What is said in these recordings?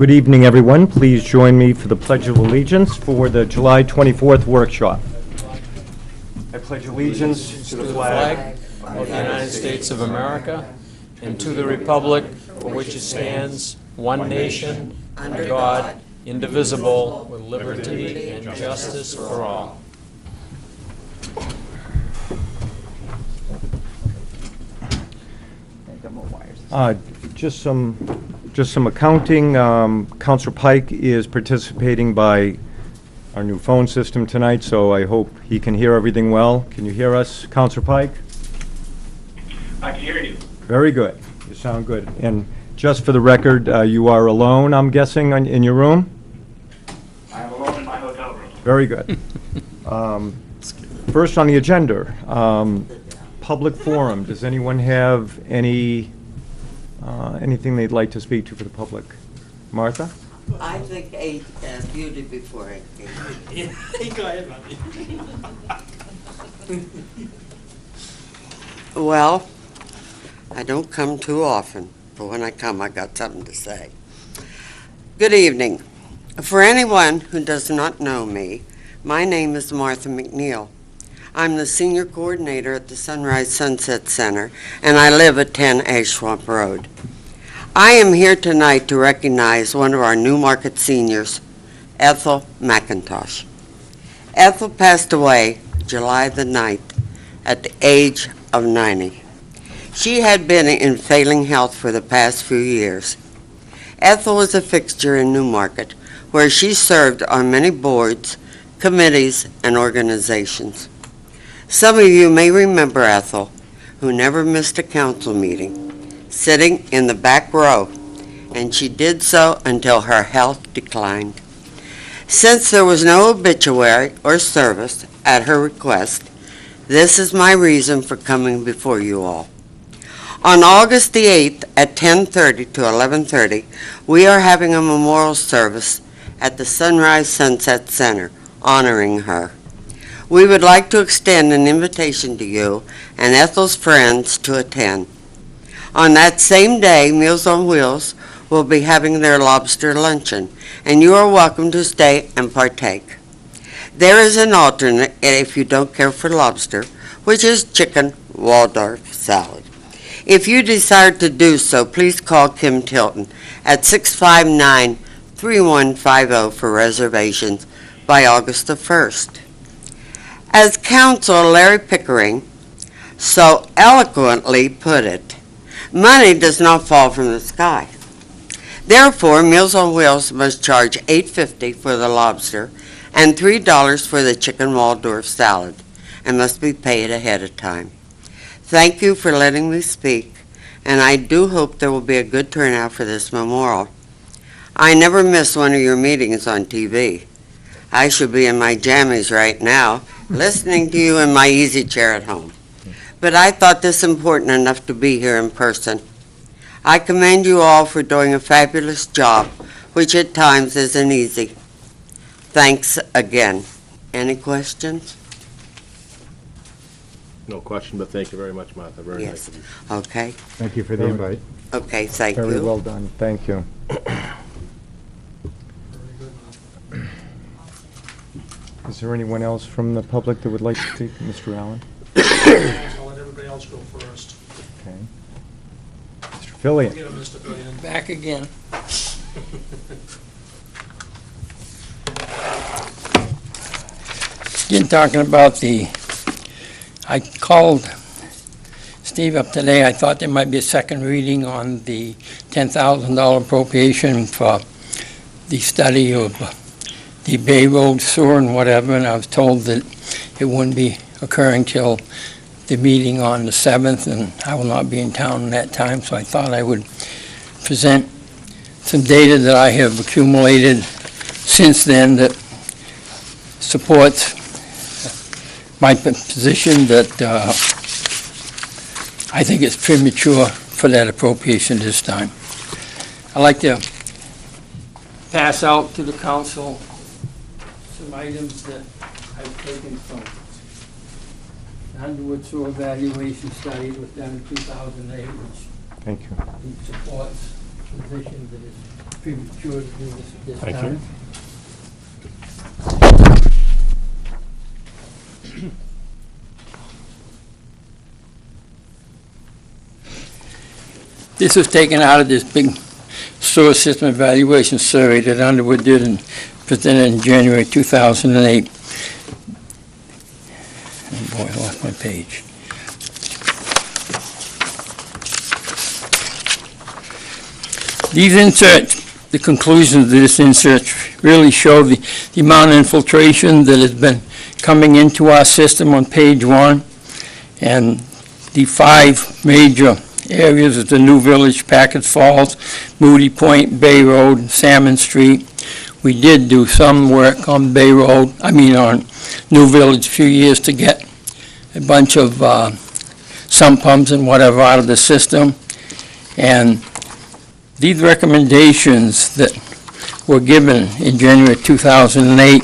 Good evening, everyone. Please join me for the Pledge of Allegiance for the July 24th workshop. I pledge allegiance to the flag of the United States of America and to the republic for which it stands, one nation, under God, indivisible, with liberty and justice for all. Just some accounting. Councilor Pike is participating by our new phone system tonight, so I hope he can hear everything well. Can you hear us, Councilor Pike? I can hear you. Very good. You sound good. And just for the record, you are alone, I'm guessing, in your room? I'm alone in my hotel room. Very good. First on the agenda, public forum. Does anyone have anything they'd like to speak to for the public? Martha? I think ate beauty before it came. Go ahead, Bobby. Well, I don't come too often, but when I come, I got something to say. Good evening. For anyone who does not know me, my name is Martha McNeil. I'm the senior coordinator at the Sunrise Sunset Center, and I live at 10 Ashwamp Road. I am here tonight to recognize one of our Newmarket seniors, Ethel McIntosh. Ethel passed away July the 9th at the age of 90. She had been in failing health for the past few years. Ethel was a fixture in Newmarket, where she served on many boards, committees, and organizations. Some of you may remember Ethel, who never missed a council meeting, sitting in the back row, and she did so until her health declined. Since there was no obituary or service at her request, this is my reason for coming before you all. On August the 8th at 10:30 to 11:30, we are having a memorial service at the Sunrise Sunset Center honoring her. We would like to extend an invitation to you and Ethel's friends to attend. On that same day, Meals on Wheels will be having their lobster luncheon, and you are welcome to stay and partake. There is an alternate if you don't care for lobster, which is chicken Waldorf salad. If you desire to do so, please call Kim Tilton at 659-3150 for reservations by August the 1st. As Councilor Larry Pickering so eloquently put it, money does not fall from the sky. Therefore, Meals on Wheels must charge $8.50 for the lobster and $3 for the chicken Waldorf salad, and must be paid ahead of time. Thank you for letting me speak, and I do hope there will be a good turnout for this memorial. I never miss one of your meetings on TV. I should be in my jammies right now, listening to you in my easy chair at home. But I thought this important enough to be here in person. I commend you all for doing a fabulous job, which at times isn't easy. Thanks again. Any questions? No question, but thank you very much, Martha. Very Yes. nice. Okay. Thank you for the invite. Okay, thank you. Very well done. Thank you. Is there anyone else from the public that would like to speak? Mr. Allen? I'll let everybody else go first. Okay. Mr. Fillion? Get him, Mr. Billion. Back again. Again, talking about I called Steve up today. I thought there might be a second reading on the $10,000 appropriation for the study of the Bay Road sewer and whatever, and I was told that it wouldn't be occurring till the meeting on the 7th, and I will not be in town at that time, so I thought I would present some data that I have accumulated since then that supports my position that I think it's premature for that appropriation this time. I'd like to pass out to the council some items that I've taken from the Underwood Sewer Evaluation Study was done in 2008, which Thank you. supports position that it's premature to do this at this Thank you. time. This was taken out of this big sewer system evaluation survey that Underwood did and presented in January 2008. Oh boy, I lost my page. These inserts, the conclusions of this insert really show the amount of infiltration that has been coming into our system on page 1, and the 5 major areas of the New Village, Packard Falls, Moody Point, Bay Road, Salmon Street. We did do some work on on New Village a few years to get a bunch of sump pumps and whatever out of the system. And these recommendations that were given in January 2008,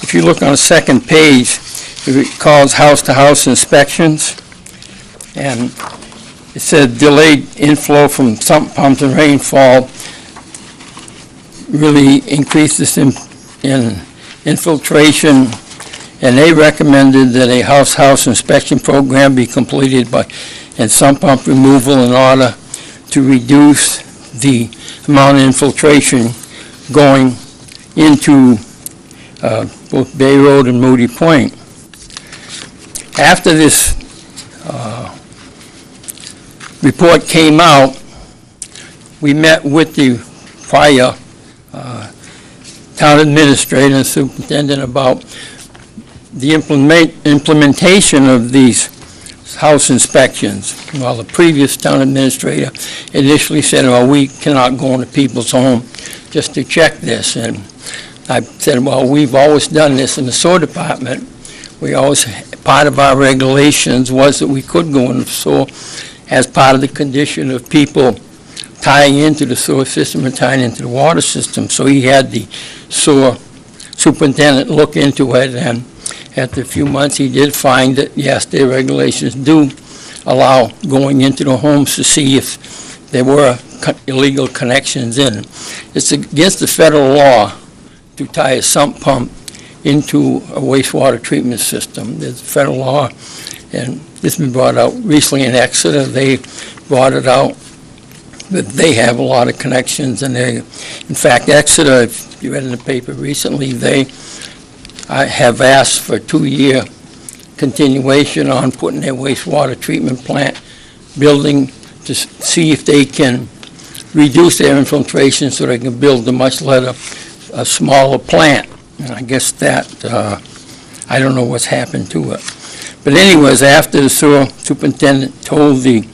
if you look on the second page, it calls house-to-house inspections. And it said delayed inflow from sump pumps and rainfall really increases in infiltration, and they recommended that a house-to-house inspection program be completed and sump pump removal in order to reduce the amount of infiltration going into both Bay Road and Moody Point. After this report came out, we met with the prior town administrator and superintendent about the implementation of these house inspections. Well, the previous town administrator initially said, well, we cannot go into people's home just to check this. And I said, well, we've always done this in the sewer department. We always, part of our regulations was that we could go in the sewer as part of the condition of people tying into the sewer system and tying into the water system. So he had the sewer superintendent look into it, and after a few months he did find that, yes, their regulations do allow going into the homes to see if there were illegal connections in. It's against the federal law to tie a sump pump into a wastewater treatment system. There's federal law, and this has been brought out recently in Exeter. They brought it out that they have a lot of connections, and they, in fact, Exeter, if you read in the paper recently, they have asked for a 2-year continuation on putting their wastewater treatment plant building to see if they can reduce their infiltration so they can build a smaller plant. And I guess that, I don't know what's happened to it. But anyways, after the sewer superintendent told the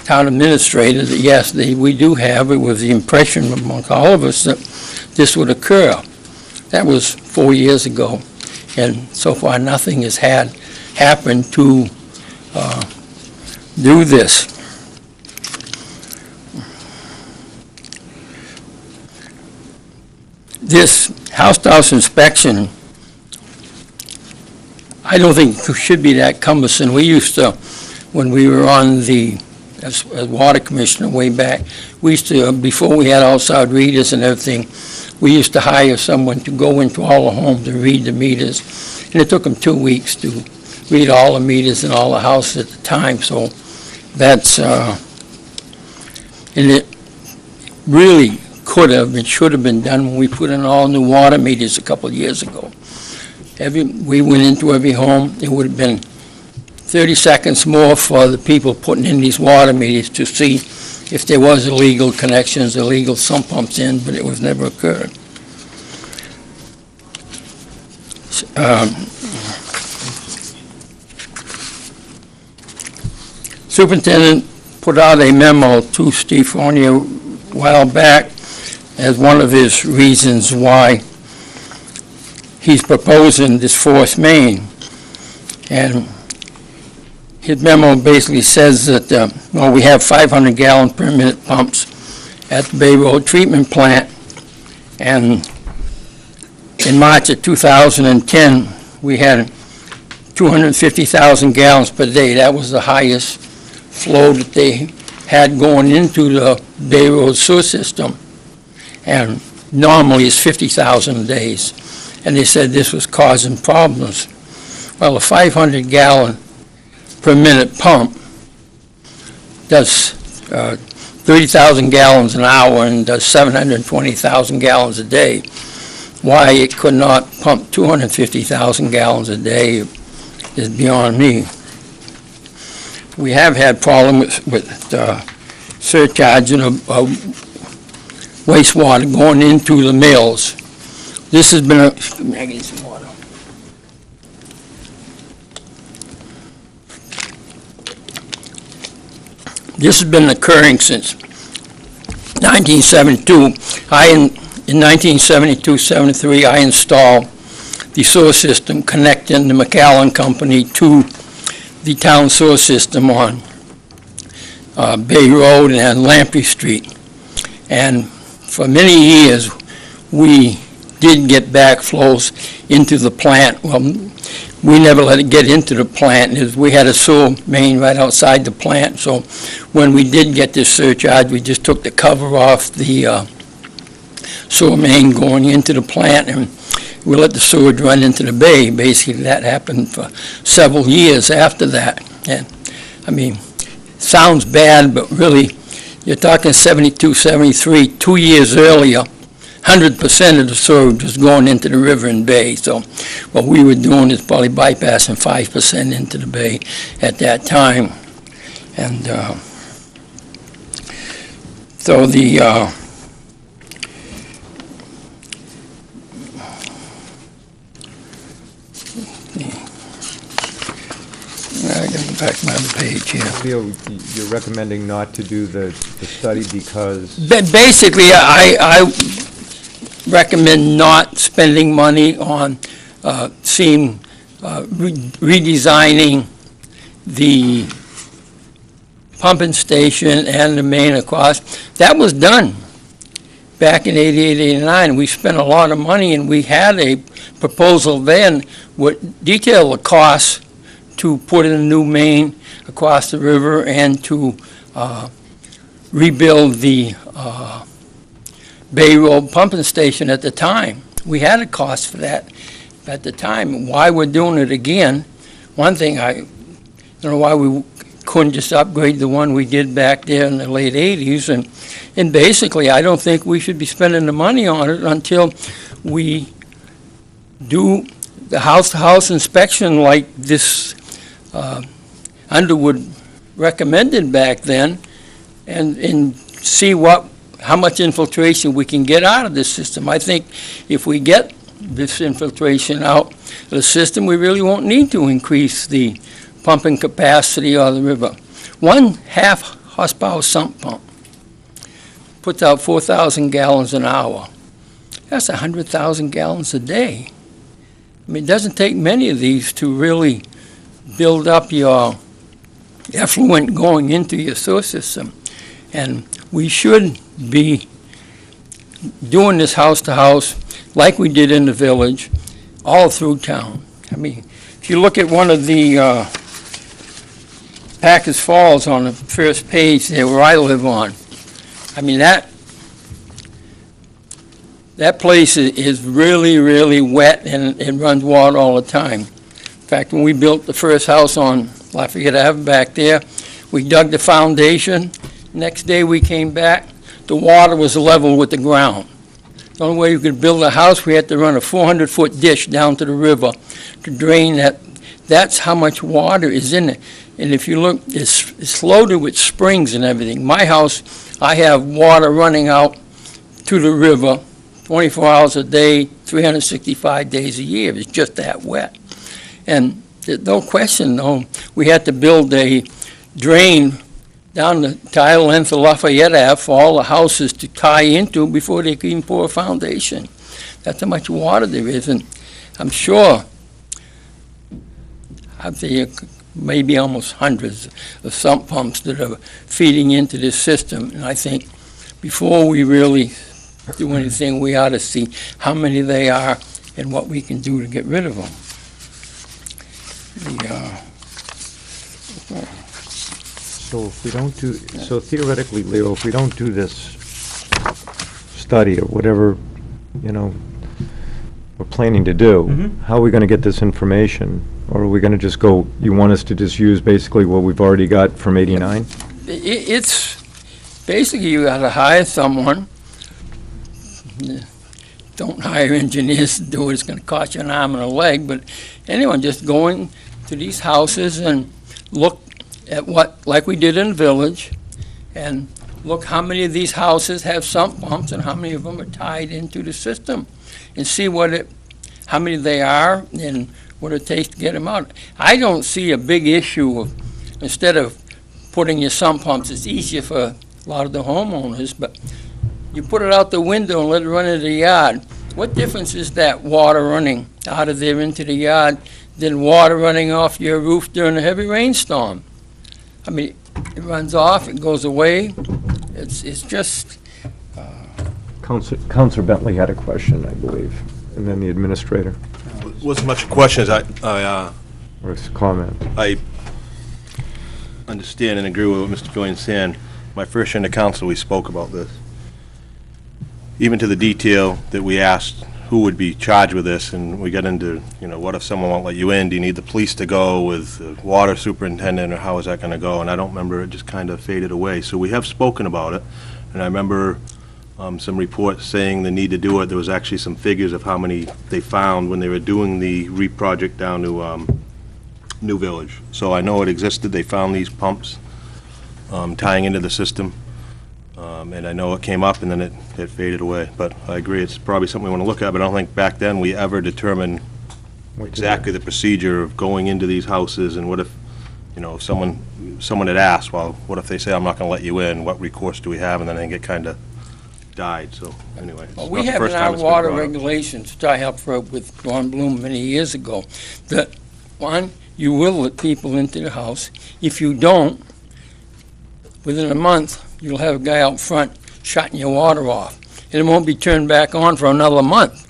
town administrator that, yes, we do have, it was the impression among all of us that this would occur. That was 4 years ago, and so far nothing has happened to do this. This house-to-house inspection, I don't think it should be that cumbersome. We used to, when we were on as water commissioner way back, we used to, before we had outside readers and everything, we used to hire someone to go into all the homes and read the meters. And it took them 2 weeks to read all the meters in all the houses at the time. So that's, and it really could have and should have been done when we put in all new water meters a couple of years ago. We went into every home. It would have been 30 seconds more for the people putting in these water meters to see if there was illegal connections, illegal sump pumps in, but it was never occurred. Superintendent put out a memo to Steve Fournier a while back as one of his reasons why he's proposing this forced main. And his memo basically says that, well, we have 500 gallon per minute pumps at the Bay Road treatment plant. And in March of 2010, we had 250,000 gallons per day. That was the highest flow that they had going into the Bay Road sewer system, and normally it's 50,000 days. And they said this was causing problems. Well, a 500 gallon per minute pump does 30,000 gallons an hour and does 720,000 gallons a day. Why it could not pump 250,000 gallons a day is beyond me. We have had problems with surcharging of wastewater going into the mills. This has been may I get some water? This has been occurring since 1972. In 1972-73, I installed the sewer system connecting the McAllen Company to the town sewer system on Bay Road and Lamprey Street. And for many years, we did get backflows into the plant. Well, we never let it get into the plant. We had a sewer main right outside the plant, so when we did get this surcharge, we just took the cover off the sewer main going into the plant, and we let the sewage run into the bay. Basically, that happened for several years after that. And, I mean, sounds bad, but really, you're talking 72, 73, 2 years earlier, 100% of the sewage was going into the river and bay. So what we were doing is probably bypassing 5% into the bay at that time. And so the I gotta go back to my other page here. Leo, you're recommending not to do the study because? Basically, I recommend not spending money on redesigning the pumping station and the main across. That was done back in 88, 89. We spent a lot of money, and we had a proposal then with detail the costs to put in a new main across the river and to rebuild the Bay Road pumping station at the time. We had a cost for that at the time. Why we're doing it again, one thing I don't know why we couldn't just upgrade the one we did back there in the late 80s. And basically, I don't think we should be spending the money on it until we do the house-to-house inspection like this Underwood recommended back then, and see how much infiltration we can get out of this system. I think if we get this infiltration out of the system, we really won't need to increase the pumping capacity of the river. 1.5 horsepower sump pump puts out 4,000 gallons an hour. That's 100,000 gallons a day. I mean, it doesn't take many of these to really build up your effluent going into your sewer system. And we should be doing this house-to-house like we did in the village, all through town. I mean, if you look at one of the Packers Falls on the first page there where I live on, I mean, that place is really, really wet, and it runs water all the time. In fact, when we built the first house on Lafayette Ave back there, we dug the foundation. Next day we came back, the water was level with the ground. The only way you could build a house, we had to run a 400-foot dish down to the river to drain that. That's how much water is in it. And if you look, it's loaded with springs and everything. My house, I have water running out to the river 24 hours a day, 365 days a year. It's just that wet. And there's no question, though, we had to build a drain down the entire length of Lafayette Ave for all the houses to tie into before they could even pour a foundation. That's how much water there is. And I'm sure, I'd say maybe almost hundreds of sump pumps that are feeding into this system. And I think before we really do anything, we ought to see how many they are and what we can do to get rid of them. So if we don't do, so theoretically, Leo, if we don't do this study or whatever, you know, we're planning to do, how are we gonna get this information? Or are we gonna just go, you want us to just use basically what we've already got from 89? It's, basically, you gotta hire someone. Don't hire engineers to do it, it's gonna cost you an arm and a leg, but anyone just going to these houses and look at what, like we did in the village, and look how many of these houses have sump pumps and how many of them are tied into the system, and see how many they are and what it takes to get them out. I don't see a big issue of, instead of putting your sump pumps, it's easier for a lot of the homeowners, but you put it out the window and let it run into the yard. What difference is that water running out of there into the yard than water running off your roof during a heavy rainstorm? I mean, it runs off, it goes away. It's just, Counselor Bentley had a question, I believe, and then the administrator, Wasn't much a question as or a comment. I understand and agree with what Mr. Julian's saying. My first year in the council, we spoke about this. Even to the detail that we asked who would be charged with this, and we got into, you know, what if someone won't let you in? Do you need the police to go with the water superintendent, or how is that gonna go? And I don't remember, it just kind of faded away. So we have spoken about it, and I remember some reports saying the need to do it. There was actually some figures of how many they found when they were doing the re-project down to New Village. So I know it existed. They found these pumps tying into the system. And I know it came up and then it faded away. But I agree, it's probably something we want to look at, but I don't think back then we ever determined exactly the procedure of going into these houses, and what if, you know, if someone had asked, well, what if they say, I'm not going to let you in, what recourse do we have? And then they get kind of died, so anyway. it's well, not we the have in first time our it's been water brought up. regulations, which I helped wrote with Ron Bloom many years ago, that, one, you will let people into the house. If you don't, within a month, you'll have a guy out front shutting your water off, and it won't be turned back on for another month.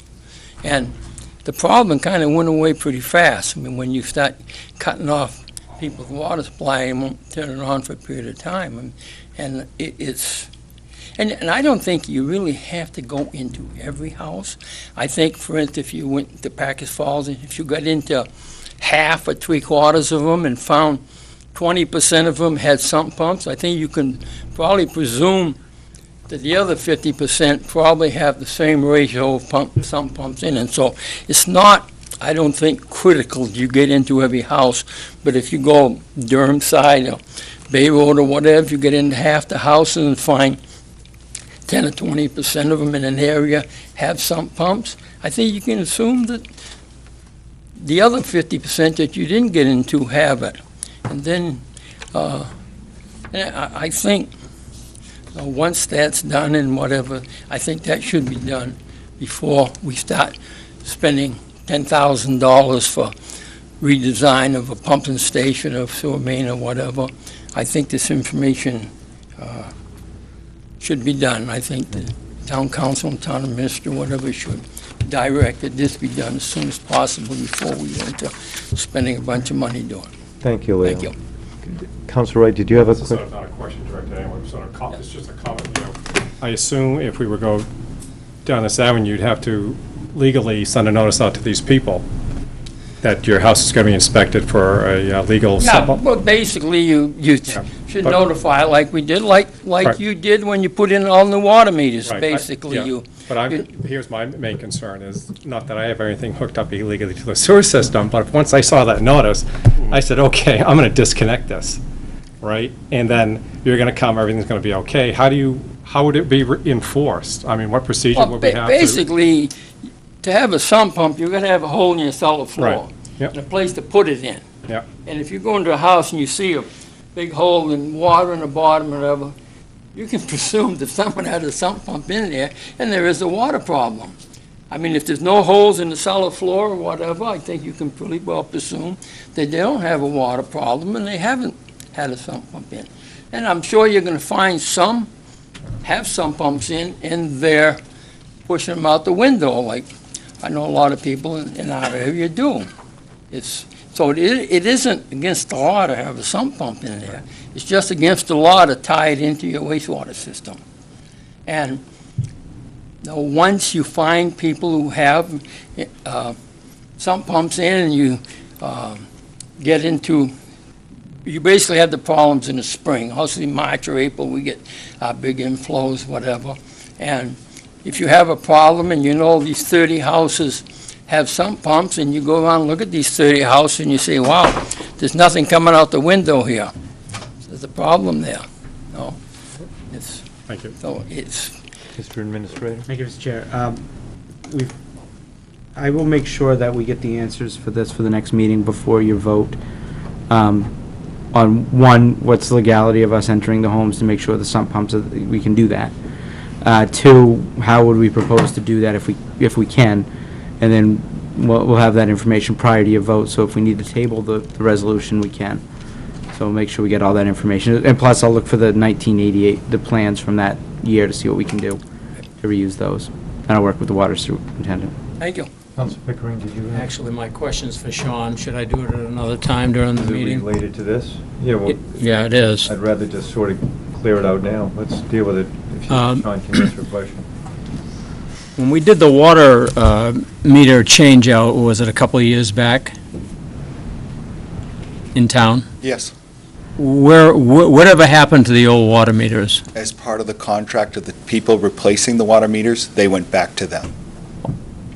And the problem kind of went away pretty fast. I mean, when you start cutting off people's water supply and won't turn it on for a period of time, and And I don't think you really have to go into every house. I think, for instance, if you went to Packers Falls, and if you got into half or three-quarters of them and found 20% of them had sump pumps, I think you can probably presume that the other 50% probably have the same ratio of sump pumps in. And so it's not, I don't think, critical you get into every house, but if you go Durham side or Bay Road or whatever, you get into half the houses and find 10 or 20% of them in an area have sump pumps, I think you can assume that the other 50% that you didn't get into have it. And then I think once that's done and whatever, I think that should be done before we start spending $10,000 for redesign of a pumping station or sewer main or whatever. I think this information should be done. I think the town council and town administrator, whatever, should direct that this be done as soon as possible before we go into spending a bunch of money doing it. Thank you, Leo. Thank you. Counselor Wright, did you have a This is quick? sort of not a question directed at anyone, sort of it's just a comment, you know. I assume if we were go down this avenue, you'd have to legally send a notice out to these people that your house is going to be inspected for a legal Yeah, sump pump. well, basically, you should but- notify like we did, like Right. you did when you put in all new water meters, Right, basically, yeah. you. But you- here's my main concern is, not that I have anything hooked up illegally to the sewer system, but once I saw that notice, I said, okay, I'm going to disconnect this, right? And then you're going to come, everything's going to be okay. How would it be enforced? I mean, what procedure Well, would we have to? basically, to have a sump pump, you're gonna have a hole in your cellar floor. Right, yep. And a place to put it in. Yep. And if you go into a house and you see a big hole and water in the bottom or whatever, you can presume that someone had a sump pump in there, and there is a water problem. I mean, if there's no holes in the cellar floor or whatever, I think you can pretty well presume that they don't have a water problem and they haven't had a sump pump in. And I'm sure you're gonna find some have sump pumps in, and they're pushing them out the window, like I know a lot of people in our area do. It's So it isn't against the law to have a sump pump in there. It's just against the law to tie it into your wastewater system. And once you find people who have sump pumps in, and you get into, you basically have the problems in the spring. Also in March or April, we get big inflows, whatever. And if you have a problem and you know these 30 houses have sump pumps, and you go around and look at these 30 houses and you say, wow, there's nothing coming out the window here. There's a problem there. No, it's, Thank you. so it's, Mr. Administrator? Thank you, Mr. Chair. I will make sure that we get the answers for this for the next meeting before your vote. On one, what's the legality of us entering the homes to make sure the sump pumps, we can do that. Two, how would we propose to do that if we can? And then we'll have that information prior to your vote, so if we need to table the resolution, we can. So we'll make sure we get all that information. And plus, I'll look for the 1988, the plans from that year to see what we can do to reuse those. And I'll work with the water superintendent. thank you. Council Pickering, did you have? Actually, my question's for Sean. Should I do it at another time during the Is it meeting? related to this? Yeah, well, Yeah, it is. I'd rather just sort of clear it out now. Let's deal with it. If Sean can answer a question. When we did the water meter change-out, was it a couple of years back in town? Yes. Whatever happened to the old water meters? As part of the contract of the people replacing the water meters, they went back to them.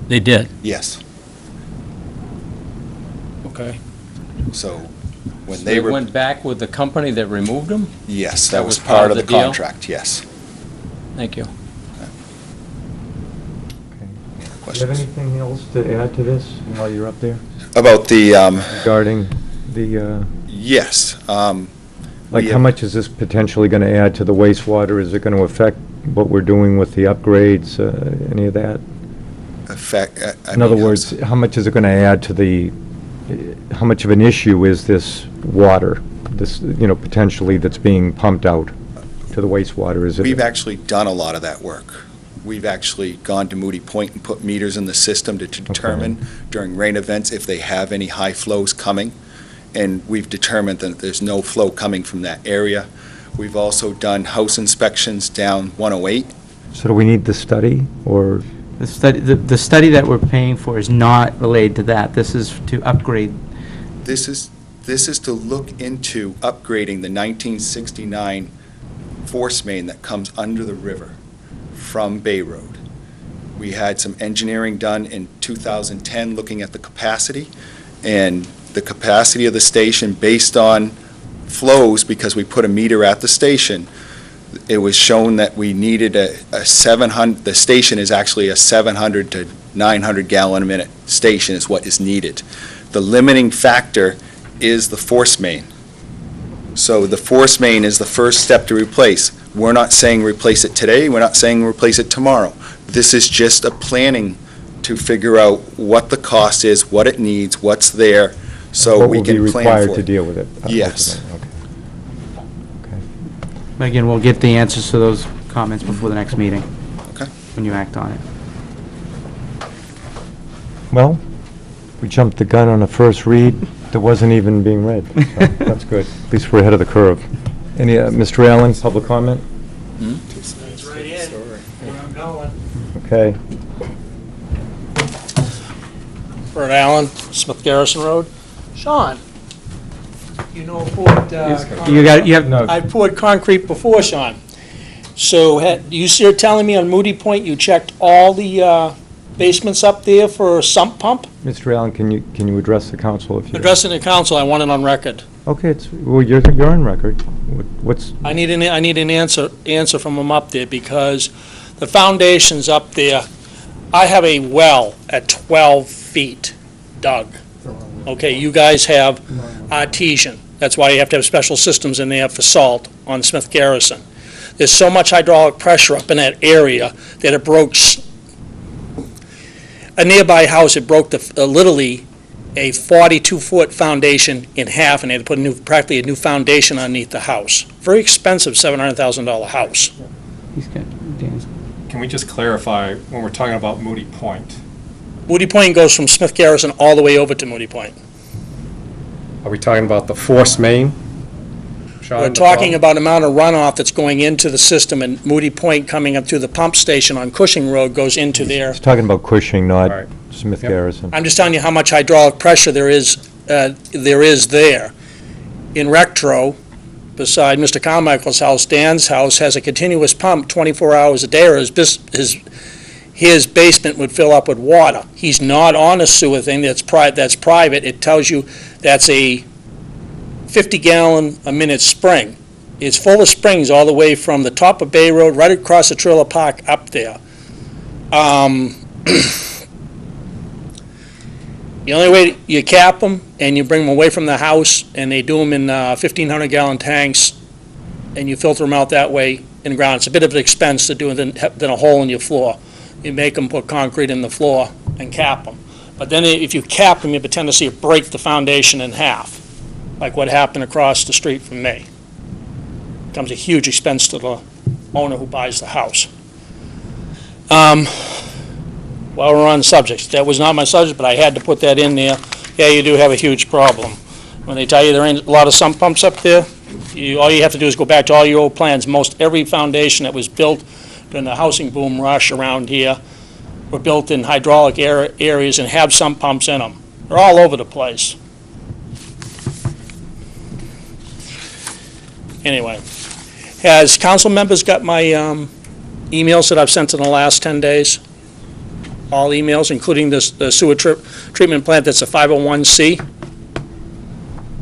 They did? Yes. Okay. So when So they were, went back with the company that removed them? yes, that that was was part of the deal? contract, yes. Thank you. Do you have anything else to add to this while you're up there About the, regarding the, yes. like we how have- much is this potentially going to add to the wastewater? Is it going to affect what we're doing with the upgrades, any of that? Effect, In other words, how much is it going to add to the, how much of an issue is this water, this, potentially that's being pumped out to the wastewater? Is it? We've actually done a lot of that work. We've actually gone to Moody Point and put meters in the system to determine during rain events if they have any high flows coming. And we've determined that there's no flow coming from that area. We've also done house inspections down 108. So do we need the study, or? The study that we're paying for is not related to that. This is to upgrade. This is to look into upgrading the 1969 force main that comes under the river from Bay Road. We had some engineering done in 2010 looking at the capacity, and the capacity of the station based on flows, because we put a meter at the station, it was shown that we needed a 700, the station is actually a 700 to 900 gallon a minute station is what is needed. The limiting factor is the force main. So the force main is the first step to replace. We're not saying replace it today, we're not saying replace it tomorrow. This is just a planning to figure out what the cost is, what it needs, what's there, so we can What will be plan required for to it. deal with it? Yes. Okay. Again, we'll get the answers to those comments before the next meeting. Okay. When you act on it. Well, we jumped the gun on a first read that wasn't even being read. So that's good. At least we're ahead of the curve. Any, Mr. Allen, public comment? It's right in, where I'm going. Okay. Bert Allen, Smith Garrison Road. Sean, you know, I poured, You have, No, I poured concrete before, Sean. So you're telling me on Moody Point, you checked all the basements up there for a sump pump? Mr. Allen, can you address the council if you? Addressing the council, I want it on record. Okay, well, you're on record. What's, I need an answer from them up there, because the foundation's up there. I have a well at 12 feet dug. Okay, you guys have artesian. That's why you have to have special systems in there for salt on Smith Garrison. There's so much hydraulic pressure up in that area that it broke a nearby house. It broke literally a 42-foot foundation in half, and they had to put practically a new foundation underneath the house. Very expensive, $700,000 house. he's got, Dan's. Can we just clarify, when we're talking about Moody Point, Moody Point goes from Smith Garrison all the way over to Moody Point. Are we talking about the force main? Sean, We're the talking problem? about amount of runoff that's going into the system, and Moody Point coming up through the pump station on Cushing Road goes into there. He's talking about Cushing, not Right. Smith Yep. Garrison. I'm just telling you how much hydraulic pressure there is there. In Rectro, beside Mr. Carmichael's house, Dan's house has a continuous pump 24 hours a day, or his basement would fill up with water. He's not on a sewer thing that's private. It tells you that's a 50-gallon-a-minute spring. It's full of springs all the way from the top of Bay Road, right across the trailer park up there. The only way, you cap them, and you bring them away from the house, and they do them in 1,500-gallon tanks, and you filter them out that way in the ground. It's a bit of an expense to do than a hole in your floor. You make them put concrete in the floor and cap them. But then if you cap them, you have a tendency to break the foundation in half, like what happened across the street from me. Becomes a huge expense to the owner who buys the house. While we're on subjects, that was not my subject, but I had to put that in there. Yeah, you do have a huge problem. When they tell you there ain't a lot of sump pumps up there, all you have to do is go back to all your old plans. Most every foundation that was built during the housing boom rush around here were built in hydraulic areas and have sump pumps in them. They're all over the place. Anyway, has council members got my emails that I've sent in the last 10 days? All emails, including the sewer treatment plant that's a 501c?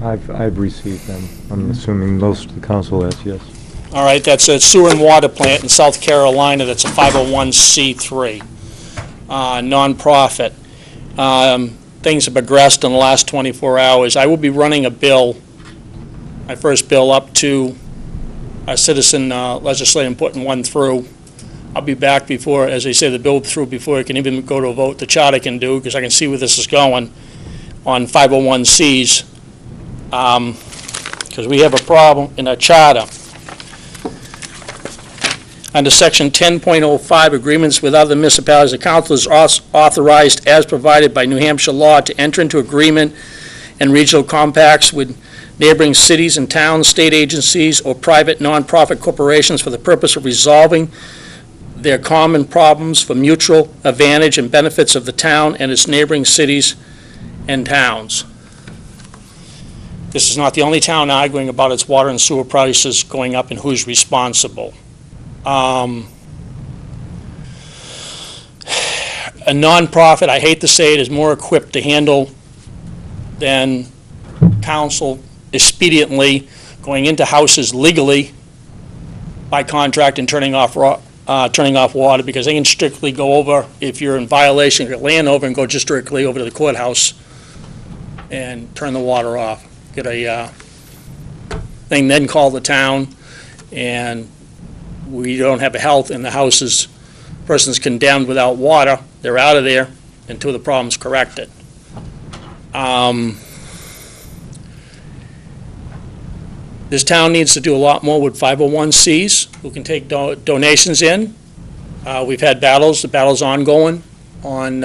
I've received them. I'm assuming most of the council has, yes. All right, that's a sewer and water plant in South Carolina that's a 501c3, nonprofit. Things have progressed in the last 24 hours. I will be running a bill, my first bill up to a citizen legislator and putting one through. I'll be back before, as they say, the bill through before it can even go to a vote. The charter can do, because I can see where this is going on 501Cs. Because we have a problem in our charter. Under section 10.05, agreements with other municipalities, the council is authorized as provided by New Hampshire law to enter into agreement and regional compacts with neighboring cities and towns, state agencies, or private nonprofit corporations for the purpose of resolving their common problems for mutual advantage and benefits of the town and its neighboring cities and towns. This is not the only town arguing about its water and sewer prices going up and who's responsible. A nonprofit, I hate to say it, is more equipped to handle than council expediently going into houses legally by contract and turning off water, because they can strictly go over, if you're in violation, get land over and go just strictly over to the courthouse and turn the water off. Get a thing, then call the town, and we don't have a health, and the house is, person's condemned without water, they're out of there until the problem's corrected. This town needs to do a lot more with 501Cs who can take donations in. We've had battles, the battle's ongoing on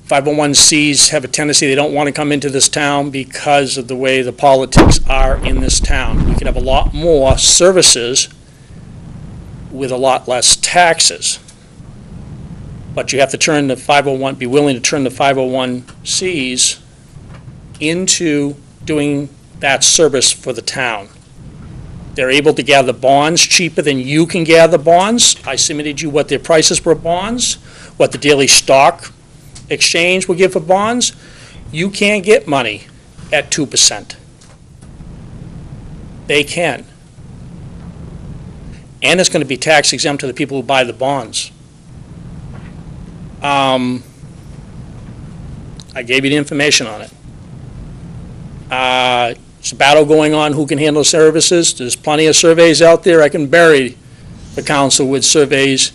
501Cs have a tendency, they don't want to come into this town because of the way the politics are in this town. We could have a lot more services with a lot less taxes. But you have to turn the 501, be willing to turn the 501Cs into doing that service for the town. They're able to gather bonds cheaper than you can gather bonds. I submitted you what their prices were bonds, what the daily stock exchange will give for bonds. You can't get money at 2%. They can. And it's going to be tax exempt to the people who buy the bonds. I gave you the information on it. There's a battle going on who can handle services. There's plenty of surveys out there. I can bury the council with surveys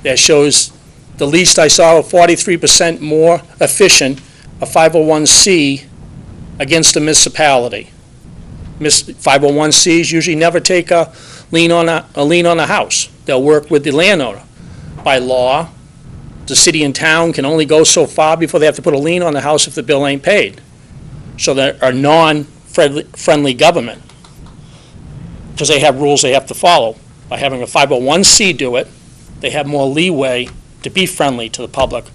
that shows the least I saw, 43% more efficient, a 501c against a municipality. 501cs usually never take a lien on a house. They'll work with the landowner. By law, the city and town can only go so far before they have to put a lien on the house if the bill ain't paid. So they are non-friendly government, because they have rules they have to follow. By having a 501c do it, they have more leeway to be friendly to the public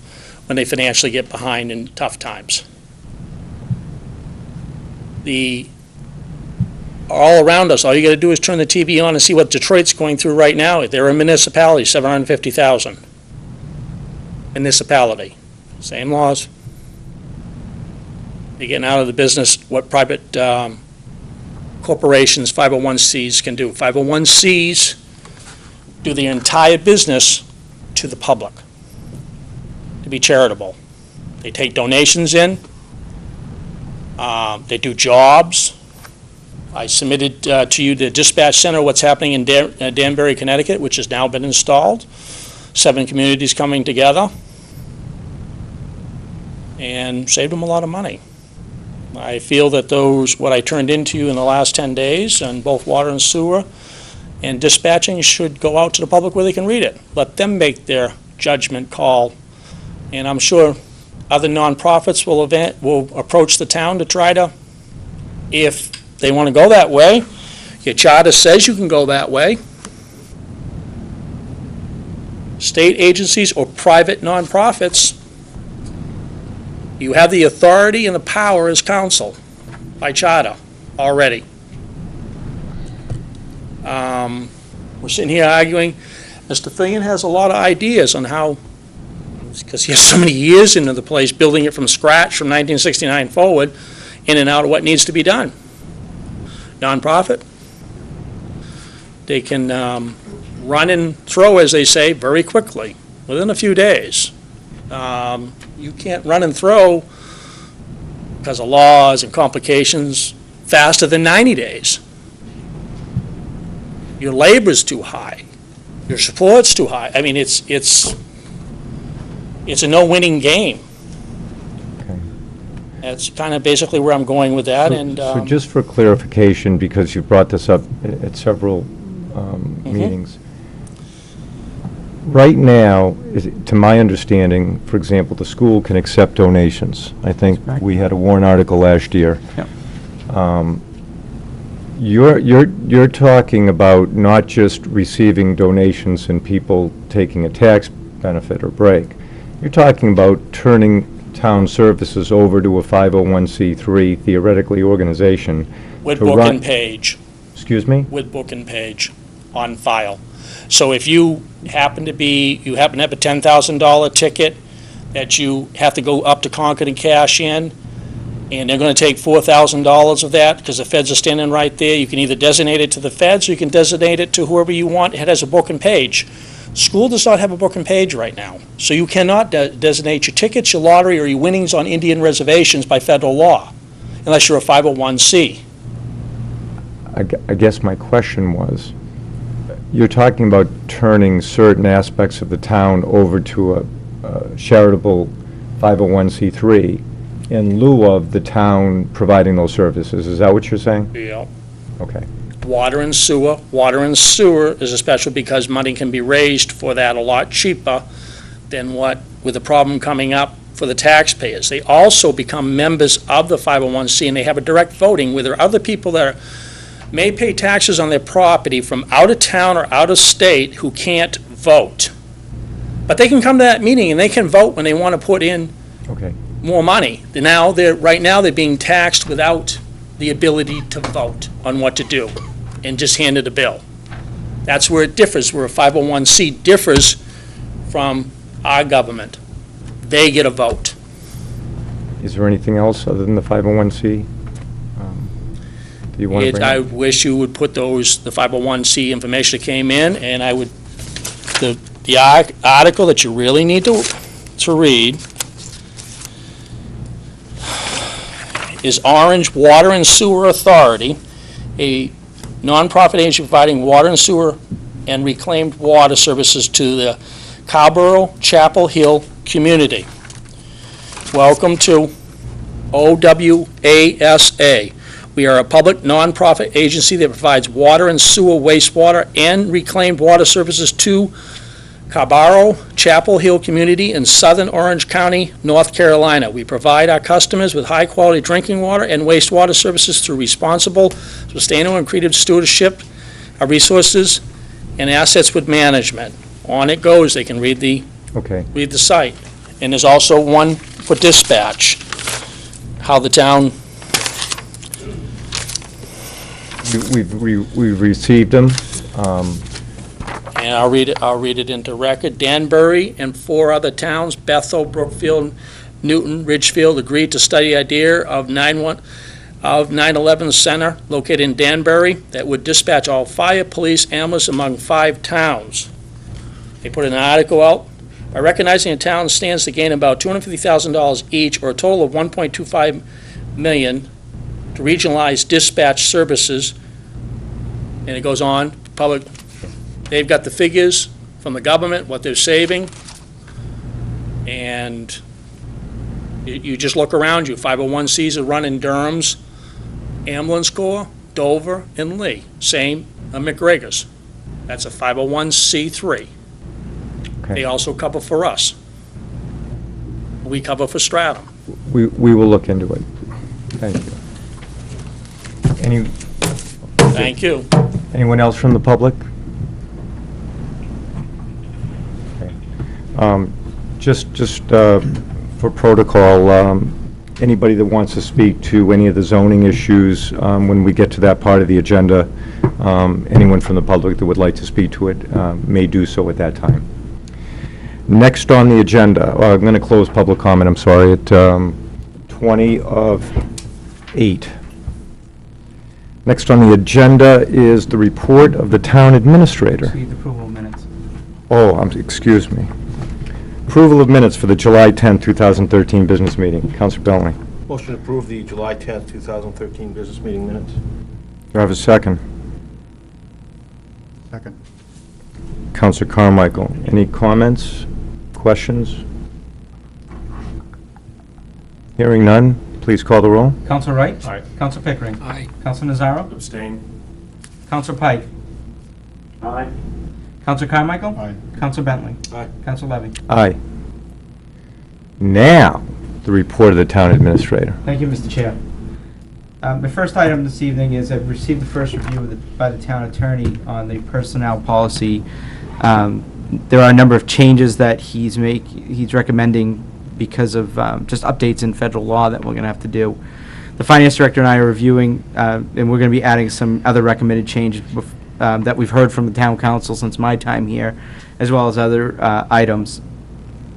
when they financially get behind in tough times. All around us, all you got to do is turn the TV on and see what Detroit's going through right now. They're a municipality, 750,000. Municipality, same laws. They're getting out of the business what private corporations, 501c's can do. 501c's do the entire business to the public, to be charitable. They take donations in. They do jobs. I submitted to you the dispatch center, what's happening in Danbury, Connecticut, which has now been installed. 7 communities coming together, and saved them a lot of money. I feel that what I turned into you in the last 10 days, on both water and sewer and dispatching, should go out to the public where they can read it. Let them make their judgment call, and I'm sure other nonprofits will approach the town to try to, if they want to go that way. Your charter says you can go that way. State agencies or private nonprofits, you have the authority and the power as council by charter already. We're sitting here arguing. Mr. Fillion has a lot of ideas on how, because he has so many years into the place, building it from scratch from 1969 forward, in and out of what needs to be done. Nonprofit, they can run and throw, as they say, very quickly, within a few days. You can't run and throw because of laws and complications faster than 90 days. Your labor's too high. Your support's too high. I mean, it's a no-winning game. Okay. That's kind of basically where I'm going with that. So just for clarification, because you brought this up at several meetings, right now, to my understanding, for example, the school can accept donations. I think we had a warrant article last year. Yep. You're talking about not just receiving donations and people taking a tax benefit or break. You're talking about turning town services over to a 501c3, theoretically, organization. With book and page. Excuse me? With book and page on file. So if you happen to have a $10,000 ticket that you have to go up to Concord and cash in, and they're going to take $4,000 of that because the feds are standing right there, you can either designate it to the feds or you can designate it to whoever you want. It has a book and page. School does not have a book and page right now. So you cannot designate your tickets, your lottery, or your winnings on Indian reservations by federal law, unless you're a 501c. I guess my question was, you're talking about turning certain aspects of the town over to a charitable 501c3 in lieu of the town providing those services. Is that what you're saying? Yeah. Okay. Water and sewer. Water and sewer is a special because money can be raised for that a lot cheaper than with the problem coming up for the taxpayers. They also become members of the 501c, and they have a direct voting where there are other people that may pay taxes on their property from out of town or out of state who can't vote. But they can come to that meeting and they can vote when they want to put in more money. Right now they're being taxed without the ability to vote on what to do and just handed a bill. That's where it differs, where a 501c differs from our government. They get a vote. Is there anything else other than the 501c? Do you want to bring I up? wish you would put the 501c information that came in, and I would, the article that you really need to read is Orange Water and Sewer Authority, a nonprofit agency providing water and sewer and reclaimed water services to the Cowborough Chapel Hill community. Welcome to OWASA. We are a public nonprofit agency that provides water and sewer, wastewater, and reclaimed water services to Carbaro Chapel Hill community in southern Orange County, North Carolina. We provide our customers with high-quality drinking water and wastewater services through responsible, sustainable, and creative stewardship of resources and assets with management. On it goes. They can read the Okay. site. And there's also one for dispatch, how the town, We've received them. and I'll read it into record. Danbury and 4 other towns, Bethel, Brookfield, Newton, Ridgefield, agreed to study the idea of 9/11 Center located in Danbury that would dispatch all fire, police, ambulance among 5 towns. They put an article out. By recognizing a town stands to gain about $250,000 each, or a total of $1.25 million to regionalize dispatch services. And it goes on, public, they've got the figures from the government, what they're saving. And you just look around you, 501Cs are running Durham's, Ambulance Corps, Dover, and Lee. Same McGregor's. That's a 501c3. Okay. They also cover for us. We cover for Stratham. We will look into it. Thank you. Thank you. Anyone else from the public? Okay. Just for protocol, anybody that wants to speak to any of the zoning issues, when we get to that part of the agenda, anyone from the public that would like to speak to it may do so at that time. Next on the agenda, I'm going to close public comment, I'm sorry, at 20 of 8. Next on the agenda is the report of the town administrator. Need approval of minutes. Oh, excuse me. Approval of minutes for the July 10, 2013 business meeting. Councilor Bentley. Motion to approve the July 10th, 2013 business meeting minutes. Do I have a second? Second. Councilor Carmichael. Any comments, questions? Hearing none, please call the roll. Counselor Wright? Aye. Counselor Pickering? Aye. Counselor Nazaro? Abstain. Counselor Pike? Aye. Counselor Carmichael? Aye. Counselor Bentley? Aye. Counselor Levy? Aye. Now, the report of the town administrator. Thank you, Mr. Chair. My first item this evening is I've received the first review by the town attorney on the personnel policy. There are a number of changes that he's recommending because of just updates in federal law that we're going to have to do. The finance director and I are reviewing, and we're going to be adding some other recommended changes that we've heard from the town council since my time here, as well as other items.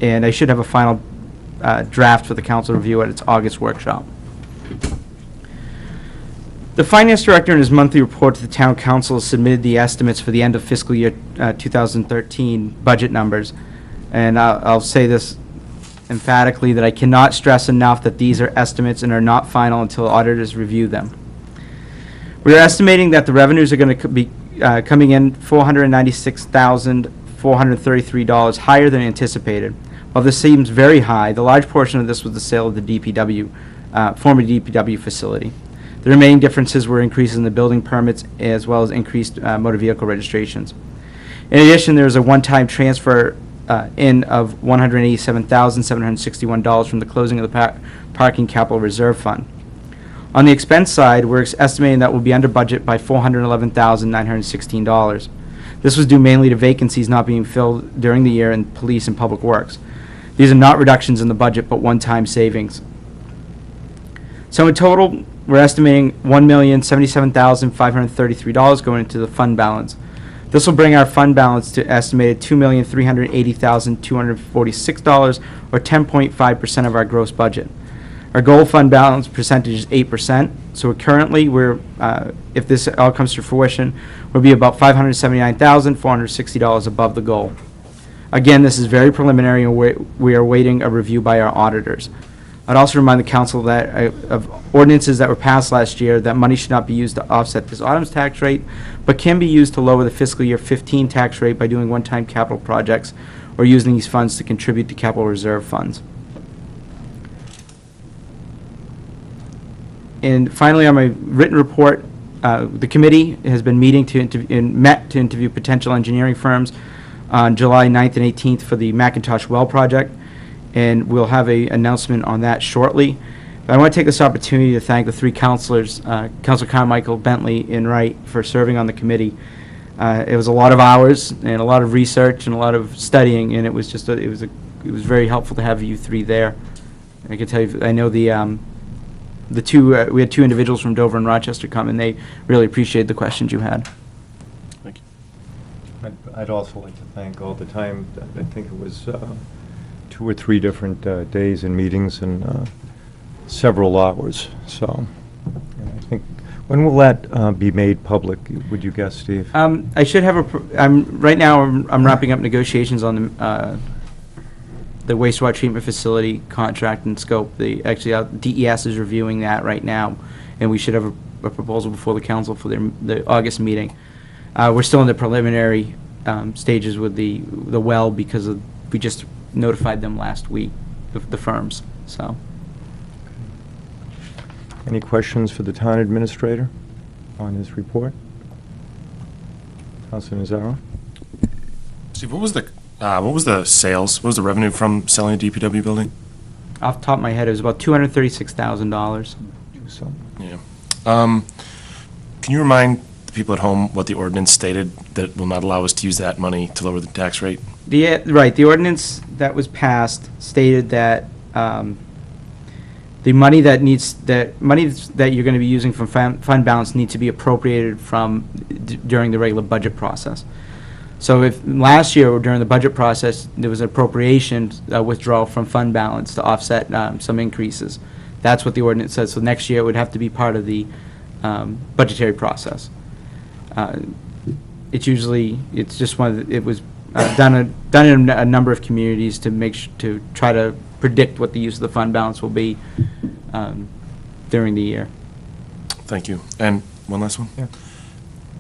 And I should have a final draft for the council review at its August workshop. The finance director in his monthly report to the town council submitted the estimates for the end of fiscal year 2013 budget numbers. And I'll say this emphatically, that I cannot stress enough that these are estimates and are not final until auditors review them. We are estimating that the revenues are going to be coming in $496,433 higher than anticipated. While this seems very high, the large portion of this was the sale of the DPW, former DPW facility. The remaining differences were increases in the building permits as well as increased motor vehicle registrations. In addition, there is a one-time transfer in of $187,761 from the closing of the parking capital reserve fund. On the expense side, we're estimating that we'll be under budget by $411,916. This was due mainly to vacancies not being filled during the year in police and public works. These are not reductions in the budget, but one-time savings. So in total, we're estimating $1,077,533 going into the fund balance. This will bring our fund balance to estimated $2,380,246, or 10.5% of our gross budget. Our goal fund balance percentage is 8%, so currently if this all comes to fruition, we'll be about $579,460 above the goal. Again, this is very preliminary, and we are awaiting a review by our auditors. I'd also remind the council that of ordinances that were passed last year, that money should not be used to offset this autumn's tax rate, but can be used to lower the fiscal year 15 tax rate by doing one-time capital projects or using these funds to contribute to capital reserve funds. And finally, on my written report, the committee has been meeting met to interview potential engineering firms on July 9th and 18th for the Macintosh Well Project, and we'll have a announcement on that shortly. But I want to take this opportunity to thank the three councilors, Councilor Carmichael, Bentley, and Wright, for serving on the committee. It was a lot of hours and a lot of research and a lot of studying, and it was just it was very helpful to have you three there. I can tell you, I know the two we had two individuals from Dover and Rochester come, and they really appreciated the questions you had. Thank you. I'd also like to thank all the time. I think it was 2 or 3 different days and meetings and several hours. So I think, when will that be made public, would you guess, Steve? I should have right now I'm wrapping up negotiations on the wastewater treatment facility contract and scope. DES is reviewing that right now, and we should have a proposal before the council for the August meeting. We're still in the preliminary stages with the well, because we just notified them last week, the firms. So. Any questions for the town administrator on his report? Councilor Nazaro? Steve, what was the sales? What was the revenue from selling a DPW building? Off the top of my head, it was about $236,000. So, Yeah. Can you remind the people at home what the ordinance stated that will not allow us to use that money to lower the tax rate? The ordinance that was passed stated that the money that you're going to be using from fund balance needs to be appropriated from during the regular budget process. So if last year during the budget process there was an appropriation withdrawal from fund balance to offset some increases, that's what the ordinance says. So next year it would have to be part of the budgetary process. It was done in a number of communities to try to predict what the use of the fund balance will be during the year. Thank you. And one last one? Yeah.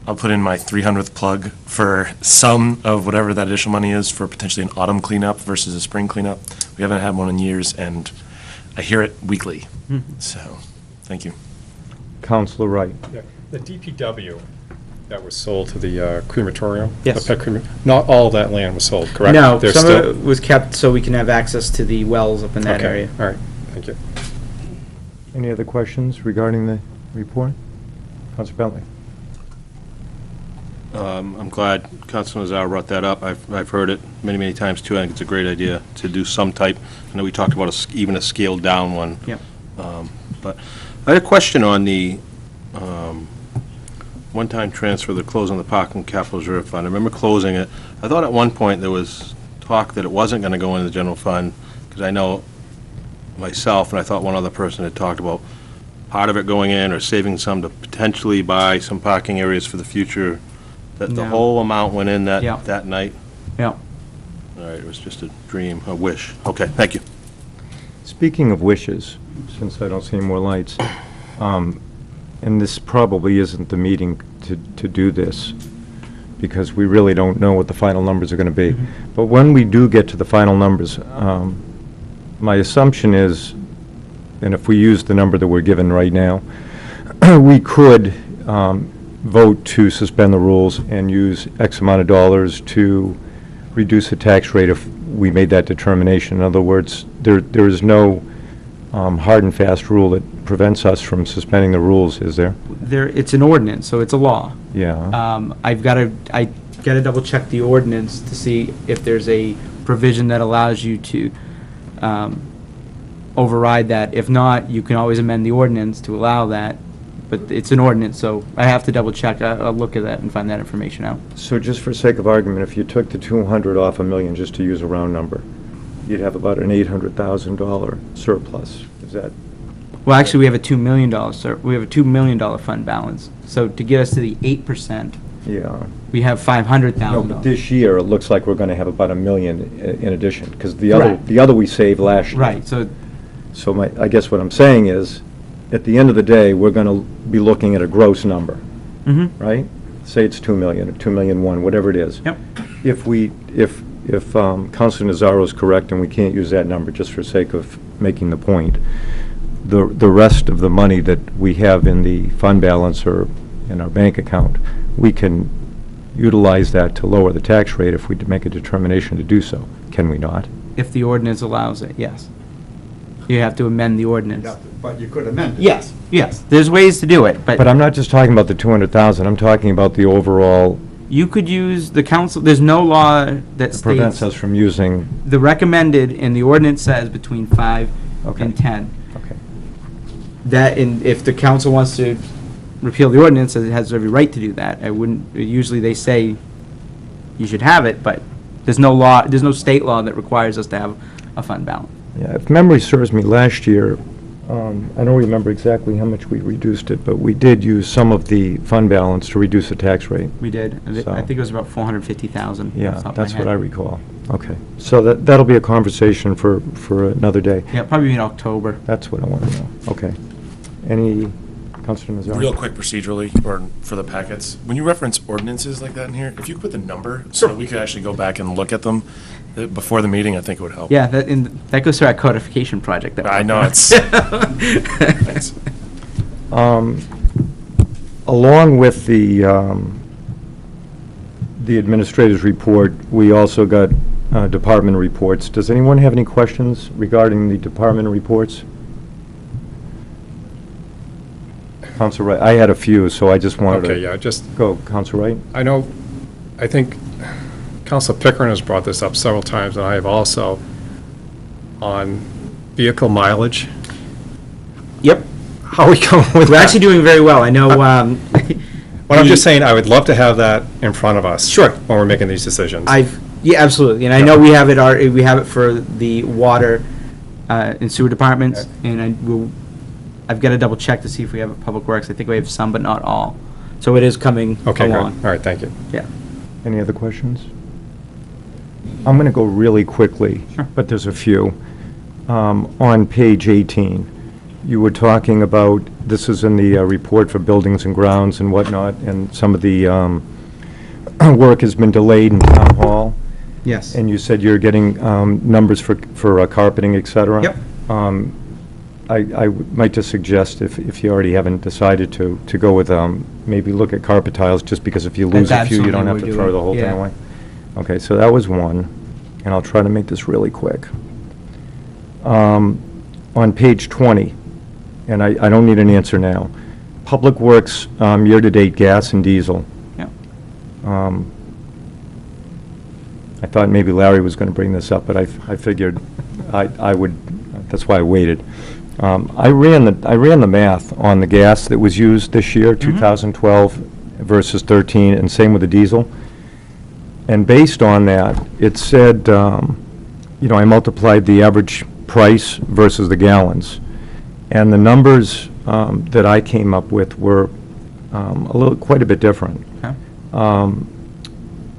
I'll put in my 300th plug for some of whatever that additional money is for potentially an autumn cleanup versus a spring cleanup. We haven't had one in years, and I hear it weekly. So, thank you. Councilor Wright. Yeah. The DPW that was sold to the crematorium? Yes. The pet not all of that land was sold, correct? No, There's some still- of it was kept so we can have access to the wells up in that Okay. area. All right, thank you. Any other questions regarding the report? Councilor Bentley. I'm glad Councilor Nazaro brought that up. I've heard it many, many times, too. I think it's a great idea to do some type. I know we talked about even a scaled-down one. Yep. But I had a question on the one-time transfer, the closing of the Parking Capital Reserve Fund. I remember closing it. I thought at one point there was talk that it wasn't going to go into the general fund, because I know myself, and I thought one other person had talked about part of it going in or saving some to potentially buy some parking areas for the future, that the No. whole amount went in Yeah. that night? Yeah. All right, it was just a dream, a wish. Okay, thank you. Speaking of wishes, since I don't see any more lights, and this probably isn't the meeting to do this, because we really don't know what the final numbers are going to be. But when we do get to the final numbers, my assumption is, and if we use the number that we're given right now, we could vote to suspend the rules and use X amount of dollars to reduce the tax rate if we made that determination. In other words, there is no hard and fast rule that prevents us from suspending the rules, is there? It's an ordinance, so it's a law. Yeah. I gotta double check the ordinance to see if there's a provision that allows you to override that. If not, you can always amend the ordinance to allow that, but it's an ordinance, so I have to double check. I'll look at that and find that information out. So just for sake of argument, if you took the 200 off a million, just to use a round number, you'd have about an $800,000 surplus. Is that? Well, actually, we have a $2 million, we have a $2 million fund balance. So to get us to the 8%, Yeah. we have $500,000. No, but this year, it looks like we're going to have about $1 million in addition, because the Right. other we saved last year. Right, so So I guess what I'm saying is, at the end of the day, we're going to be looking at a gross number, right? Say it's 2 million, or 2,000,001, whatever it is. Yep. If Councilor Nazaro is correct, and we can't use that number just for sake of making the point, the rest of the money that we have in the fund balance or in our bank account, we can utilize that to lower the tax rate if we make a determination to do so. Can we not? If the ordinance allows it, yes. You have to amend the ordinance. But you could amend it. Yes, yes. There's ways to do it, But I'm not just talking about the 200,000, I'm talking about the overall, you could use the council, there's no law that prevents states, us from using, the recommended, and the ordinance says between 5 Okay. and 10. okay. That, and if the council wants to repeal the ordinance, it has every right to do that. I wouldn't, usually they say you should have it, but there's no law, there's no state law that requires us to have a fund balance. Yeah, if memory serves me, last year, I don't remember exactly how much we reduced it, but we did use some of the fund balance to reduce the tax rate. We did. So- I think it was about 450,000. Yeah, that's what I recall. Okay, so that'll be a conversation for another day. Yeah, probably in October. That's what I want to know. Okay. Any, Councilor Nazar? Real quick procedurally, or for the packets, when you reference ordinances like that in here, if you could put the number, so that we could actually go back and look at them before the meeting, I think it would help. Yeah, that goes to our codification project. That I know, it's, thanks. Along with the administrator's report, we also got department reports. Does anyone have any questions regarding the department reports? Council Wright, I had a few, so I just wanted to... Okay, yeah, just, Go, Council Wright. I know, I think Council Pickering has brought this up several times, and I have also, on vehicle mileage. Yep. How are we going with that? We're actually doing very well. I know. But I'm just saying, I would love to have that in front of us. Sure. When we're making these decisions. Yeah, absolutely. And I know we have it for the water and sewer departments, and I've got to double check to see if we have it Public Works. I think we have some, but not all. So it is coming Okay, good. All along. right, thank you. Yeah. Any other questions? I'm going to go really quickly, but there's a few. On page 18, you were talking about, this is in the report for buildings and grounds and whatnot, and some of the work has been delayed in Town Hall. Yes. And you said you're getting numbers for carpeting, et cetera. Yep. I might just suggest, if you already haven't decided to go with, maybe look at carpet tiles, just because if you lose a few, you don't have to throw the whole thing away. Okay, so that was one, and I'll try to make this really quick. On page 20, and I don't need an answer now, Public Works year-to-date gas and diesel. Yeah. I thought maybe Larry was going to bring this up, but I figured I would, that's why I waited. I ran the math on the gas that was used this year, 2012 versus 13, and same with the diesel. And based on that, it said, I multiplied the average price versus the gallons. And the numbers that I came up with were quite a bit different. Okay.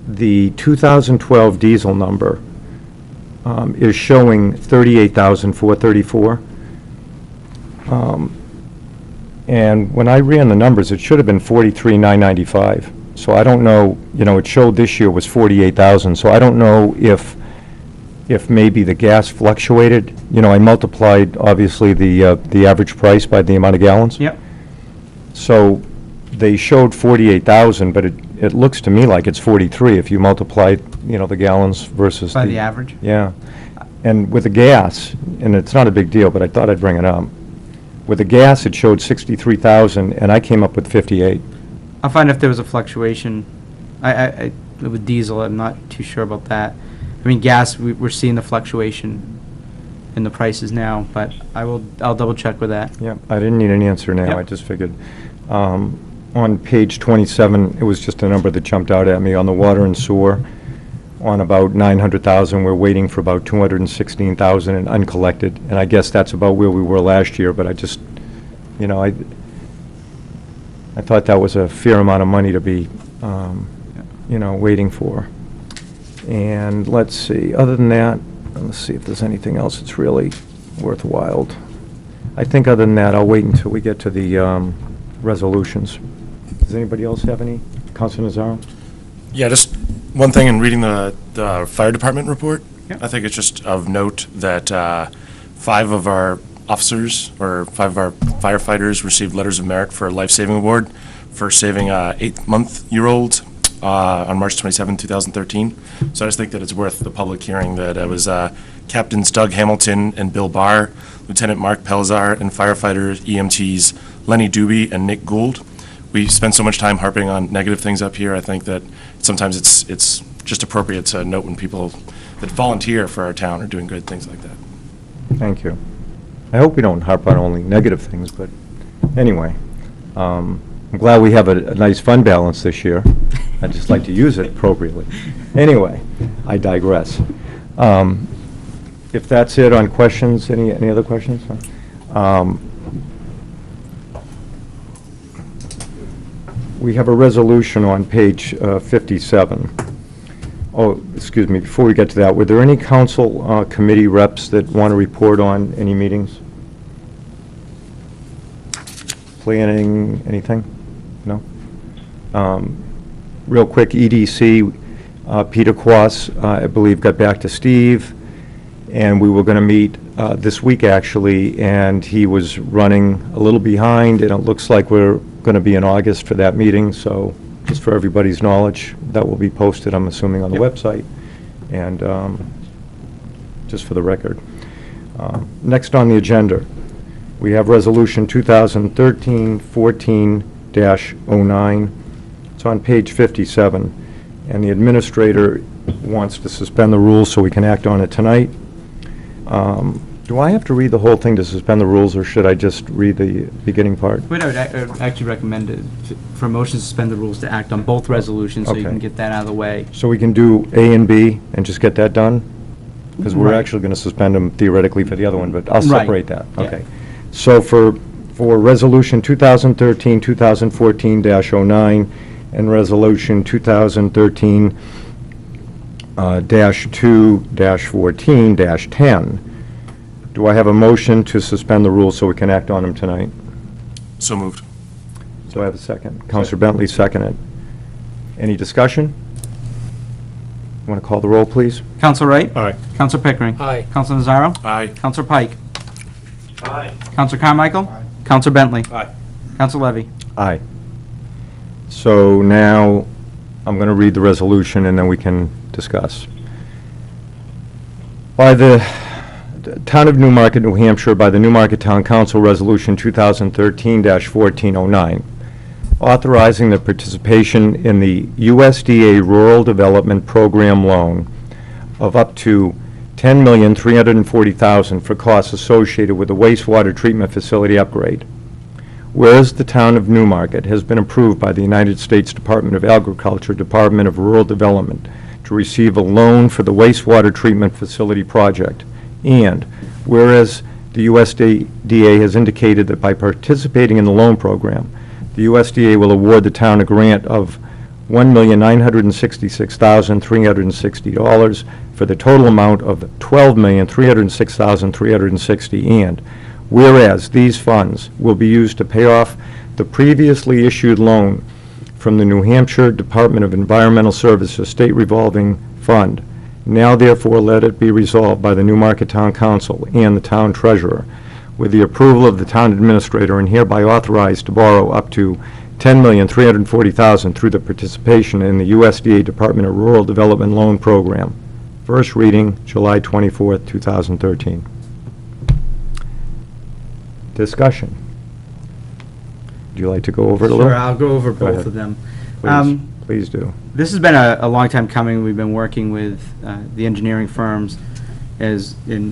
The 2012 diesel number is showing 38,434. And when I ran the numbers, it should have been 43,995. So I don't know, it showed this year was 48,000. So I don't know if maybe the gas fluctuated. I multiplied, obviously, the average price by the amount of gallons. Yep. So they showed 48,000, but it looks to me like it's 43 if you multiply, the gallons versus By the average? Yeah. And with the gas, and it's not a big deal, but I thought I'd bring it up. With the gas, it showed 63,000, and I came up with 58. I'll find if there was a fluctuation. With diesel, I'm not too sure about that. I mean, gas, we're seeing the fluctuation in the prices now, but I'll double check with that. Yeah, I didn't need an answer now, Yep. I just figured. On page 27, it was just a number that jumped out at me on the water and sewer. On about 900,000, we're waiting for about 216,000 in uncollected, and I guess that's about where we were last year, but I just, I thought that was a fair amount of money to be, waiting for. And let's see, other than that, let's see if there's anything else that's really worthwhile. I think other than that, I'll wait until we get to the resolutions. Does anybody else have any? Councilor Nazaro? Yeah, just one thing in reading the fire department report. Yep. I think it's just of note that 5 of our officers, or 5 of our firefighters received letters of merit for a life-saving award for saving a 8-month-year-old on March 27, 2013. So I just think that it's worth the public hearing that it was Captains Doug Hamilton and Bill Barr, Lieutenant Mark Pelzar, and firefighters EMTs Lenny Doobie and Nick Gould. We spend so much time harping on negative things up here. I think that sometimes it's just appropriate to note when people that volunteer for our town are doing good things like that. Thank you. I hope we don't harp on only negative things, but anyway, I'm glad we have a nice fund balance this year. I'd just like to use it appropriately. Anyway, I digress. If that's it on questions, any other questions? We have a resolution on page 57. Oh, excuse me, before we get to that, were there any council committee reps that want to report on any meetings? Planning, anything? No? Real quick, EDC, Peter Quas, I believe, got back to Steve, and we were going to meet this week, actually, and he was running a little behind, and it looks like we're going to be in August for that meeting, so just for everybody's knowledge, that will be posted, I'm assuming, on the website, and just for the record. Next on the agenda, we have Resolution 2013-14-09. It's on page 57, and the administrator wants to suspend the rules so we can act on it tonight. Do I have to read the whole thing to suspend the rules, or should I just read the beginning part? What I would actually recommend it for a motion to suspend the rules to act on both resolutions, so you Okay. can get that out of the way. So we can do A and B and just get that done? Because we're Right. actually going to suspend them theoretically for the other one, but I'll Right. separate that. Yeah. Okay. So for Resolution 2013-2014-09 and Resolution 2013-2-14-10, do I have a motion to suspend the rules so we can act on them tonight? So moved. Do I have a second? Counselor Bentley seconded. Any discussion? Want to call the roll, please? Counselor Wright? Aye. Counselor Pickering? Aye. Counselor Nazaro? Aye. Counselor Pike? Aye. Counselor Carmichael? Counselor Bentley? Aye. Counselor Levy? Aye. So now, I'm going to read the resolution and then we can discuss. By the Town of Newmarket, New Hampshire, by the Newmarket Town Council Resolution 2013-1409, authorizing the participation in the USDA Rural Development Program loan of up to $10,340,000 for costs associated with the wastewater treatment facility upgrade. Whereas the Town of Newmarket has been approved by the United States Department of Agriculture, Department of Rural Development, to receive a loan for the wastewater treatment facility project. And whereas the USDA has indicated that by participating in the loan program, the USDA will award the town a grant of $1,966,360 for the total amount of $12,306,360. And whereas these funds will be used to pay off the previously issued loan from the New Hampshire Department of Environmental Services State Revolving Fund, now therefore let it be resolved by the Newmarket Town Council and the Town Treasurer, with the approval of the Town Administrator, and hereby authorized to borrow up to $10,340,000 through the participation in the USDA Department of Rural Development Loan Program. First reading, July 24th, 2013. Discussion. Would you like to go over it a little? Sure, I'll go over Go both ahead. of them. Please do. This has been a long time coming. We've been working with the engineering firms, as in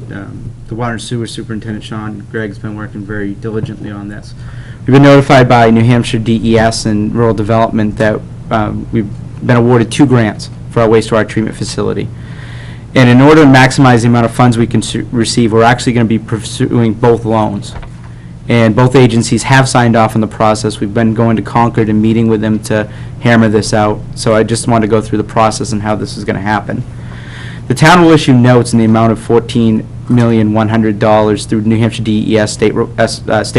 the Water and Sewer Superintendent Sean Gregg's been working very diligently on this. We've been notified by New Hampshire DES and Rural Development that we've been awarded 2 grants for our wastewater treatment facility. And in order to maximize the amount of funds we can receive, we're actually going to be pursuing both loans. And both agencies have signed off on the process. We've been going to Concord and meeting with them to hammer this out. So I just want to go through the process and how this is going to happen. The town will issue notes in the amount of $14,100,000 through New Hampshire DES State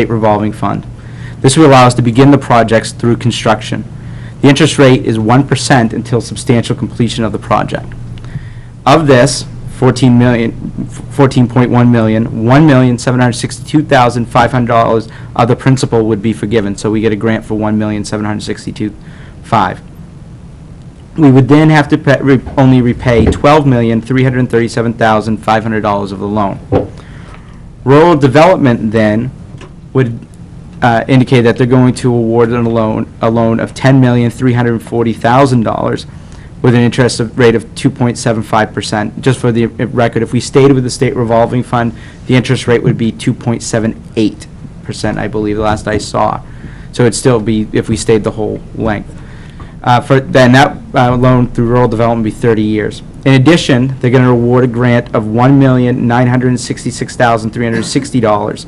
Revolving Fund. This will allow us to begin the projects through construction. The interest rate is 1% until substantial completion of the project. Of this, $14.1 million, $1,762,500 of the principal would be forgiven, so we get a grant for $1,762,500. We would then have to only repay $12,337,500 of the loan. Rural Development then would indicate that they're going to award a loan of $10,340,000 with an interest rate of 2.75%. Just for the record, if we stayed with the state revolving fund, the interest rate would be 2.78%, I believe, the last I saw. So it'd still be, if we stayed the whole length. Then that loan through rural development would be 30 years. In addition, they're going to award a grant of $1,966,360.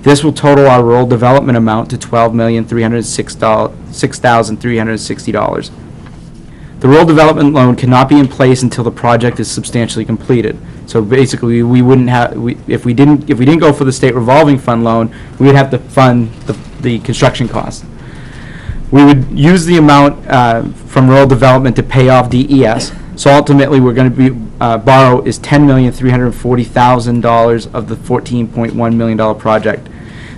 This will total our rural development amount to $12,306,360. The rural development loan cannot be in place until the project is substantially completed. So basically, we wouldn't have, if we didn't go for the state revolving fund loan, we would have to fund the construction costs. We would use the amount from rural development to pay off DES. So ultimately, we're going to be borrow is $10,340,000 of the $14.1 million project.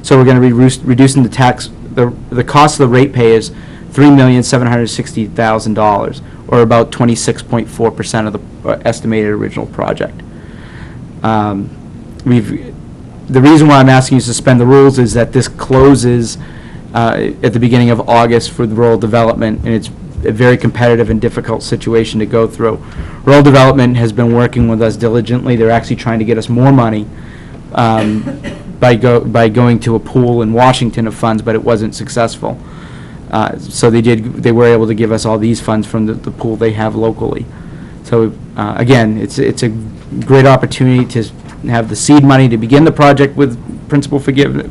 So we're going to be reducing the tax. The cost of the rate pay is $3,760,000, or about 26.4% of the estimated original project. The reason why I'm asking you to suspend the rules is that this closes at the beginning of August for the rural development, and it's a very competitive and difficult situation to go through. Rural development has been working with us diligently. They're actually trying to get us more money by going to a pool in Washington of funds, but it wasn't successful. So they were able to give us all these funds from the pool they have locally. So again, it's a great opportunity to have the seed money to begin the project with principal forgiveness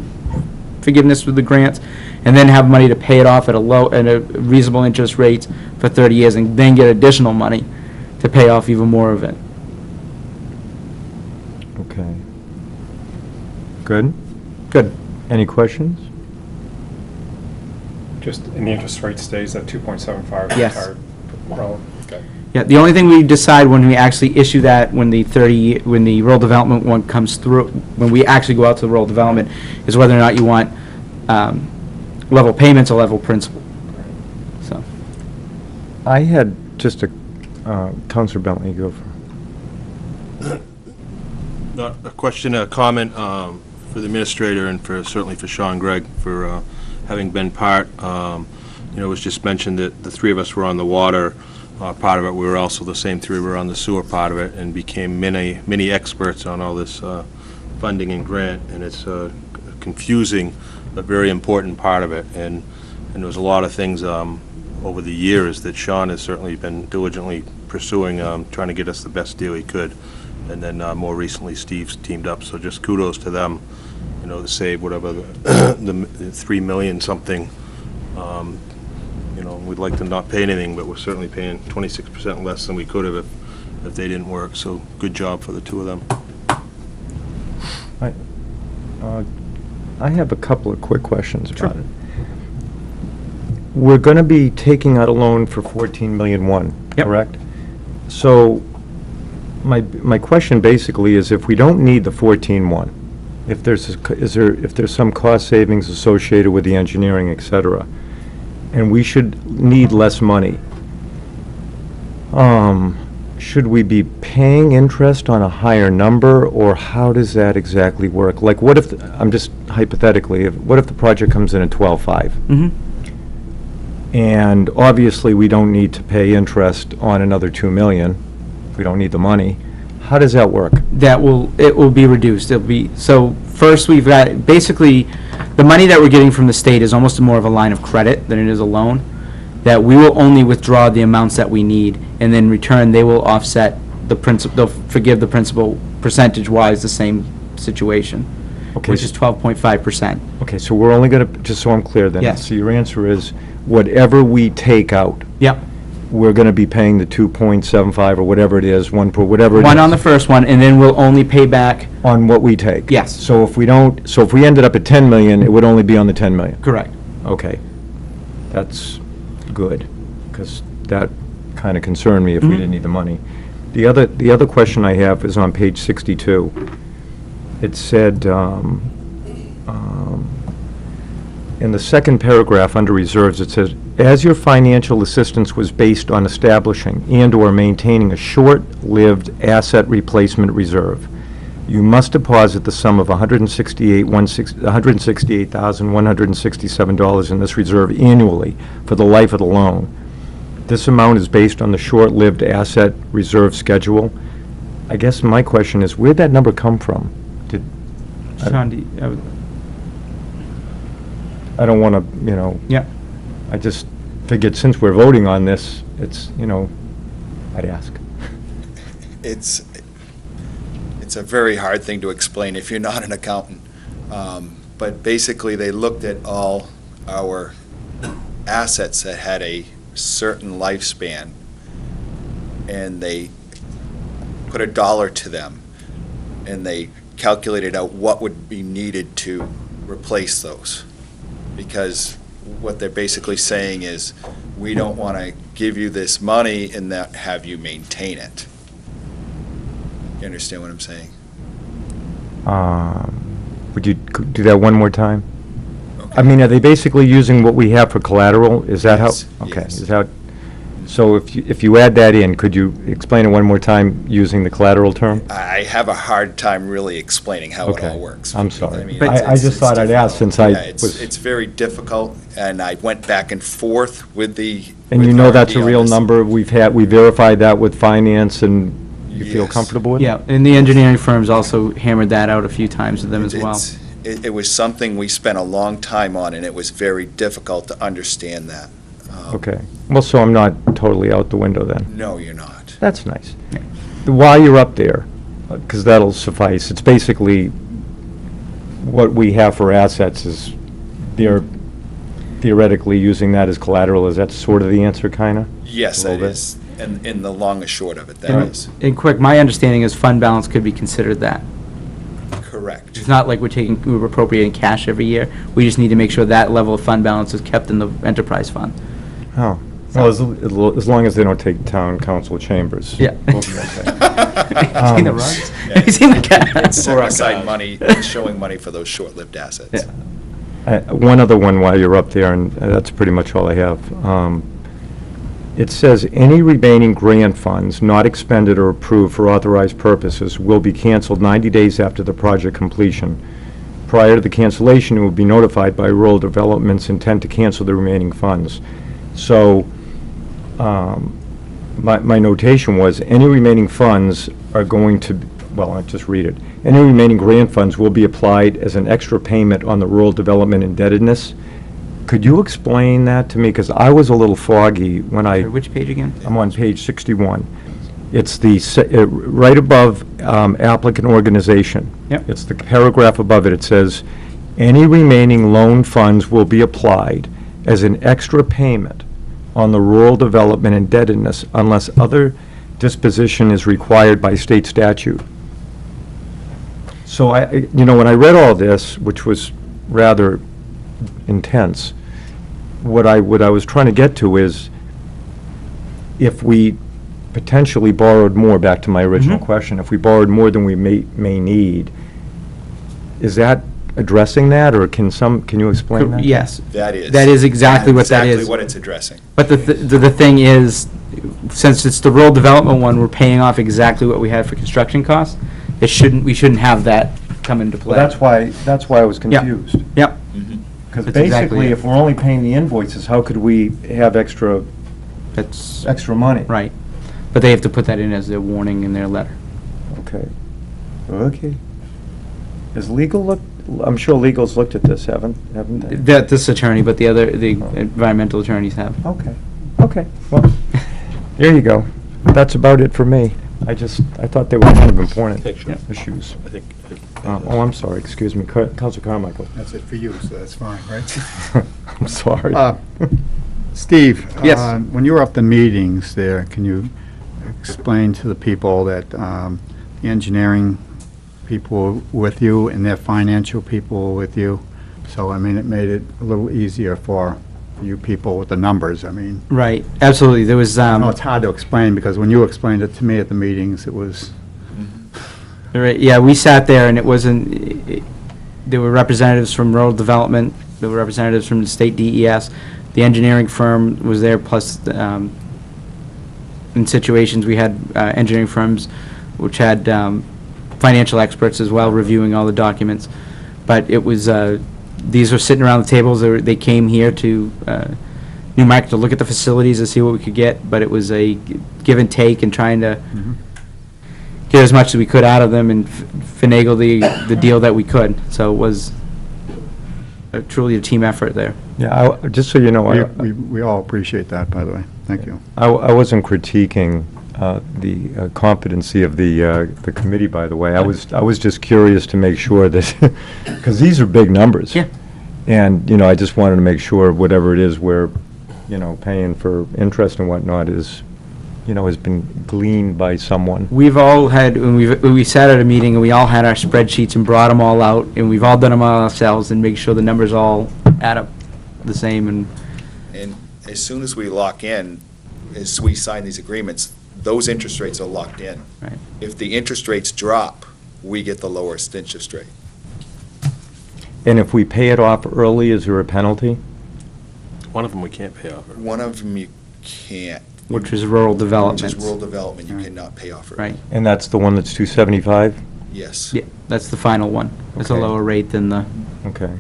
with the grants, and then have money to pay it off at a reasonable interest rate for 30 years, and then get additional money to pay off even more of it. Okay. Good? Good. Any questions? Just, and the interest rate stays at 2.75? Yes. Okay. Yeah, the only thing we decide when we actually issue that, when the rural development one comes through, when we actually go out to the rural development, is whether or not you want level payments or level principal. So. I had just a, Counselor Bentley, go for. A question, a comment for the administrator and certainly for Sean Gregg for having been part. It was just mentioned that the three of us were on the water part of it. We were also, the same three were on the sewer part of it, and became many experts on all this funding and grant, and it's a confusing but very important part of it. And there was a lot of things over the years that Sean has certainly been diligently pursuing, trying to get us the best deal he could. And then more recently, Steve's teamed up, so just kudos to them, to save whatever the 3 million something. We'd like to not pay anything, but we're certainly paying 26% less than we could have if they didn't work. So good job for the two of them. I have a couple of quick questions about it. We're going to be taking out a loan for $14.1 million, correct? So my question basically is, if we don't need the 14.1, if there's some cost savings associated with the engineering, et cetera, and we should need less money, should we be paying interest on a higher number, or how does that exactly work? Like, what if, I'm just hypothetically, what if the project comes in at 12.5? Mm-hmm. And obviously, we don't need to pay interest on another 2 million. We don't need the money. How does that work? It will be reduced. So first, we've got, basically, the money that we're getting from the state is almost more of a line of credit than it is a loan, that we will only withdraw the amounts that we need, and then in return, they will offset the principal, they'll forgive the principal percentage-wise, the same situation, Okay, which is 12.5%. Okay, so we're only going to, just so I'm clear then. Yes. So your answer is, whatever we take out, Yep. we're going to be paying the 2.75 or whatever it is, whatever it is. One on the first one, and then we'll only pay back. On what we take? Yes. So if we ended up at 10 million, it would only be on the 10 million? Correct. Okay. That's good, because that kind of concerned me if we didn't need the money. The other question I have is on page 62. It said, in the second paragraph under reserves, it says, as your financial assistance was based on establishing and/or maintaining a short-lived asset replacement reserve, you must deposit the sum of $168,167 in this reserve annually for the life of the loan. This amount is based on the short-lived asset reserve schedule. I guess my question is, where'd that number come from? Sean, I don't want to, yeah. I just figured since we're voting on this, it's, I'd ask. It's a very hard thing to explain if you're not an accountant. But basically, they looked at all our assets that had a certain lifespan, and they put a dollar to them, and they calculated out what would be needed to replace those. Because what they're basically saying is, we don't want to give you this money and not have you maintain it. You understand what I'm saying? Would you do that one more time? Okay. I mean, are they basically using what we have for collateral? Is that how? Yes, Okay, yes. is that, so if you add that in, could you explain it one more time using the collateral term? I have a hard time really explaining how it Okay. all works. I'm sorry. mean, But it's- I just it's thought I'd ask difficult. since I Yeah, was- It's very difficult, and I went back and forth with the. And with you know that's a R&D on real this. number? We verified that with finance, and you feel Yes. comfortable with it? Yeah, and the engineering firms also hammered that out a few times with them as well. It was something we spent a long time on, and it was very difficult to understand that. Okay. Well, so I'm not totally out the window then. No, you're not. That's nice. While you're up there, because that'll suffice, it's basically what we have for assets is they're theoretically using that as collateral. Is that sort of the answer, kind of? Yes, A that little bit. is, and in the long and short of it, that And is and quick, my understanding is fund balance could be considered that. correct. It's not like we're appropriating cash every year. We just need to make sure that level of fund balance is kept in the enterprise fund. Oh, well, as long as they don't take town council chambers. Yeah. we'll be okay. Have you seen the runs? Have you seen the cats? It's setting aside money, showing money for those short-lived assets. Yeah. One other one while you're up there, and that's pretty much all I have. It says, any remaining grant funds not expended or approved for authorized purposes will be canceled 90 days after the project completion. Prior to the cancellation, it will be notified by rural development's intent to cancel the remaining funds. So, my notation was, any remaining funds are going to, well, I'll just read it. Any remaining grant funds will be applied as an extra payment on the rural development indebtedness. Could you explain that to me? Because I was a little foggy when Sorry, which page again? I'm on page 61. It's right above applicant organization. Yep. It's the paragraph above it. It says, any remaining loan funds will be applied as an extra payment on the rural development indebtedness unless other disposition is required by state statute. So when I read all this, which was rather intense, what I was trying to get to is, if we potentially borrowed more, back to my original question, if we borrowed more than we may need, is that addressing that, or can you explain that? Yes. That is. That is exactly what that is. Exactly what it's addressing. But the thing is, since it's the rural development one, we're paying off exactly what we had for construction costs. We shouldn't have that come into play. Well, that's why I was confused. Yep. Because That's exactly basically, it. if we're only paying the invoices, how could we have extra That's money? right. But they have to put that in as their warning in their letter. Okay. Is legal I'm sure legal's looked at this, haven't they? This attorney, but the environmental attorneys have. Okay, well, there you go. That's about it for me. I thought they were kind of important issues. I think. Oh, I'm sorry, excuse me, Counselor Carmichael. That's it for you, so that's fine, right? I'm sorry. Steve? Yes. When you were up the meetings there, can you explain to the people that the engineering people were with you and their financial people were with you? So, I mean, it made it a little easier for you people with the numbers, I mean. Right, absolutely. There was, I know it's hard to explain, because when you explained it to me at the meetings, it was, right, yeah, we sat there and it wasn't, there were representatives from rural development, there were representatives from the state DES. The engineering firm was there, plus in situations, we had engineering firms which had financial experts as well, reviewing all the documents. But it was, these were sitting around the tables, they came here to Newmarket to look at the facilities and see what we could get, but it was a give and take and trying to get as much as we could out of them and finagle the deal that we could. So it was truly a team effort there. Yeah, just so you know, We all appreciate that, by the way. Thank you. I wasn't critiquing the competency of the committee, by the way. I was just curious to make sure that, because these are big numbers. Yeah. And, you know, I just wanted to make sure whatever it is we're, you know, paying for interest and whatnot is, you know, has been gleaned by someone. We've all had, when we sat at a meeting, and we all had our spreadsheets and brought them all out, and we've all done them all ourselves and make sure the numbers all add up the same. And as soon as we lock in, as we sign these agreements, those interest rates are locked in. Right. If the interest rates drop, we get the lowest interest rate. And if we pay it off early, is there a penalty? One of them we can't pay off. One of them you can't, Which is rural development. which is rural development, you cannot pay off early. Right. And that's the one that's 275? Yes. Yeah, that's the final one. It's a Okay. lower rate than the, Okay.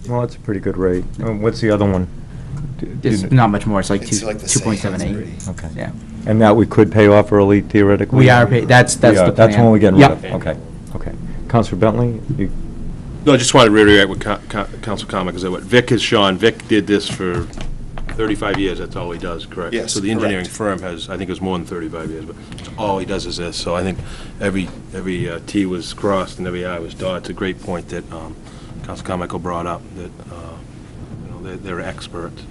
Well, that's a pretty good rate. What's the other one? it's not much more, it's like It's like the same. 2.78. Okay. Yeah. And that we could pay off early theoretically? We are that's the plan. That's when we're getting rid of? Yep. Okay, okay. Counselor Bentley? No, I just wanted to reiterate what Council Carmichael because what Vic has shown, Vic did this for 35 years, that's all he does, correct? Yes, So the engineering correct. firm has, I think it was more than 35 years, but all he does is this. So I think every T was crossed and every I was dotted. It's a great point that Council Carmichael brought up, that, you know, they're experts,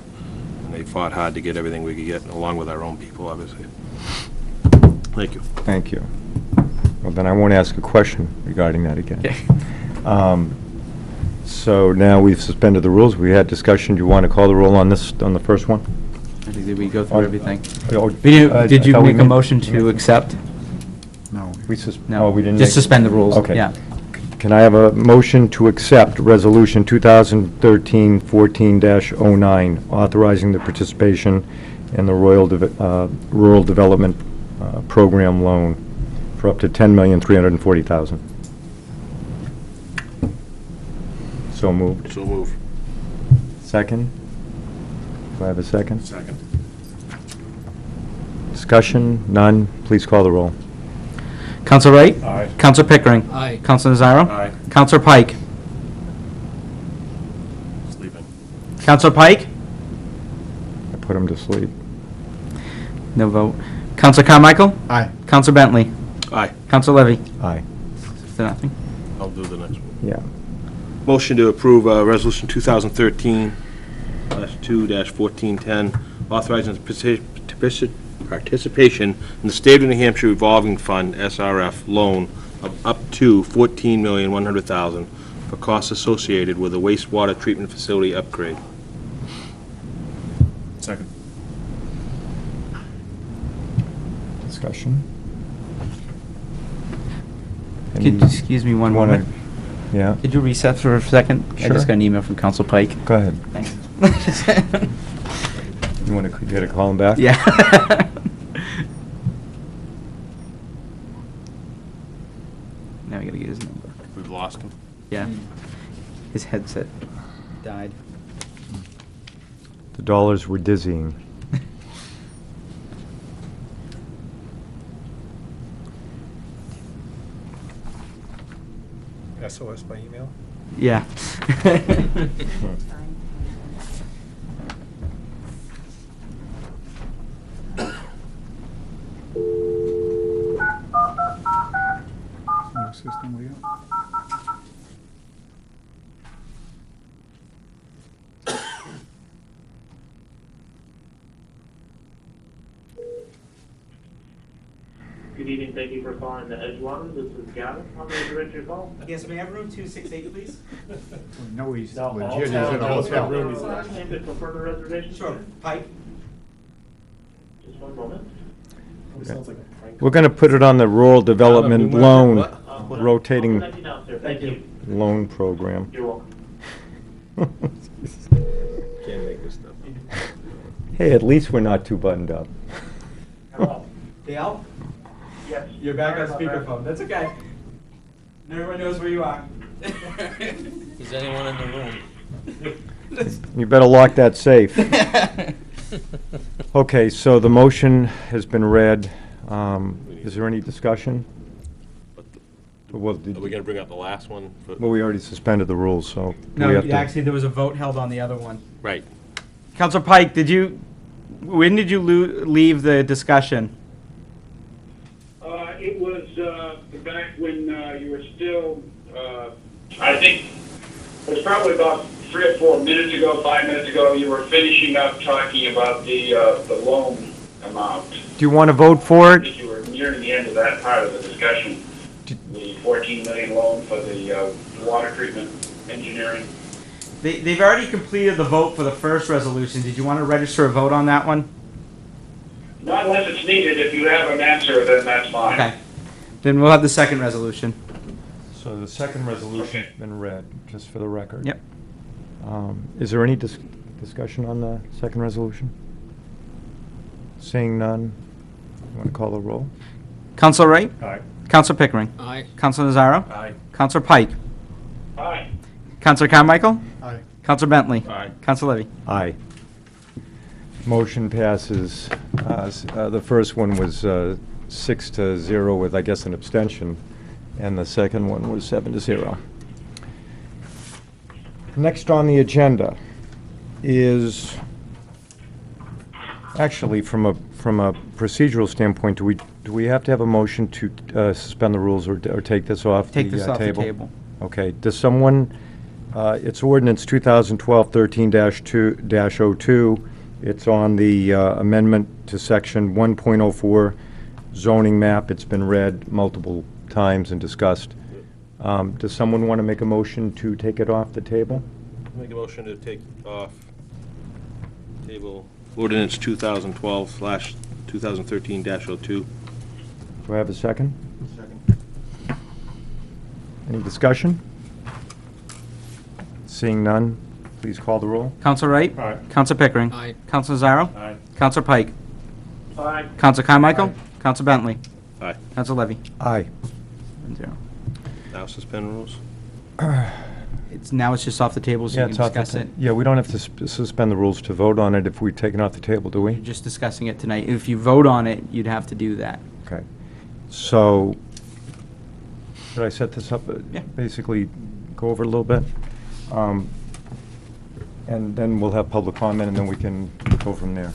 and they fought hard to get everything we could get, along with our own people, obviously. Thank you. Thank you. Well, then I won't ask a question regarding that again. Okay. So now we've suspended the rules. We had discussion. Do you want to call the roll on this, on the first one? I think that we go through everything. Oh, Did you I thought we make a made- motion to accept? No. No. Oh, we didn't Just make- suspend the rules. Okay. Yeah. Can I have a motion to accept Resolution 2013-14-09, authorizing the participation in the Rural Development Program loan for up to $10,340,000? So moved. So move. Second? Do I have a second? Second. Discussion? None? Please call the roll. Counselor Wright? Aye. Counselor Pickering? Aye. Counselor Nazaro? Aye. Counselor Pike? Sleeping. Counselor Pike? I put him to sleep. No vote. Counselor Carmichael? Aye. Counselor Bentley? Aye. Counselor Levy? Aye. 6-0. I'll do the next one. Yeah. Motion to approve Resolution 2013-2-1410, authorizing participation in the State of New Hampshire Revolving Fund, SRF, loan of up to $14,100,000 for costs associated with a wastewater treatment facility upgrade. Second. Discussion? Could you excuse me one Wanna- moment? Yeah, Could you reset for a second? I Sure. just got an email from Counselor Pike. go ahead. Thanks. You want to get a call him back? Yeah. Now we gotta get his number. We've lost him. Yeah. His headset died. The dollars were dizzying. SOS by email? Yeah. New system we got? Good evening, thank you for calling the Edgewater. This is Gavin. How may I direct your call? Yes, may I have room 268, please? We know he's All legit, he's town in a hotel. rooms. Name it for further reservations? Pike? Just one moment. We're going to put it on the Rural Development Loan Rotating I'll send you now, sir. Thank you. Loan Program. You're welcome. Can't make this stuff. Hey, at least we're not too buttoned up. Hello. Dale? Yes. You're back on Sorry about that. speakerphone. That's okay. Everyone knows where you are. Is anyone in the room? You better lock that safe. Okay, so the motion has been read. Is there any discussion? Well, Are we gonna bring up the last one? well, we already suspended the rules, so. do No, we have to- actually, there was a vote held on the other one. Right. Counselor Pike, when did you leave the discussion? It was back when you were still, I think, it was probably about 3 or 4 minutes ago, 5 minutes ago, you were finishing up talking about the loan amount. Do you want to vote for I it? think you were nearing the end of that part of the discussion. The 14 million loan for the water treatment engineering. They've already completed the vote for the first resolution. Did you want to register a vote on that one? Not unless it's needed. If you have an answer, then that's fine. Okay. Then we'll have the second resolution. So the second resolution's been read, just for the record. Yep. Is there any discussion on the second resolution? Seeing none, you want to call the roll? Counselor Wright? Aye. Counselor Pickering? Aye. Counselor Nazaro? Aye. Counselor Pike? Aye. Counselor Carmichael? Aye. Counselor Bentley? Aye. Counselor Levy? Aye. Motion passes. The first one was 6-0 with, I guess, an abstention, and the second one was 7-0. Next on the agenda is, actually, from a procedural standpoint, do we have to have a motion to suspend the rules or take this off the Take table? this off the table. Okay. Does someone, it's ordinance 2012-13-02. It's on the amendment to section 1.04 zoning map. It's been read multiple times and discussed. Does someone want to make a motion to take it off the table? Make a motion to take off table ordinance 2012/2013-02. Do I have a second? Second. Any discussion? Seeing none, please call the roll. Counselor Wright? Aye. Counselor Pickering? Aye. Counselor Nazaro? Aye. Counselor Pike? Aye. Counselor Carmichael? Counselor Bentley? Aye. Counselor Levy? Aye. 7-0. Now suspend rules? Now it's just off the table, so you it's can off the discuss it. Yeah, we don't have to suspend the rules to vote on it if we take it off the table, do we? You're just discussing it tonight. If you vote on it, you'd have to do that. Okay. So, should I set this up? Yeah. Basically, go over it a little bit? And then we'll have public comment, and then we can go from there.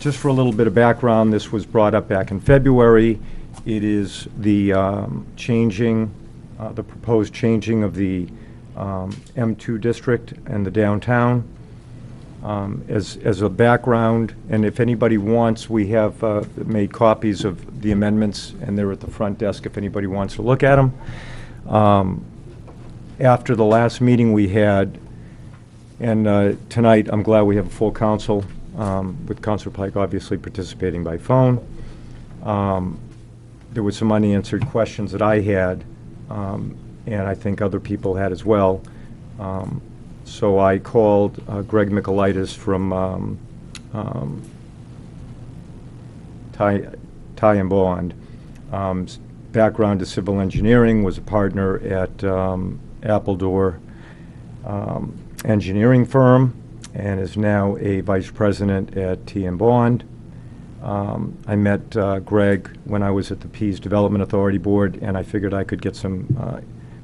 Just for a little bit of background, this was brought up back in February. It is the changing, the proposed changing of the M2 district and the downtown. As a background, and if anybody wants, we have made copies of the amendments, and they're at the front desk if anybody wants to look at them. After the last meeting we had, and tonight, I'm glad we have a full council, with Councilor Pike obviously participating by phone. There were some unanswered questions that I had, and I think other people had as well. So I called Greg Michaelitis from Ty and Bond. Background is civil engineering, was a partner at Appledore engineering firm, and is now a vice president at T and Bond. I met Greg when I was at the Pease Development Authority Board, and I figured I could get some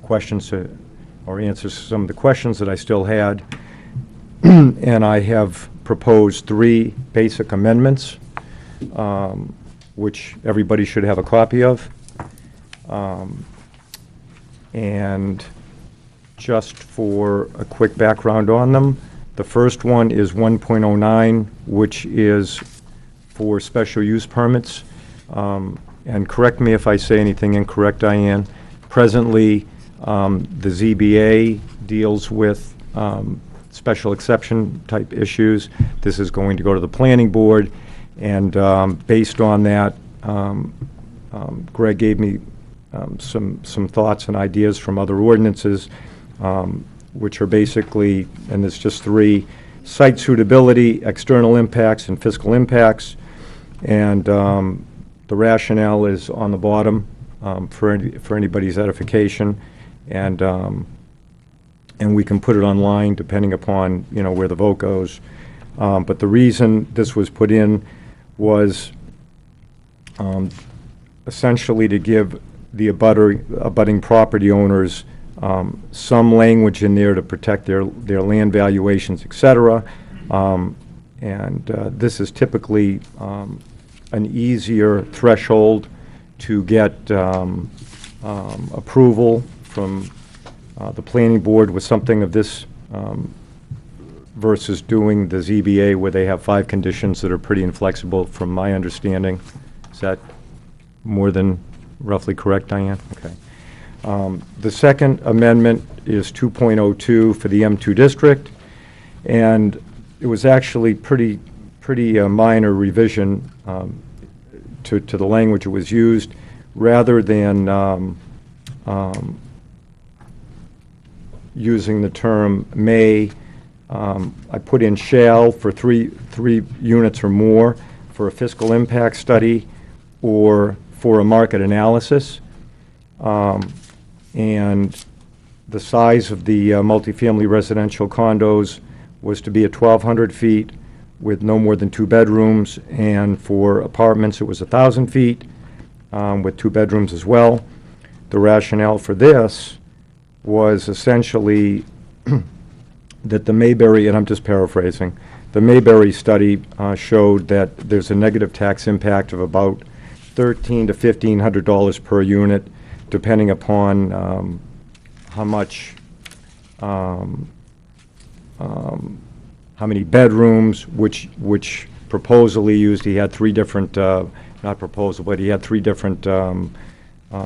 questions or answers to some of the questions that I still had. And I have proposed 3 basic amendments, which everybody should have a copy of. And just for a quick background on them, the first one is 1.09, which is for special use permits. And correct me if I say anything incorrect, Diane. Presently, the ZBA deals with special exception type issues. This is going to go to the planning board, and based on that, Greg gave me some thoughts and ideas from other ordinances, which are basically, and there's just 3, site suitability, external impacts, and fiscal impacts. And the rationale is on the bottom for anybody's edification. And we can put it online depending upon, you know, where the vote goes. But the reason this was put in was essentially to give the abutting property owners some language in there to protect their land valuations, et cetera. And this is typically an easier threshold to get approval from the planning board with something of this versus doing the ZBA where they have 5 conditions that are pretty inflexible from my understanding. Is that more than roughly correct, Diane? Okay. The second amendment is 2.02 for the M2 district, and it was actually pretty minor revision to the language that was used. Rather than using the term may, I put in shall for three units or more for a fiscal impact study or for a market analysis. And the size of the multifamily residential condos was to be at 1,200 feet with no more than 2 bedrooms, and for apartments it was 1,000 feet with 2 bedrooms as well. The rationale for this was essentially that the Mayberry, and I'm just paraphrasing, the Mayberry study showed that there's a negative tax impact of about $1,300 to $1,500 per unit, depending upon how much, how many bedrooms, which proposally used. He had 3 different, not proposal, but he had 3 different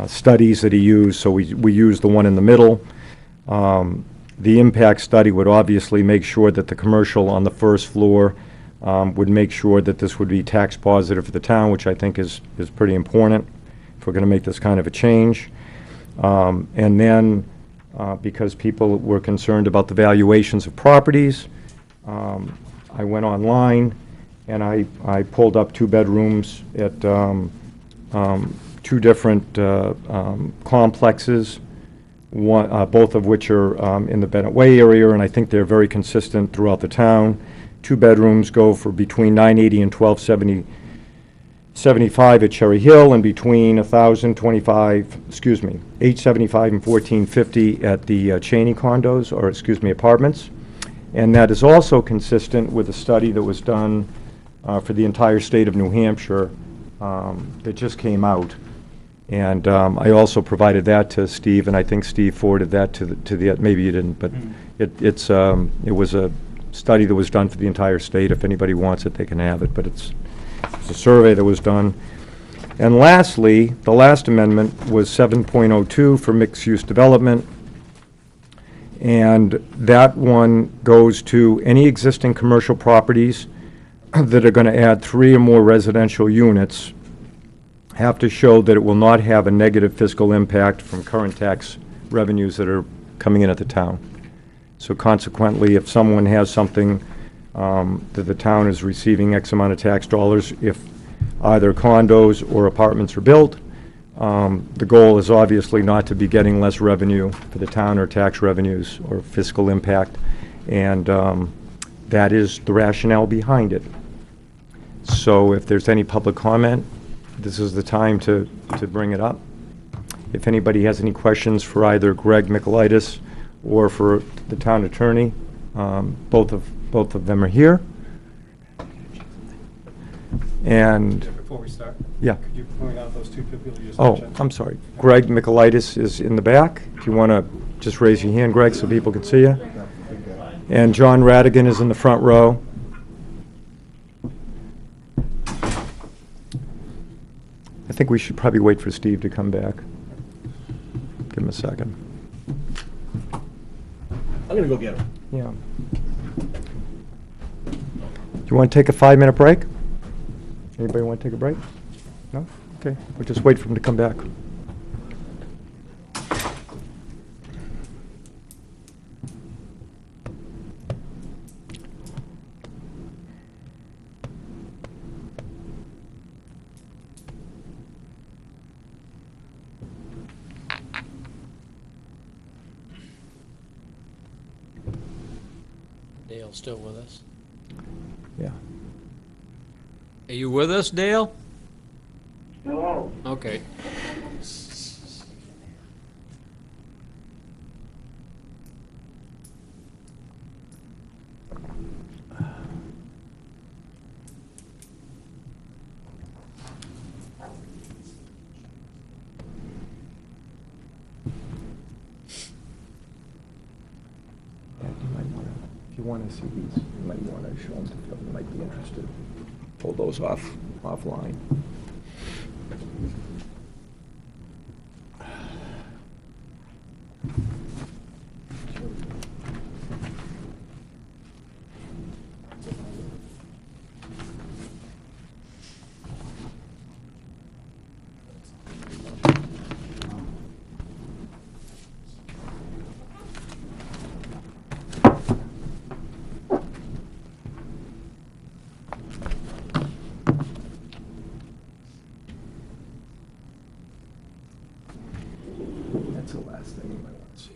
studies that he used. So we used the one in the middle. The impact study would obviously make sure that the commercial on the first floor would make sure that this would be tax positive for the town, which I think is pretty important if we're going to make this kind of a change. And then, because people were concerned about the valuations of properties, I went online and I pulled up 2 bedrooms at 2 different complexes, both of which are in the Bennett Way area, and I think they're very consistent throughout the town. 2 bedrooms go for between $980 and $1,275 at Cherry Hill, and between $875 and $1,450 at the Cheney condos, or apartments. And that is also consistent with a study that was done for the entire state of New Hampshire that just came out. And I also provided that to Steve, and I think Steve forwarded that to the maybe you didn't, but it was a study that was done for the entire state. If anybody wants it, they can have it, but it's a survey that was done. And lastly, the last amendment was 7.02 for mixed-use development. And that one goes to any existing commercial properties that are going to add 3 or more residential units have to show that it will not have a negative fiscal impact from current tax revenues that are coming in at the town. So consequently, if someone has something that the town is receiving X amount of tax dollars, if either condos or apartments are built, the goal is obviously not to be getting less revenue for the town or tax revenues or fiscal impact. And that is the rationale behind it. So if there's any public comment, this is the time to bring it up. If anybody has any questions for either Greg Michaelitis or for the town attorney, both of them are here. And Before we start, yeah. could you point out those 2 people you just Oh, mentioned? I'm sorry. Greg Michaelitis is in the back. If you want to just raise your hand, Greg, so people can see you. And John Radigan is in the front row. I think we should probably wait for Steve to come back. Give him a second. I'm going to go get him. Yeah. Do you want to take a 5-minute break? Anybody want to take a break? No? Okay. We'll just wait for him to come back. Dale's still with us. Yeah. Are you with us, Dale? Hello. Okay. If you want to see these, you might want to show them to people who might be interested. Pull those offline. That's the last thing you might want to see.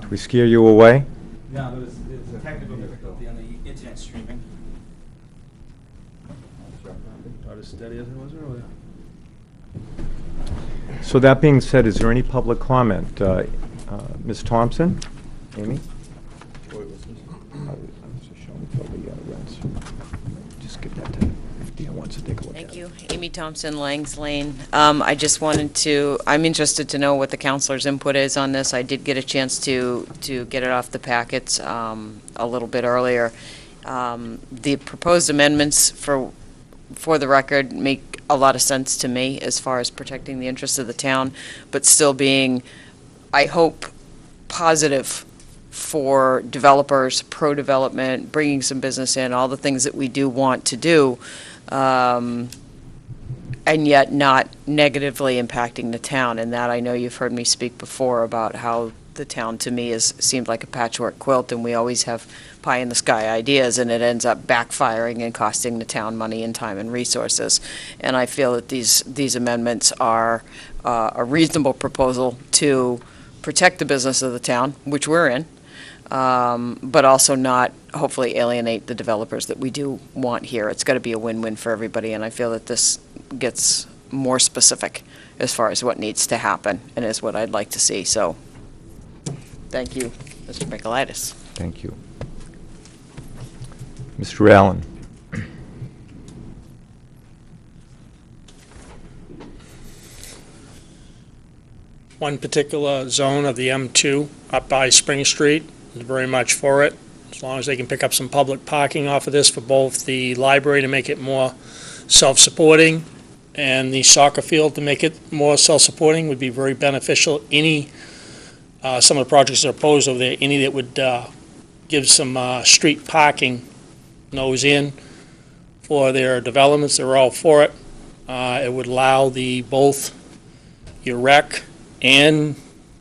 Did we scare you away? No, there was a technical difficulty on the internet streaming. Not as steady as it was earlier. So that being said, is there any public comment? Ms. Thompson? Amy? Just give that to, if Dean wants to take a look at it. Thank you. Amy Thompson, Langs Lane. I just wanted to, I'm interested to know what the counselor's input is on this. I did get a chance to get it off the packets a little bit earlier. The proposed amendments, for the record, make a lot of sense to me as far as protecting the interests of the town, but still being, I hope, positive for developers, pro-development, bringing some business in, all the things that we do want to do, and yet not negatively impacting the town. And that, I know you've heard me speak before about how the town, to me, seemed like a patchwork quilt, and we always have pie-in-the-sky ideas, and it ends up backfiring and costing the town money and time and resources. And I feel that these amendments are a reasonable proposal to protect the business of the town, which we're in, but also not hopefully alienate the developers that we do want here. It's got to be a win-win for everybody, and I feel that this gets more specific as far as what needs to happen and is what I'd like to see. So, thank you, Mr. Michaelitis. Thank you. Mr. Allen? One particular zone of the M2 up by Spring Street is very much for it, as long as they can pick up some public parking off of this for both the library to make it more self-supporting and the soccer field to make it more self-supporting would be very beneficial. Some of the projects that are opposed over there, any that would give some street parking nose in for their developments, they're all for it. It would allow both your rec and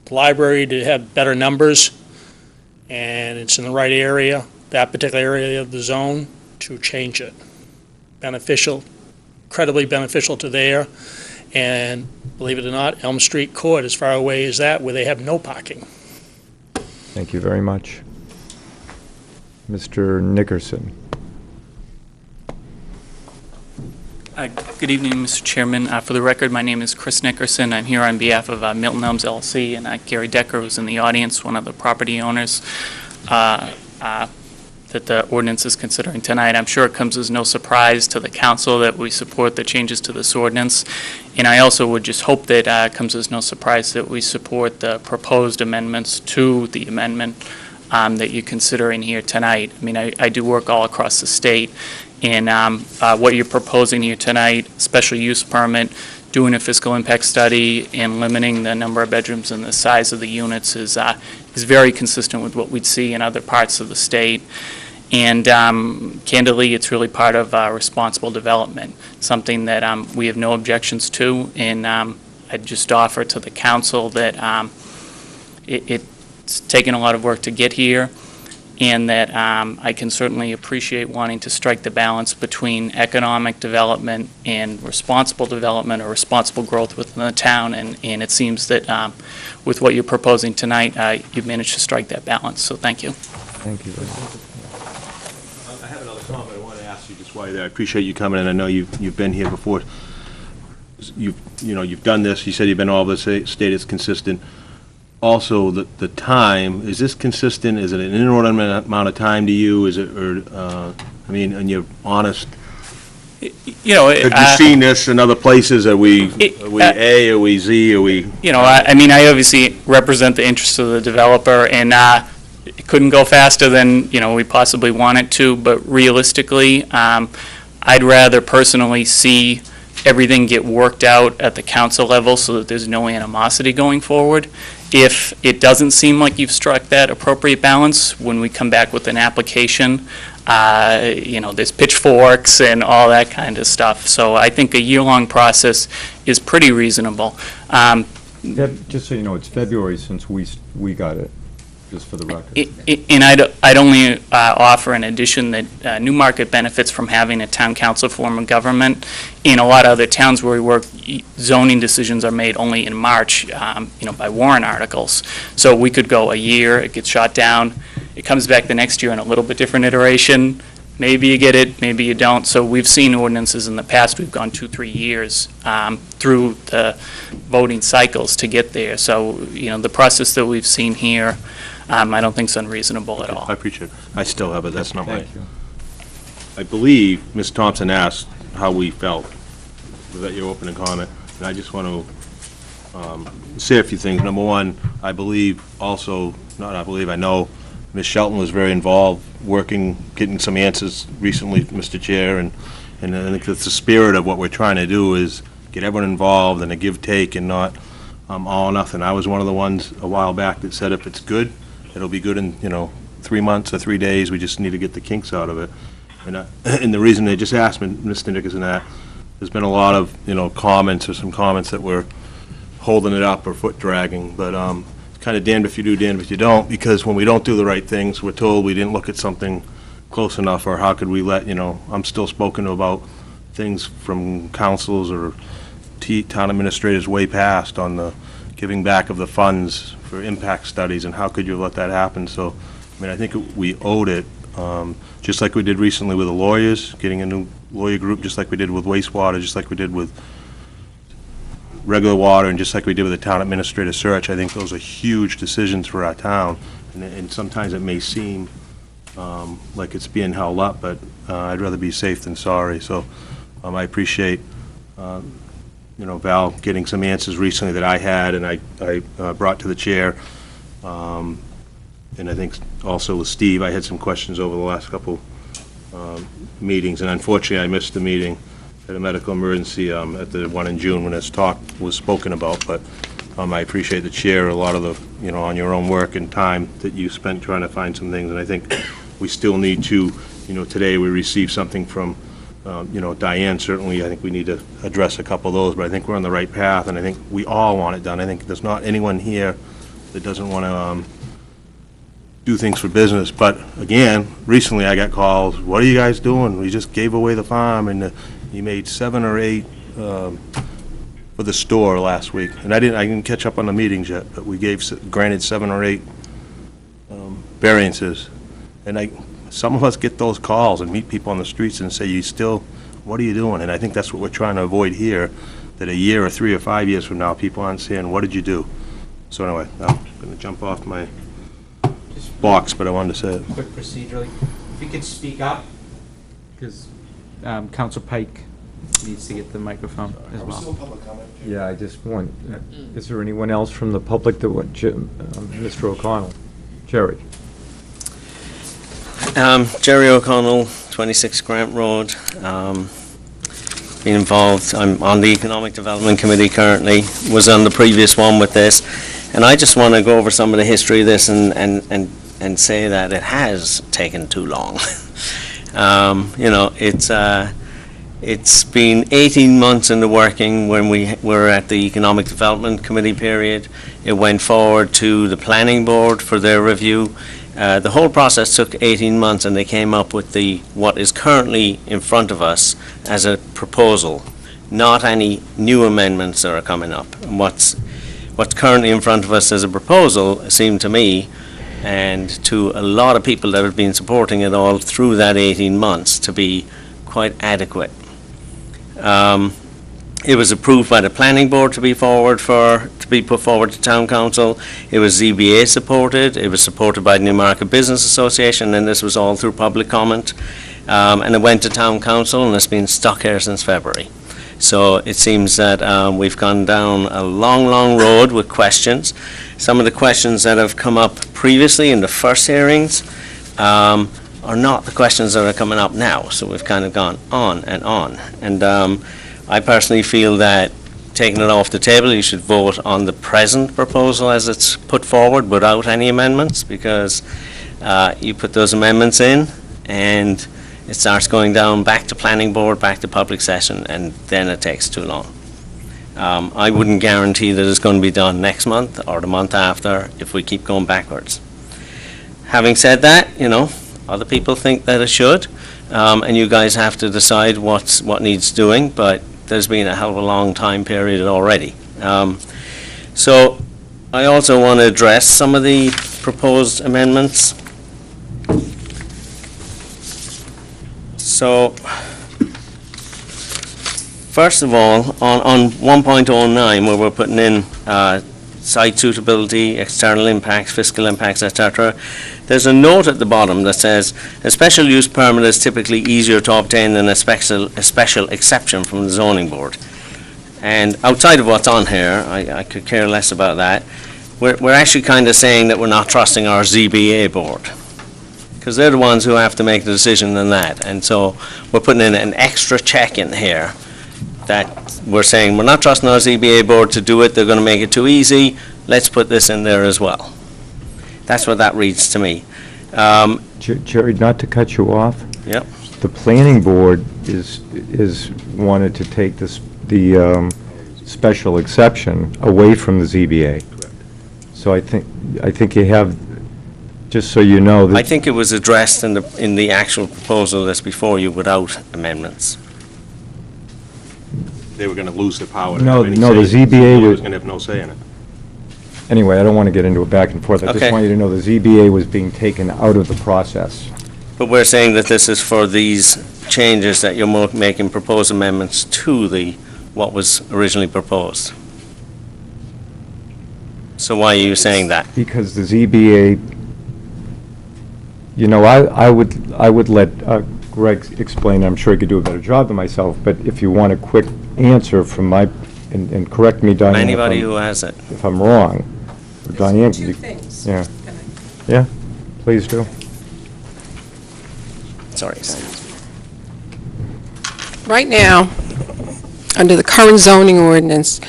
the library to have better numbers, and it's in the right area, that particular area of the zone, to change it. Beneficial, incredibly beneficial to there, and believe it or not, Elm Street Court, as far away as that, where they have no parking. Thank you very much. Mr. Nickerson? Good evening, Mr. Chairman. For the record, my name is Chris Nickerson. I'm here on behalf of Milton Elms LLC, and Gary Decker, who's in the audience, one of the property owners that the ordinance is considering tonight. I'm sure it comes as no surprise to the council that we support the changes to this ordinance, and I also would just hope that it comes as no surprise that we support the proposed amendments to the amendment that you're considering here tonight. I mean, I do work all across the state, and what you're proposing here tonight, special use permit, doing a fiscal impact study, and limiting the number of bedrooms and the size of the units is very consistent with what we'd see in other parts of the state. And candidly, it's really part of responsible development, something that we have no objections to. And I'd just offer to the council that it's taken a lot of work to get here, and that I can certainly appreciate wanting to strike the balance between economic development and responsible development or responsible growth within the town, and it seems that with what you're proposing tonight, you've managed to strike that balance, so thank you. Thank you. I have another comment I want to ask you just while you're there. I appreciate you coming, and I know you've been here before. You've done this, you said you've been all over the state, it's consistent. Also, the time, is this consistent? Is it an inordinate amount of time to you? Is it, or, I mean, and you're honest? You know, Have you seen this in other places? Are we A, are we Z, are we? You know, I mean, I obviously represent the interests of the developer, and it couldn't go faster than, we possibly want it to, but realistically, I'd rather personally see everything get worked out at the council level so that there's no animosity going forward. If it doesn't seem like you've struck that appropriate balance, when we come back with an application, there's pitchforks and all that kind of stuff. So I think a year-long process is pretty reasonable. Just so you know, it's February since we got it, just for the record. And I'd only offer in addition that Newmarket benefits from having a town council form of government. In a lot of other towns where we work, zoning decisions are made only in March, by warrant articles. So we could go a year, it gets shot down, it comes back the next year in a little bit different iteration. Maybe you get it, maybe you don't. So we've seen ordinances in the past, we've gone 2-3 years through the voting cycles to get there. So, the process that we've seen here, I don't think it's unreasonable at all. I appreciate it. I still have it, that's not my. Thank you. I believe Ms. Thompson asked how we felt. Was that your opening comment? And I just want to say a few things. Number one, I believe also, I know Ms. Shelton was very involved, working, getting some answers recently, Mr. Chair, and I think that's the spirit of what we're trying to do is get everyone involved and a give-take and not all or nothing. I was one of the ones a while back that said if it's good, it'll be good in, 3 months or 3 days. We just need to get the kinks out of it. And the reason they just asked me, Mr. Nickerson, that there's been a lot of, comments or some comments that were holding it up or foot dragging, but it's kind of damned if you do, damned if you don't, because when we don't do the right things, we're told we didn't look at something close enough, or how could we let, I'm still spoken about things from councils or town administrators way past on the giving back of the funds for impact studies, and how could you let that happen? So, I think we owed it, just like we did recently with the lawyers, getting a new lawyer group, just like we did with wastewater, just like we did with regular water, and just like we did with the town administrator search. I think those are huge decisions for our town, and sometimes it may seem like it's being held up, but I'd rather be safe than sorry. So I appreciate Val getting some answers recently that I had, and I brought to the chair. And I think also with Steve, I had some questions over the last couple meetings, and unfortunately I missed the meeting at a medical emergency at the one in June when this talk was spoken about, but I appreciate the chair, a lot of the, on your own work and time that you spent trying to find some things, and I think we still need to, today we received something from Diane. Certainly I think we need to address a couple of those, but I think we're on the right path, and I think we all want it done. I think there's not anyone here that doesn't want to do things for business, but again, recently I got calls, what are you guys doing? We just gave away the farm, and you made 7 or 8 for the store last week, and I didn't catch up on the meetings yet, but we granted 7 or 8 variances, and some of us get those calls and meet people on the streets and say, what are you doing? And I think that's what we're trying to avoid here, that a year or 3 or 5 years from now, people aren't saying, what did you do? So anyway, I'm going to jump off my box, but I wanted to say it. Quick procedurally, if you could speak up, because Council Pike needs to get the microphone as well. Yeah, I just want, is there anyone else from the public that would, Mr. O'Connell? Jerry. Jerry O'Connell, 26 Grant Road. Been involved, I'm on the Economic Development Committee currently, was on the previous one with this, and I just want to go over some of the history of this and say that it has taken too long. It's been 18 months in the working when we were at the Economic Development Committee period. It went forward to the Planning Board for their review. The whole process took 18 months, and they came up with what is currently in front of us as a proposal, not any new amendments that are coming up. And what's currently in front of us as a proposal seemed to me, and to a lot of people that have been supporting it all through that 18 months, to be quite adequate. It was approved by the planning board to be put forward to town council. It was ZBA supported. It was supported by the Newmarket Business Association, and this was all through public comment. And it went to town council, and it's been stuck here since February. So it seems that we've gone down a long, long road with questions. Some of the questions that have come up previously in the first hearings are not the questions that are coming up now. So we've kind of gone on and on. And I personally feel that taking it off the table, you should vote on the present proposal as it's put forward without any amendments, because you put those amendments in and it starts going down back to planning board, back to public session, and then it takes too long. I wouldn't guarantee that it's going to be done next month or the month after if we keep going backwards. Having said that, other people think that it should, and you guys have to decide what needs doing, but there's been a hell of a long time period already. So I also want to address some of the proposed amendments. So, first of all, on 1.09, where we're putting in site suitability, external impacts, fiscal impacts, etc., there's a note at the bottom that says, a special use permit is typically easier to obtain than a special exception from the zoning board. And outside of what's on here, I could care less about that. We're actually kind of saying that we're not trusting our ZBA board, because they're the ones who have to make the decision on that. And so we're putting in an extra check in here that we're saying we're not trusting our ZBA board to do it. They're going to make it too easy. Let's put this in there as well. That's what that reads to me. Jerry, not to cut you off. Yep. The planning board is wanted to take the special exception away from the ZBA. So I think you have, just so you know, that I think it was addressed in the actual proposal that's before you without amendments. They were going to lose their power. No, the ZBA was going to have no say in it. Anyway, I don't want to get into a back and forth. I just want you to know the ZBA was being taken out of the process. But we're saying that this is for these changes that you're making proposed amendments to what was originally proposed. So why are you saying that? Because the ZBA, I would let Greg explain. I'm sure he could do a better job than myself, but if you want a quick answer from and correct me, Diane. Anybody who has it. If I'm wrong. Diane, two things. Yeah. Yeah, please do. Sorry. Right now, under the current zoning ordinance,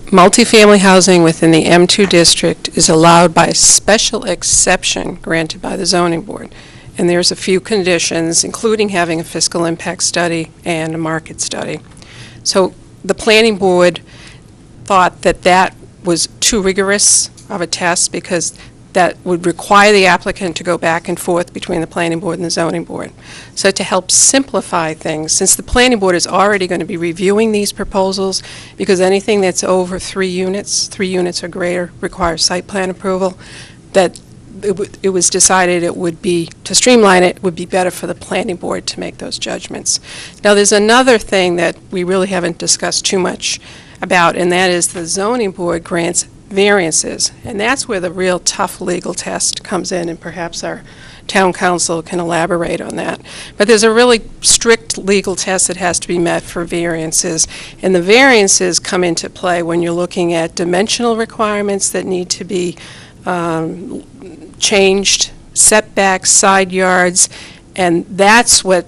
multifamily housing within the M2 district is allowed by a special exception granted by the zoning board. And there's a few conditions, including having a fiscal impact study and a market study. So the planning board thought that that was too rigorous of a test, because that would require the applicant to go back and forth between the planning board and the zoning board. So to help simplify things, since the planning board is already going to be reviewing these proposals, because anything that's over 3 units or greater requires site plan approval, that it was decided it would be, to streamline it, would be better for the planning board to make those judgments. Now, there's another thing that we really haven't discussed too much about, and that is the zoning board grants variances, and that's where the real tough legal test comes in, and perhaps our town council can elaborate on that. But there's a really strict legal test that has to be met for variances, and the variances come into play when you're looking at dimensional requirements that need to be changed, setbacks, side yards, and that's where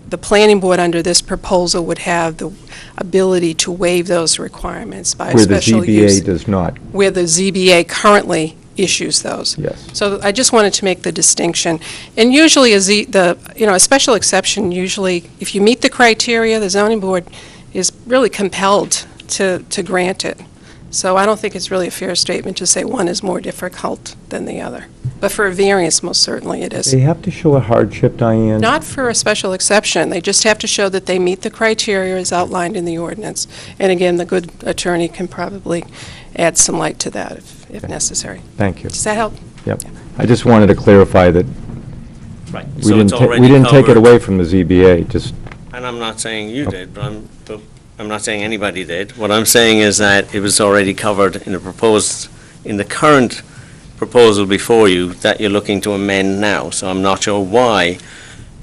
the planning board under this proposal would have the ability to waive those requirements by a special use. Where the ZBA does not. Where the ZBA currently issues those. Yes. So I just wanted to make the distinction. And usually a special exception, usually if you meet the criteria, the zoning board is really compelled to grant it. So I don't think it's really a fair statement to say one is more difficult than the other. But for a variance, most certainly it is. They have to show a hardship, Diane? Not for a special exception. They just have to show that they meet the criteria as outlined in the ordinance. And again, the good attorney can probably add some light to that if necessary. Thank you. Does that help? Yep. I just wanted to clarify that Right. we So didn't it's already we didn't take it covered. away from the ZBA, just, And I'm not saying you did, but I'm not saying anybody did. What I'm saying is that it was already covered in the current proposal before you that you're looking to amend now. So I'm not sure why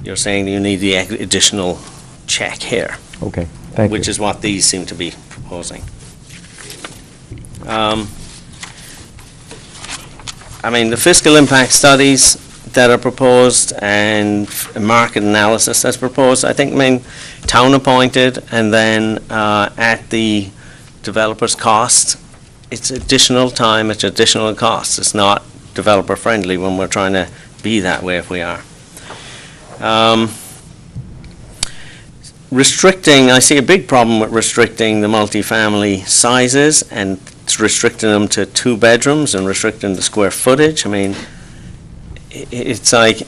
you're saying you need the additional check here. okay, thank you. Which is what these seem to be proposing. I mean, the fiscal impact studies that are proposed and market analysis that's proposed, I think, town appointed, and then at the developer's cost, it's additional time, it's additional costs. It's not developer friendly when we're trying to be that way if we are. Restricting, I see a big problem with restricting the multifamily sizes and restricting them to 2 bedrooms and restricting the square footage. I mean, it's like,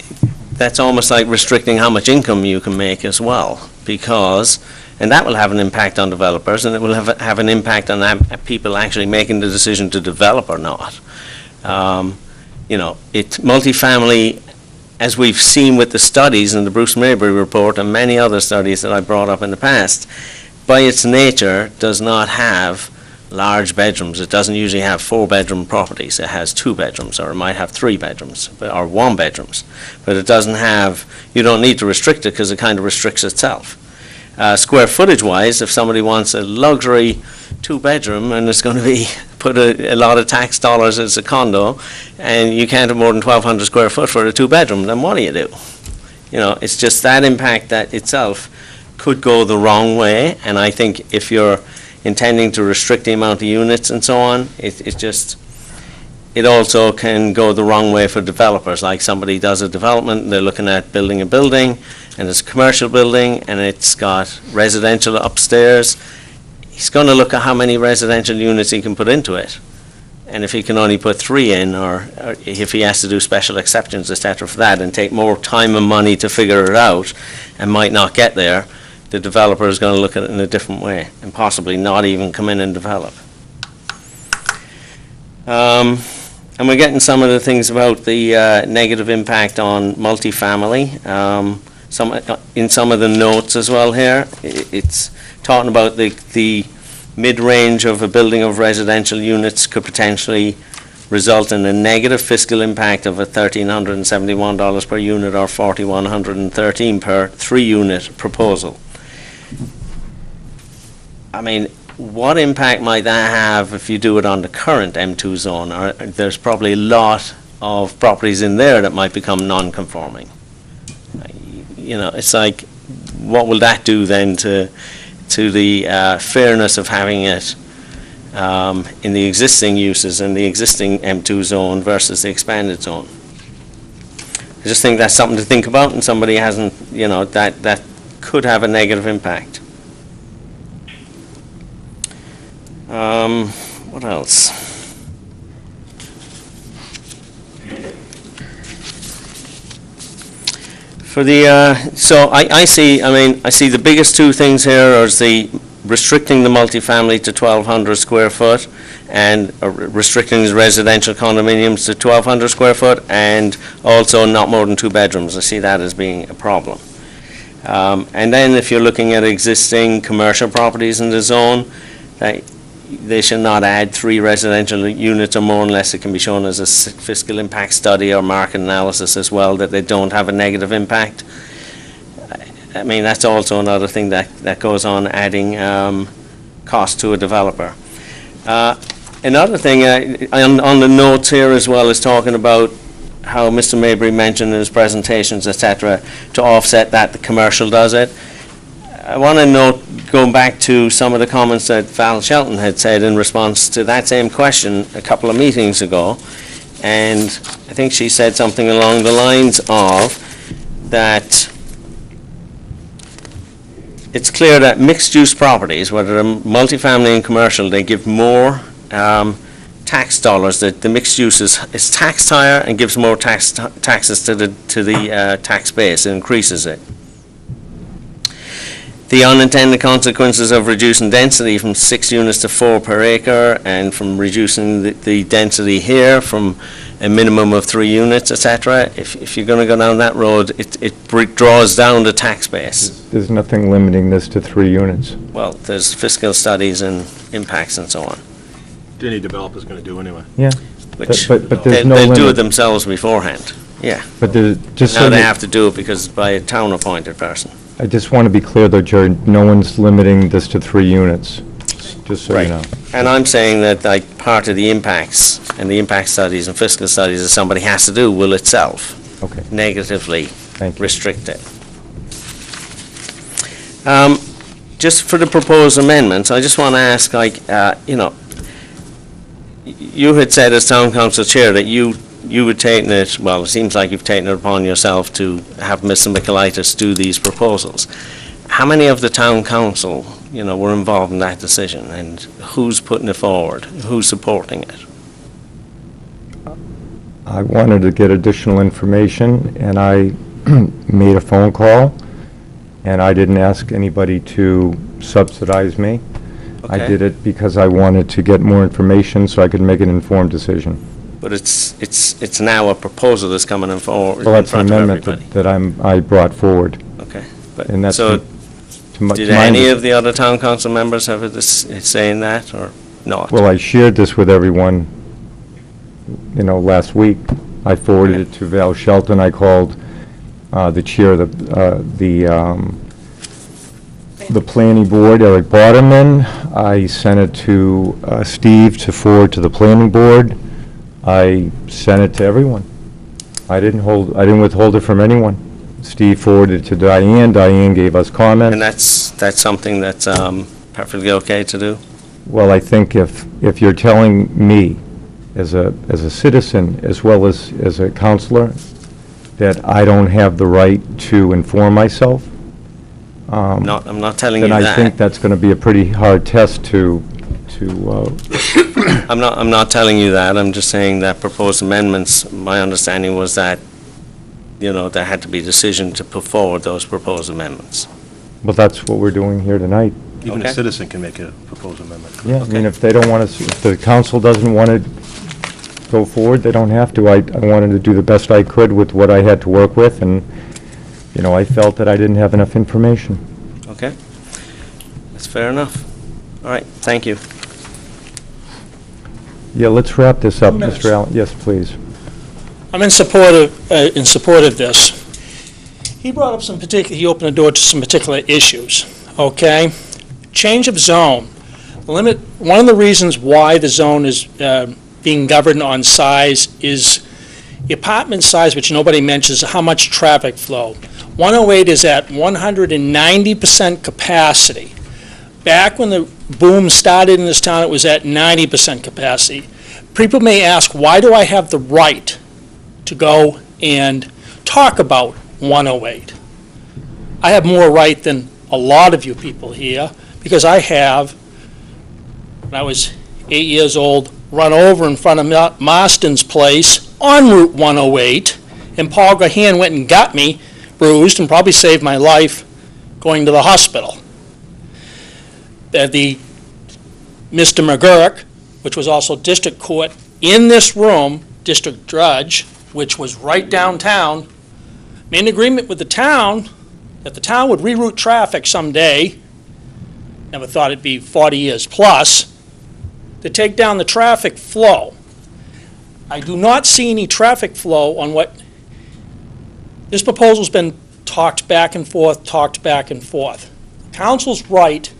that's almost like restricting how much income you can make as well, because, and that will have an impact on developers, and it will have an impact on people actually making the decision to develop or not. You know, multifamily, as we've seen with the studies in the Bruce Maybury report and many other studies that I brought up in the past, by its nature does not have large bedrooms. It doesn't usually have 4-bedroom properties. It has 2 bedrooms, or it might have 3 bedrooms, or 1 bedrooms. But it doesn't have, you don't need to restrict it because it kind of restricts itself. Square footage wise, if somebody wants a luxury 2-bedroom and it's going to be put a lot of tax dollars as a condo, and you can't have more than 1,200 square foot for a 2-bedroom, then what do? You know, it's just that impact that itself could go the wrong way, and I think if you're intending to restrict the amount of units and so on, it also can go the wrong way for developers. Like somebody does a development, and they're looking at building a building, and it's a commercial building, and it's got residential upstairs. He's going to look at how many residential units he can put into it. And if he can only put 3 in, or if he has to do special exceptions, et cetera, for that, and take more time and money to figure it out, and might not get there, the developer is going to look at it in a different way, and possibly not even come in and develop. And we're getting some of the things about the negative impact on multifamily. In some of the notes as well here, it's talking about the mid-range of a building of residential units could potentially result in a negative fiscal impact of $1,371 per unit or $4,113 per 3-unit proposal. I mean, what impact might that have if you do it on the current M2 zone? There's probably a lot of properties in there that might become non-conforming. You know, it's like, what will that do then to the fairness of having it in the existing uses in the existing M2 zone versus the expanded zone? I just think that's something to think about, and somebody hasn't, you know, that could have a negative impact. What else? For the, so I see the biggest 2 things here is the restricting the multifamily to 1,200 square foot and restricting the residential condominiums to 1,200 square foot, and also not more than 2 bedrooms. I see that as being a problem. And then if you're looking at existing commercial properties in the zone, they should not add 3 residential units or more unless it can be shown as a fiscal impact study or market analysis as well that they don't have a negative impact. I mean, that's also another thing that goes on, adding cost to a developer. Another thing on the notes here as well is talking about how Mr. Maybury mentioned in his presentations, etc., to offset that the commercial does it. I want to note, going back to some of the comments that Val Shelton had said in response to that same question a couple of meetings ago, and I think she said something along the lines of that it's clear that mixed-use properties, whether they're multifamily and commercial, they give more tax dollars, that the mixed use is taxed higher and gives more taxes to the tax base, it increases it. The unintended consequences of reducing density from 6 units to 4 per acre, and from reducing the density here from a minimum of 3 units, etc. If you're going to go down that road, it draws down the tax base. There's nothing limiting this to 3 units. Well, there's fiscal studies and impacts and so on. Any developer's going to do anyway. Yeah. Which but there's no they'll do limit. it themselves beforehand. Yeah. But there's, just Now so they you- have to do it because by a town-appointed person. I just want to be clear though, Jerry, no one's limiting this to 3 units, just so you know. And I'm saying that like part of the impacts and the impact studies and fiscal studies that somebody has to do will itself negatively restrict it. Just for the proposed amendments, I just want to ask, like, you had said as town council chair that you had taken it, well, it seems like you've taken it upon yourself to have Mr. Michaelitis do these proposals. How many of the town council, were involved in that decision, and who's putting it forward? Who's supporting it? I wanted to get additional information, and I made a phone call, and I didn't ask anybody to subsidize me. I Okay. did it because I wanted to get more information so I could make an informed decision. But it's now a proposal that's coming in forward Well, in that's an front of amendment everybody. that I brought forward. Okay. But And that's so, to my- did to my any of the other town council members have a say in that, or not? Well, I shared this with everyone, last week. I forwarded it to Val Shelton. I called the chair of the planning board, Eric Boderman. I sent it to Steve to forward to the planning board. I sent it to everyone. I didn't withhold it from anyone. Steve forwarded it to Diane. Diane gave us comments. And that's something that's perfectly okay to do? Well, I think if you're telling me, as a citizen, as well as a counselor, that I don't have the right to inform myself, I'm not telling you then I that. think that's going to be a pretty hard test to I'm not telling you that. I'm just saying that proposed amendments, my understanding was that, there had to be a decision to put forward those proposed amendments. well, that's what we're doing here tonight. Even Okay. a citizen can make a proposed amendment. Yeah, I mean, if they don't want to, if the council doesn't want to go forward, they don't have to. I wanted to do the best I could with what I had to work with, and, I felt that I didn't have enough information. Okay? That's fair enough. All right, thank you. Yeah, let's wrap this up, Mr. Allen. Yes, please. I'm in support of this. He brought up he opened the door to some particular issues, okay? Change of zone. One of the reasons why the zone is being governed on size is the apartment size, which nobody mentions, how much traffic flow. 108 is at 190% capacity. Back when the boom started in this town, it was at 90% capacity. People may ask, why do I have the right to go and talk about 108? I have more right than a lot of you people here, because I have, when I was 8 years old, run over in front of Marston's place on Route 108, and Paul Gahan went and got me bruised and probably saved my life going to the hospital. The Mr. McGurk, which was also district court, in this room, district judge, which was right downtown, made an agreement with the town that the town would reroute traffic someday, never thought it'd be 40 years plus, to take down the traffic flow. I do not see any traffic flow on what, this proposal's been talked back and forth. Council's right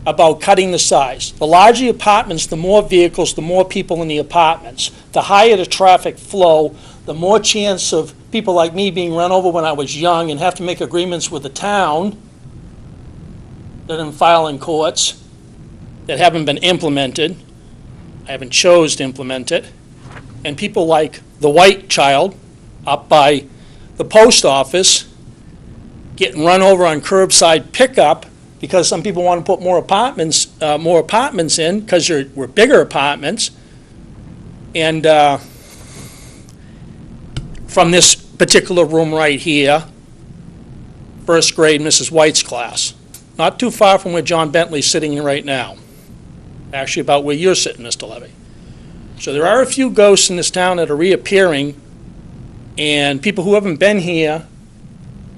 about cutting the size. The larger the apartments, the more vehicles, the more people in the apartments. The higher the traffic flow, the more chance of people like me being run over when I was young and have to make agreements with the town that I'm filing courts that haven't been implemented. I haven't chose to implement it. And people like the white child up by the post office getting run over on curbside pickup because some people want to put more apartments in, because we're bigger apartments. And from this particular room right here, first grade Mrs. White's class, not too far from where John Bentley's sitting right now. Actually, about where you're sitting, Mr. Levy. So there are a few ghosts in this town that are reappearing, and people who haven't been here,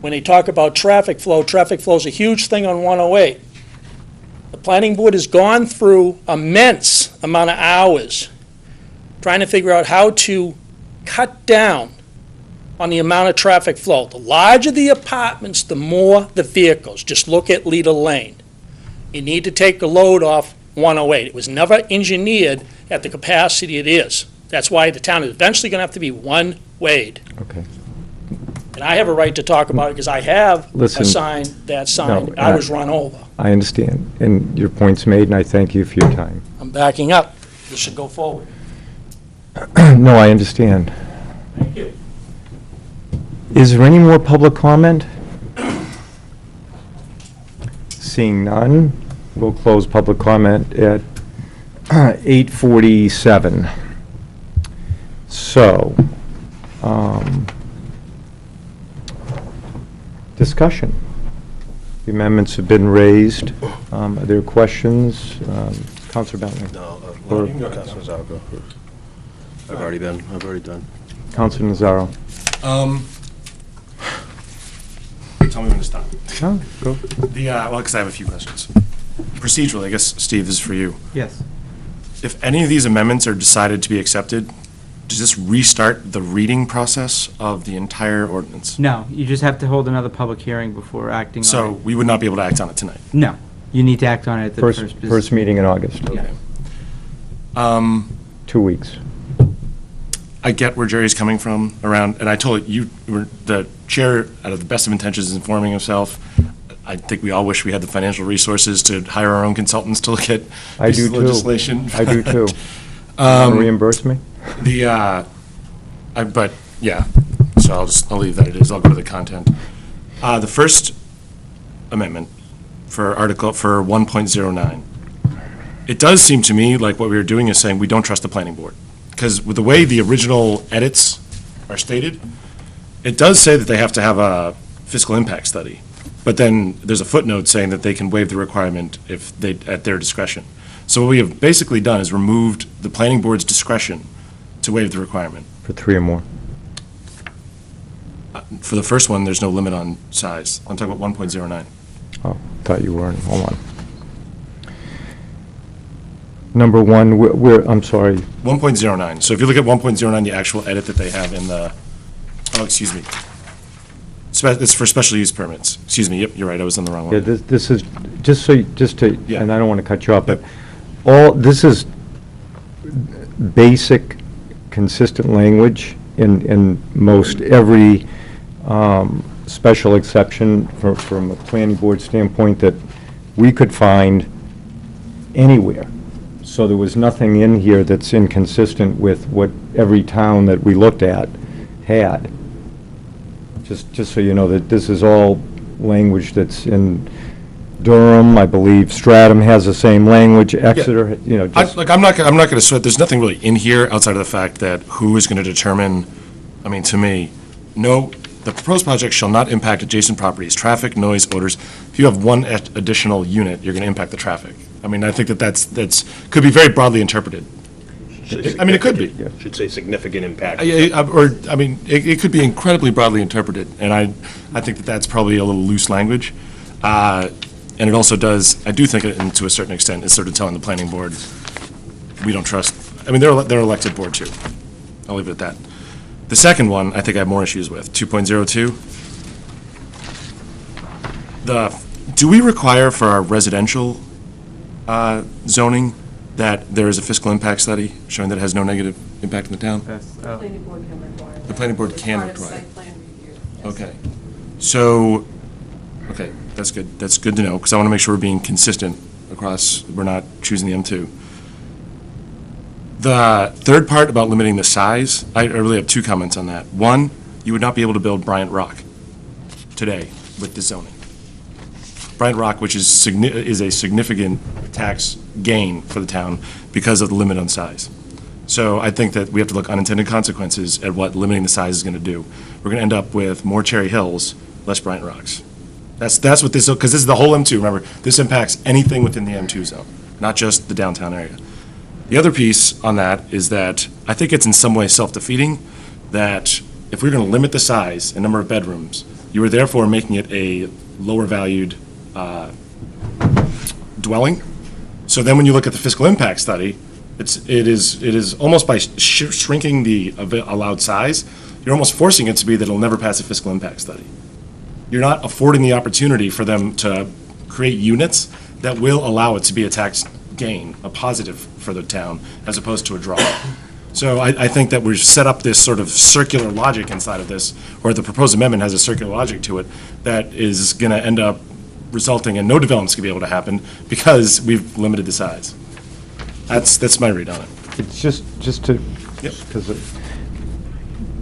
when they talk about traffic flow is a huge thing on 108. The planning board has gone through immense amount of hours trying to figure out how to cut down on the amount of traffic flow. The larger the apartments, the more the vehicles. Just look at Leader Lane. You need to take the load off 108. It was never engineered at the capacity it is. That's why the town is eventually going to have to be one-wayed. Okay. And I have a right to talk about it because I have Listen, assigned that sign. no, I was run over. I understand, and your point's made, and I thank you for your time. I'm backing up. This should go forward. No, I understand. Thank you. Is there any more public comment? Seeing none, we'll close public comment at 8:47. So, discussion. The amendments have been raised. Are there questions? Counselor Bentley? No, Or- you can go, Councilor Nazaro, go. I've already done. Counselor Nazaro? Tell me when to stop. No, go. Well, because I have a few questions. Procedurally, I guess, Steve, this is for you. Yes. If any of these amendments are decided to be accepted, does this restart the reading process of the entire ordinance? No, you just have to hold another public hearing before acting on it. So we would not be able to act on it tonight? No, you need to act on it at the first business. First meeting in August. Yeah. 2 weeks. I get where Jerry's coming from around, and I told you, the chair, out of the best of intentions, is informing himself. I think we all wish we had the financial resources to hire our own consultants to look at I do pieces of too. legislation. I do too. Reimburse me? But, yeah, so I'll leave that it is. I'll go to the content. The first amendment for 1.09, it does seem to me like what we were doing is saying we don't trust the planning board. Because with the way the original edits are stated, it does say that they have to have a fiscal impact study. But then there's a footnote saying that they can waive the requirement if they, at their discretion. So what we have basically done is removed the planning board's discretion to waive the requirement. For 3 or more. For the first one, there's no limit on size. I'm talking about 1.09. Oh, thought you weren't. Hold on. Number one, I'm sorry. 1.09. So if you look at 1.09, the actual edit that they have in the, oh, excuse me. It's for special use permits. Excuse me, yep, you're right, I was on the wrong one. Yeah, this is, just to, Yeah. and I don't want to cut you off, but this is basic, consistent language in most every special exception from a planning board standpoint that we could find anywhere. So there was nothing in here that's inconsistent with what every town that we looked at had. Just so you know that this is all language that's in Durham, I believe. Stratham has the same language. Exeter, you know. I'm not going to sweat. There's nothing really in here outside of the fact that who is going to determine. I mean, to me, no. The proposed project shall not impact adjacent properties, traffic, noise, odors. If you have one additional unit, you're going to impact the traffic. I mean, I think that's could be very broadly interpreted. I mean, it could be. Should say significant impact. I mean, it could be incredibly broadly interpreted, and I think that that's probably a little loose language. And it also does, I do think, to a certain extent, is sort of telling the planning board, we don't trust, I mean, they're an elected board too. I'll leave it at that. The second one, I think I have more issues with, 2.02. Do we require for our residential zoning that there is a fiscal impact study showing that it has no negative impact in the town? The planning board can require that. The planning board can Part of require. site plan review, yes. Okay. So, okay, that's good. That's good to know, because I want to make sure we're being consistent across, we're not choosing the M2. The third part about limiting the size, I really have 2 comments on that. One, you would not be able to build Bryant Rock today with the zoning. Bryant Rock, which is a significant tax gain for the town because of the limit on size. So I think that we have to look unintended consequences at what limiting the size is going to do. We're going to end up with more Cherry Hills, less Bryant Rocks. That's what this, because this is the whole M2. Remember, this impacts anything within the M2 zone, not just the downtown area. The other piece on that is that I think it's in some way self-defeating that if we're going to limit the size and number of bedrooms, you are therefore making it a lower valued dwelling. So then when you look at the fiscal impact study, it is almost by shrinking the allowed size, you're almost forcing it to be that it'll never pass a fiscal impact study. You're not affording the opportunity for them to create units that will allow it to be a tax gain, a positive for the town, as opposed to a draw. So I think that we've set up this sort of circular logic inside of this, or the proposed amendment has a circular logic to it, that is going to end up resulting in no development's going to be able to happen because we've limited the size. That's my read on it. It's just to, because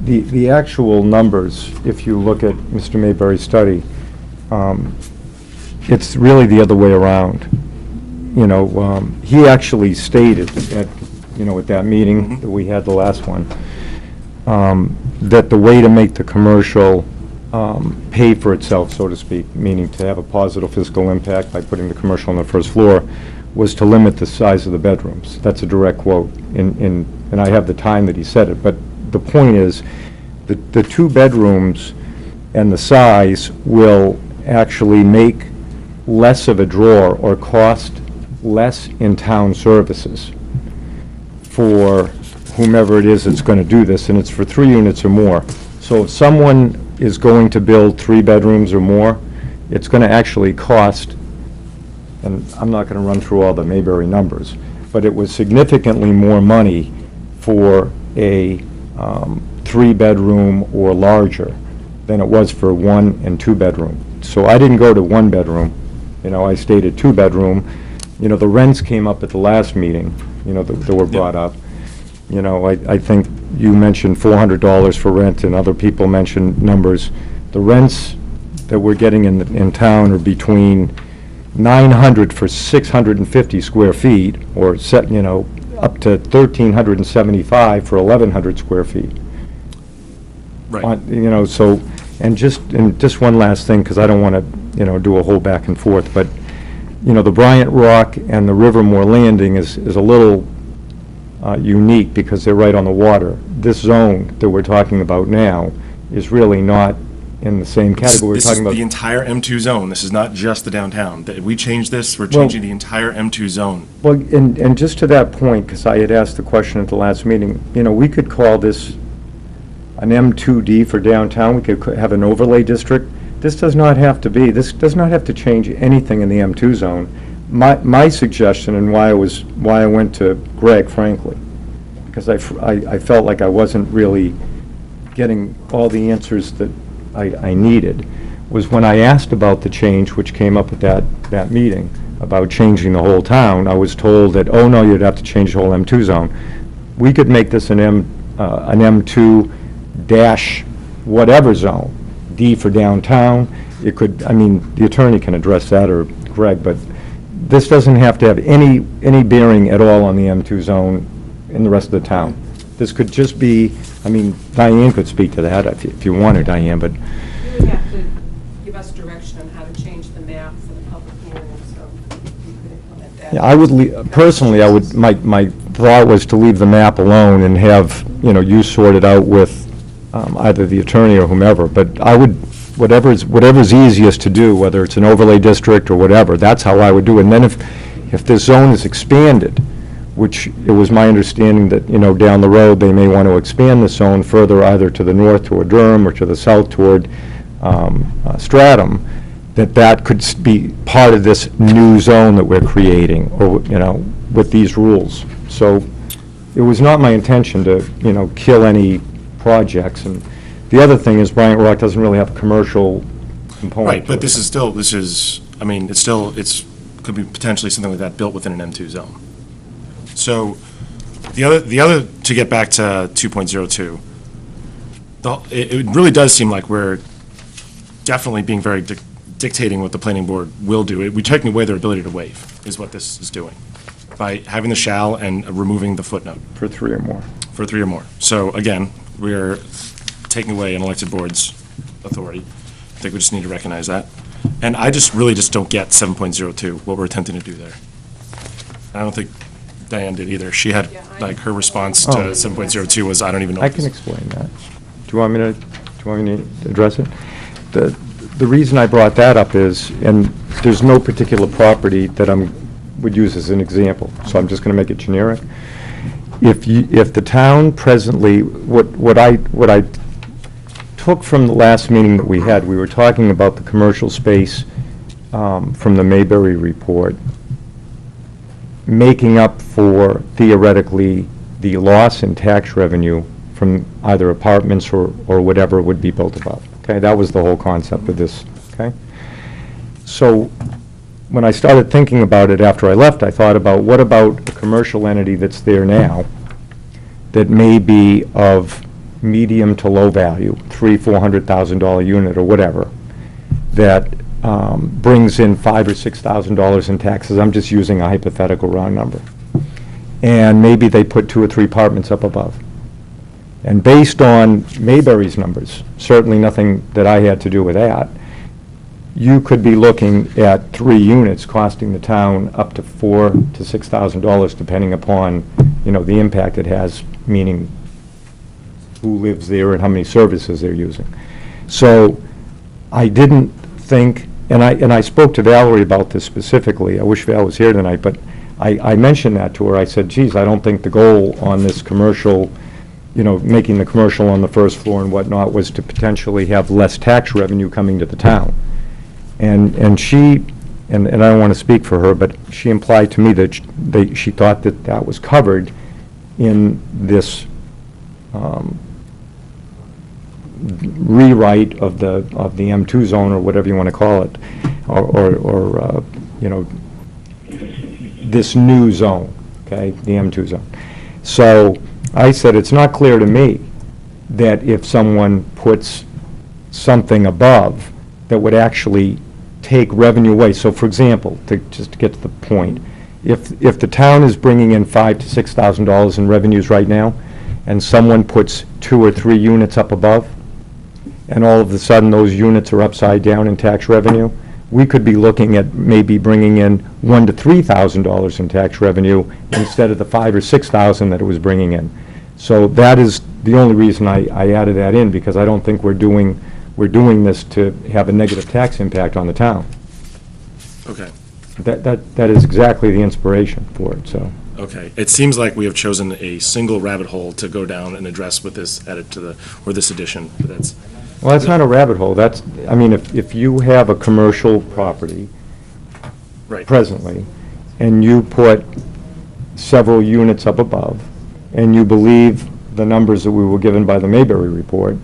the actual numbers, if you look at Mr. Mayberry's study, it's really the other way around. You know, he actually stated at, at that meeting that we had, the last one, that the way to make the commercial pay for itself, so to speak, meaning to have a positive fiscal impact by putting the commercial on the first floor, was to limit the size of the bedrooms. That's a direct quote, and I have the time that he said it, but the point is, the 2 bedrooms and the size will actually make less of a draw or cost less in town services for whomever it is that's going to do this, and it's for 3 units or more. So if someone is going to build 3 bedrooms or more, it's going to actually cost, and I'm not going to run through all the Mayberry numbers, but it was significantly more money for a 3-bedroom or larger than it was for 1 and 2 bedroom. So I didn't go to 1 bedroom, I stayed at 2 bedroom. The rents came up at the last meeting, that were brought up. I think you mentioned $400 for rent, and other people mentioned numbers. The rents that we're getting in town are between $900 for 650 square feet, or up to $1,375 for 1,100 square feet. Right. So, and just one last thing, because I don't want to, do a whole back and forth, but, the Bryant Rock and the Rivermore Landing is a little unique because they're right on the water. This zone that we're talking about now is really not in the same category. This is the entire M2 zone. This is not just the downtown. If we change this, we're changing the entire M2 zone. Well, and just to that point, because I had asked the question at the last meeting, we could call this an M2D for downtown. We could have an overlay district. This does not have to be. This does not have to change anything in the M2 zone. My suggestion, and why I went to Greg, frankly, because I felt like I wasn't really getting all the answers that I needed, was when I asked about the change, which came up at that meeting, about changing the whole town, I was told that, oh no, you'd have to change the whole M2 zone. We could make this an M2 dash whatever zone, D for downtown. It could, the attorney can address that, or Greg, but this doesn't have to have any bearing at all on the M2 zone in the rest of the town. This could just be, Diane could speak to that if you want to, Diane, but. You would have to give us direction on how to change the map for the public hearing, so you could implement that. Yeah, I would, personally, my thought was to leave the map alone and have, you sort it out with either the attorney or whomever, but I would, whatever's easiest to do, whether it's an overlay district or whatever, that's how I would do it. And then if this zone is expanded, which it was my understanding that, down the road, they may want to expand the zone further, either to the north toward Durham or to the south toward Stratham, that could be part of this new zone that we're creating, or, with these rules. So it was not my intention to, kill any projects. And the other thing is Bryant Rock doesn't really have a commercial component. Right, but this is, it's could be potentially something like that built within an M2 zone. So the other, to get back to 2.02, it really does seem like we're definitely being very dictating what the planning board will do. We're taking away their ability to waive, is what this is doing, by having the shall and removing the footnote. For 3 or more. For 3 or more. So again, we're taking away an elected board's authority. I think we just need to recognize that. And I just really just don't get 7.02, what we're attempting to do there. I don't think Diane did either. She had, like, her response to 7.02 was, I don't even know. I can explain that. Do you want me to address it? The reason I brought that up is, and there's no particular property that would use as an example, so I'm just going to make it generic. If the town presently, what I took from the last meeting that we had, we were talking about the commercial space from the Mayberry report, making up for theoretically the loss in tax revenue from either apartments or whatever would be built above. Okay, that was the whole concept of this. Okay, so when I started thinking about it after I left, I thought about what about a commercial entity that's there now that may be of medium to low value, $300,000-400,000 unit or whatever, that brings in $5,000 or $6,000 in taxes. I'm just using a hypothetical round number. And maybe they put 2 or 3 apartments up above. And based on Mayberry's numbers, certainly nothing that I had to do with that, you could be looking at 3 units costing the town up to $4,000 to $6,000, depending upon, the impact it has, meaning who lives there and how many services they're using. So I didn't think, and I spoke to Valerie about this specifically. I wish Val was here tonight, but I mentioned that to her. I said, geez, I don't think the goal on this commercial, making the commercial on the first floor and whatnot was to potentially have less tax revenue coming to the town. And she, and I don't want to speak for her, but she implied to me that she thought that was covered in this rewrite of the M2 zone, or whatever you want to call it, or this new zone, okay, the M2 zone. So I said, it's not clear to me that if someone puts something above that would actually take revenue away. So for example, just to get to the point, if the town is bringing in $5,000 to $6,000 in revenues right now, and someone puts 2 or 3 units up above, and all of a sudden those units are upside down in tax revenue, we could be looking at maybe bringing in $1,000 to $3,000 in tax revenue instead of the $5,000 or $6,000 that it was bringing in. So that is the only reason I added that in, because I don't think we're doing this to have a negative tax impact on the town. Okay. That is exactly the inspiration for it. So. Okay. It seems like we have chosen a single rabbit hole to go down and address with this edit or this addition. But that's not a rabbit hole. I mean, if you have a commercial property presently, and you put several units up above, and you believe the numbers that we were given by the Mayberry report,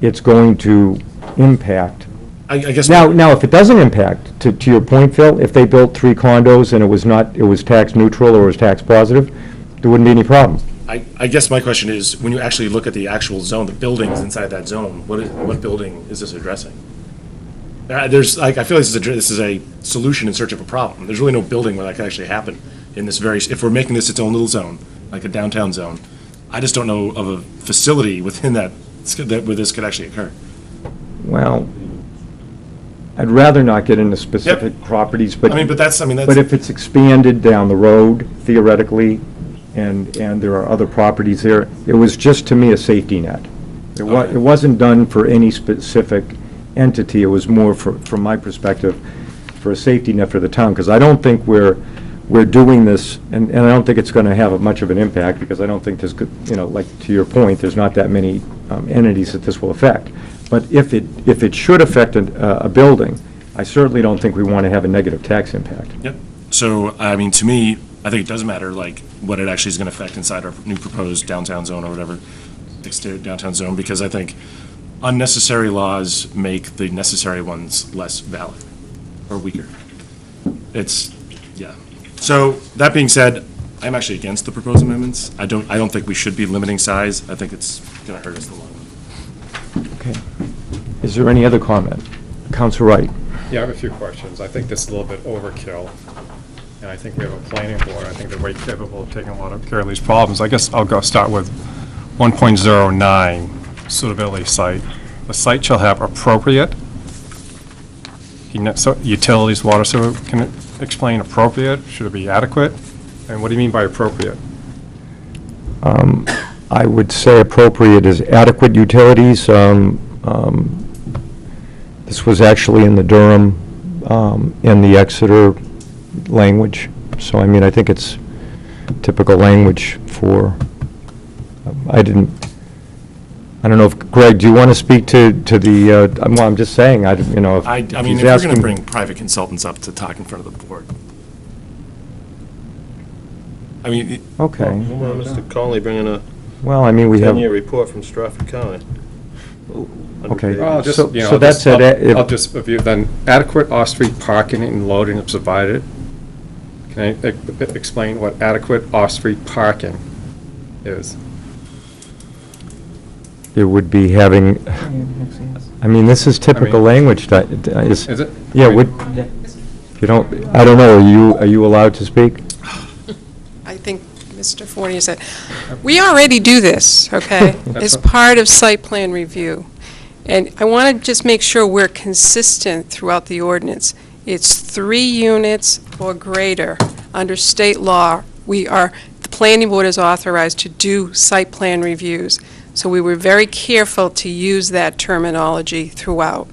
it's going to impact. I guess now, if it doesn't impact, to your point, Phil, if they built 3 condos and it was tax neutral or it was tax positive, there wouldn't be any problem. I guess my question is, when you actually look at the actual zone, the buildings inside that zone, what building is this addressing? I feel like this is a solution in search of a problem. There's really no building where that could actually happen in this if we're making this its own little zone, like a downtown zone. I just don't know of a facility within that where this could actually occur. Well, I'd rather not get into specific properties, but but if it's expanded down the road theoretically, and there are other properties there, it was just to me a safety net. It wasn't done for any specific entity. It was more from my perspective for a safety net for the town, because I don't think we're doing this, and I don't think it's going to have much of an impact, because I don't think there's, like to your point, there's not that many entities that this will affect. But if it should affect a building, I certainly don't think we want to have a negative tax impact. Yep. So, I mean, to me, I think it does matter, like, what it actually is going to affect inside our new proposed downtown zone or whatever, exterior downtown zone, because I think unnecessary laws make the necessary ones less valid or weaker. Yeah. So, that being said, I'm actually against the proposed amendments. I don't think we should be limiting size. I think it's going to hurt us in the long run. Okay. Is there any other comment? Councilor Wright. Yeah, I have a few questions. I think this is a little bit overkill, and I think we have a planning board. I think they're way capable of taking a lot of care of these problems. I guess I'll start with 1.09, suitability site. The site shall have appropriate, utilities, water, sewer. Can it explain appropriate? Should it be adequate? And what do you mean by appropriate? I would say appropriate is adequate utilities. This was actually in the Durham and the Exeter language. So, I mean, I think it's typical language for, I don't know if, Greg, do you want to speak to the, well, I'm just saying, you know, if I if mean, he's if we're asking. going to bring private consultants up to talk in front of the board. I mean. Okay. Well, Mr. Conley bringing a Well, I mean, we have. 10-year report from Stratford County. Okay. Well, just, So- you know, so that's it. If- I'll just review then. Adequate off-street parking and loading is provided. Can I explain what adequate off-street parking is? It would be having, I mean, this is typical language. Is it? Yeah, if you don't, I don't know, are you allowed to speak? I think Mr. Fournier said, we already do this, okay, That's as part of site plan review. And I want to just make sure we're consistent throughout the ordinance. It's 3 units or greater. Under state law, the planning board is authorized to do site plan reviews. So we were very careful to use that terminology throughout.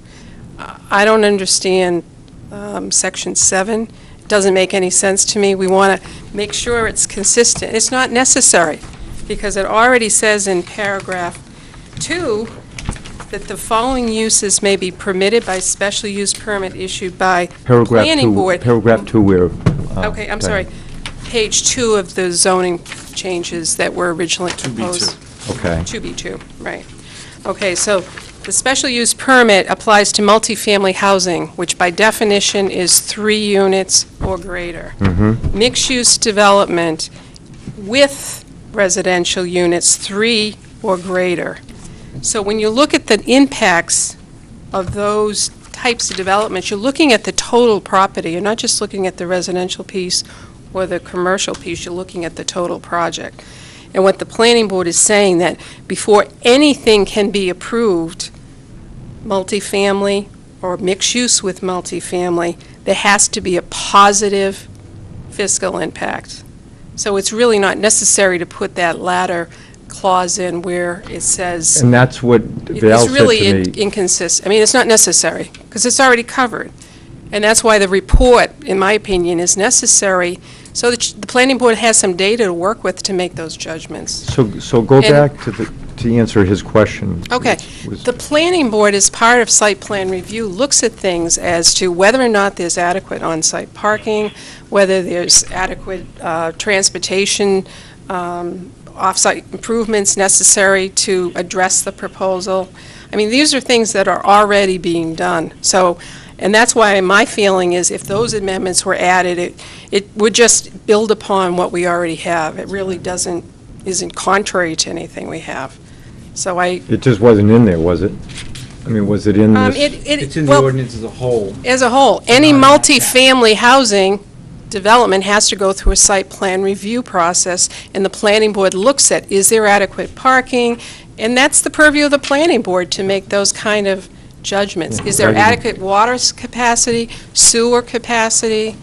I don't understand Section 7. It doesn't make any sense to me. We want to make sure it's consistent. It's not necessary, because it already says in paragraph 2 that the following uses may be permitted by special use permit issued by planning board. Paragraph 2 where? Okay, I'm sorry. Page 2 of the zoning changes that were originally 2B2. proposed. Okay. 2B2, right. Okay, so the special use permit applies to multifamily housing, which by definition is 3 units or greater. Mm-hmm. Mixed-use development with residential units, 3 or greater. So when you look at the impacts of those types of developments, you're looking at the total property. You're not just looking at the residential piece or the commercial piece. You're looking at the total project. And what the planning board is saying, that before anything can be approved, multifamily or mixed use with multifamily, there has to be a positive fiscal impact. So it's really not necessary to put that latter clause in where it says. And that's what Val It's said really to me. inconsistent. I mean, it's not necessary, because it's already covered. And that's why the report, in my opinion, is necessary, so that the planning board has some data to work with to make those judgments. So go And- back to answer his question. Okay. which was- The planning board, as part of site plan review, looks at things as to whether or not there's adequate on-site parking, whether there's adequate transportation, off-site improvements necessary to address the proposal. I mean, these are things that are already being done. So, and that's why my feeling is if those amendments were added, it would just build upon what we already have. It really isn't contrary to anything we have. So It just wasn't in there, was it? I mean, was it in this? It's in the ordinance as a whole. As a whole, any multifamily housing development has to go through a site plan review process, and the planning board looks at, is there adequate parking? And that's the purview of the planning board to make those kind of judgments. Is there adequate water capacity, sewer capacity?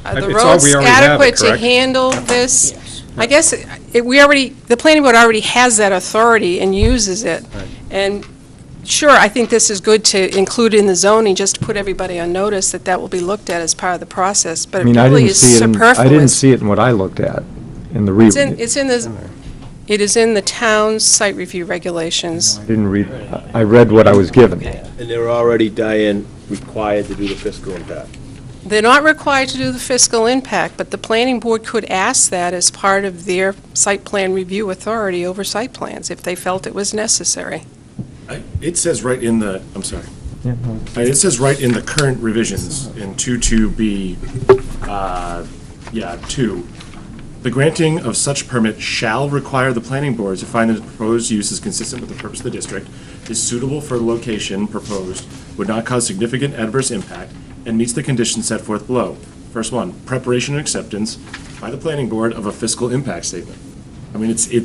Are the It's all- roads we already have it, adequate to correct? handle this? I guess the planning board already has that authority and uses it. And sure, I think this is good to include in the zoning, just to put everybody on notice that that will be looked at as part of the process, but I it mean, I really didn't is see it. superfluous. I didn't see it in what I looked at in the It is in the town's site review regulations. I didn't read. I read what I was given. And they're already, Diane, required to do the fiscal impact. They're not required to do the fiscal impact, but the planning board could ask that as part of their site plan review authority over site plans, if they felt it was necessary. It says right in the, I'm sorry. Yeah, It says right in the current revisions in 22B, 2, the granting of such permit shall require the planning board to find that the proposed use is consistent with the purpose of the district, is suitable for the location proposed, would not cause significant adverse impact, and meets the conditions set forth below. First one, preparation and acceptance by the planning board of a fiscal impact statement. I mean, it's in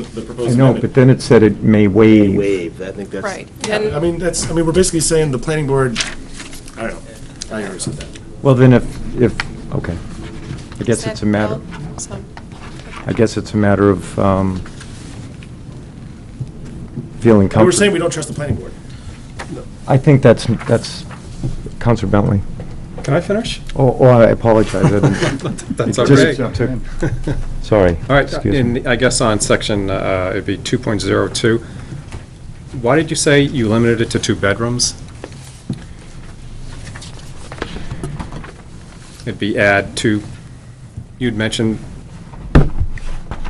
the proposed I know, amendment. but then it said it may waive. I think that's. Right. Yeah, I mean, we're basically saying the planning board, I don't know, I already said that. Well, then okay. I guess it's a matter, I guess it's a matter of feeling comfortable. We're saying we don't trust the planning board. I think that's Counselor Bentley. Can I finish? Oh, I apologize. I didn't- That's it okay. just took- Sorry. All right, Excuse me. I guess on section, it'd be 2.02, why did you say you limited it to 2 bedrooms? It'd be add to, you'd mentioned,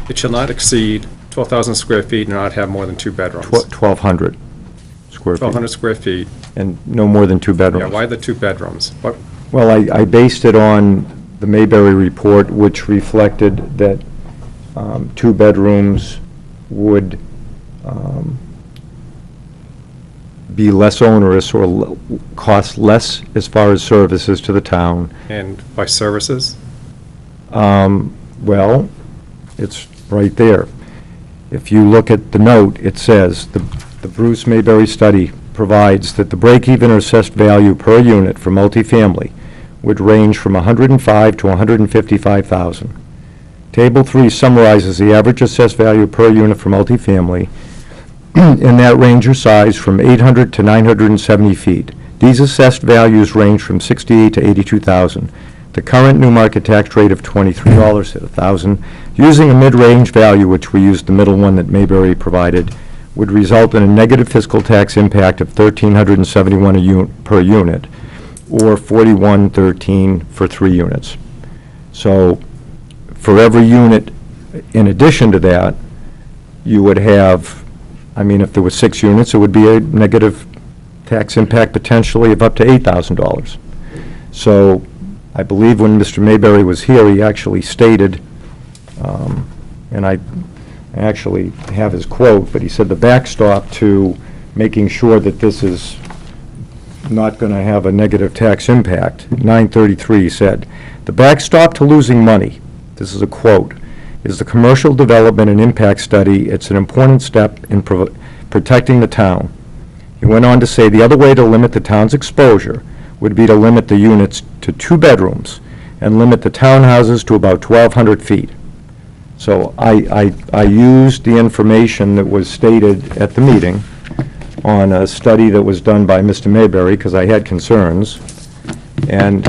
it shall not exceed 12,000 square feet and not have more than 2 bedrooms. 1,200 square feet. 1,200 square feet. And no more than 2 bedrooms. Yeah, why the 2 bedrooms? What, Well, I based it on the Mayberry report, which reflected that 2 bedrooms would be less onerous or cost less as far as services to the town. and by services? Well, it's right there. If you look at the note, it says, the Bruce Mayberry study provides that the break-even or assessed value per unit for multifamily would range from $105,000 to $155,000. Table 3 summarizes the average assessed value per unit for multifamily in that range or size from 800 to 970 feet. These assessed values range from $68,000 to $82,000. The current Newmarket tax rate of $23 at $1,000, using a mid-range value, which we used the middle one that Mayberry provided, would result in a negative fiscal tax impact of $1,371 per unit, or $41.13 for 3 units. So for every unit in addition to that, you would have, I mean, if there were 6 units, it would be a negative tax impact potentially of up to $8,000. So I believe when Mr. Mayberry was here, he actually stated, and I actually have his quote, but he said the backstop to making sure that this is not going to have a negative tax impact, 933 said, the backstop to losing money, this is a quote, is the commercial development and impact study. It's an important step in protecting the town. He went on to say the other way to limit the town's exposure would be to limit the units to 2 bedrooms and limit the townhouses to about 1,200 feet. So I used the information that was stated at the meeting on a study that was done by Mr. Mayberry, because I had concerns, and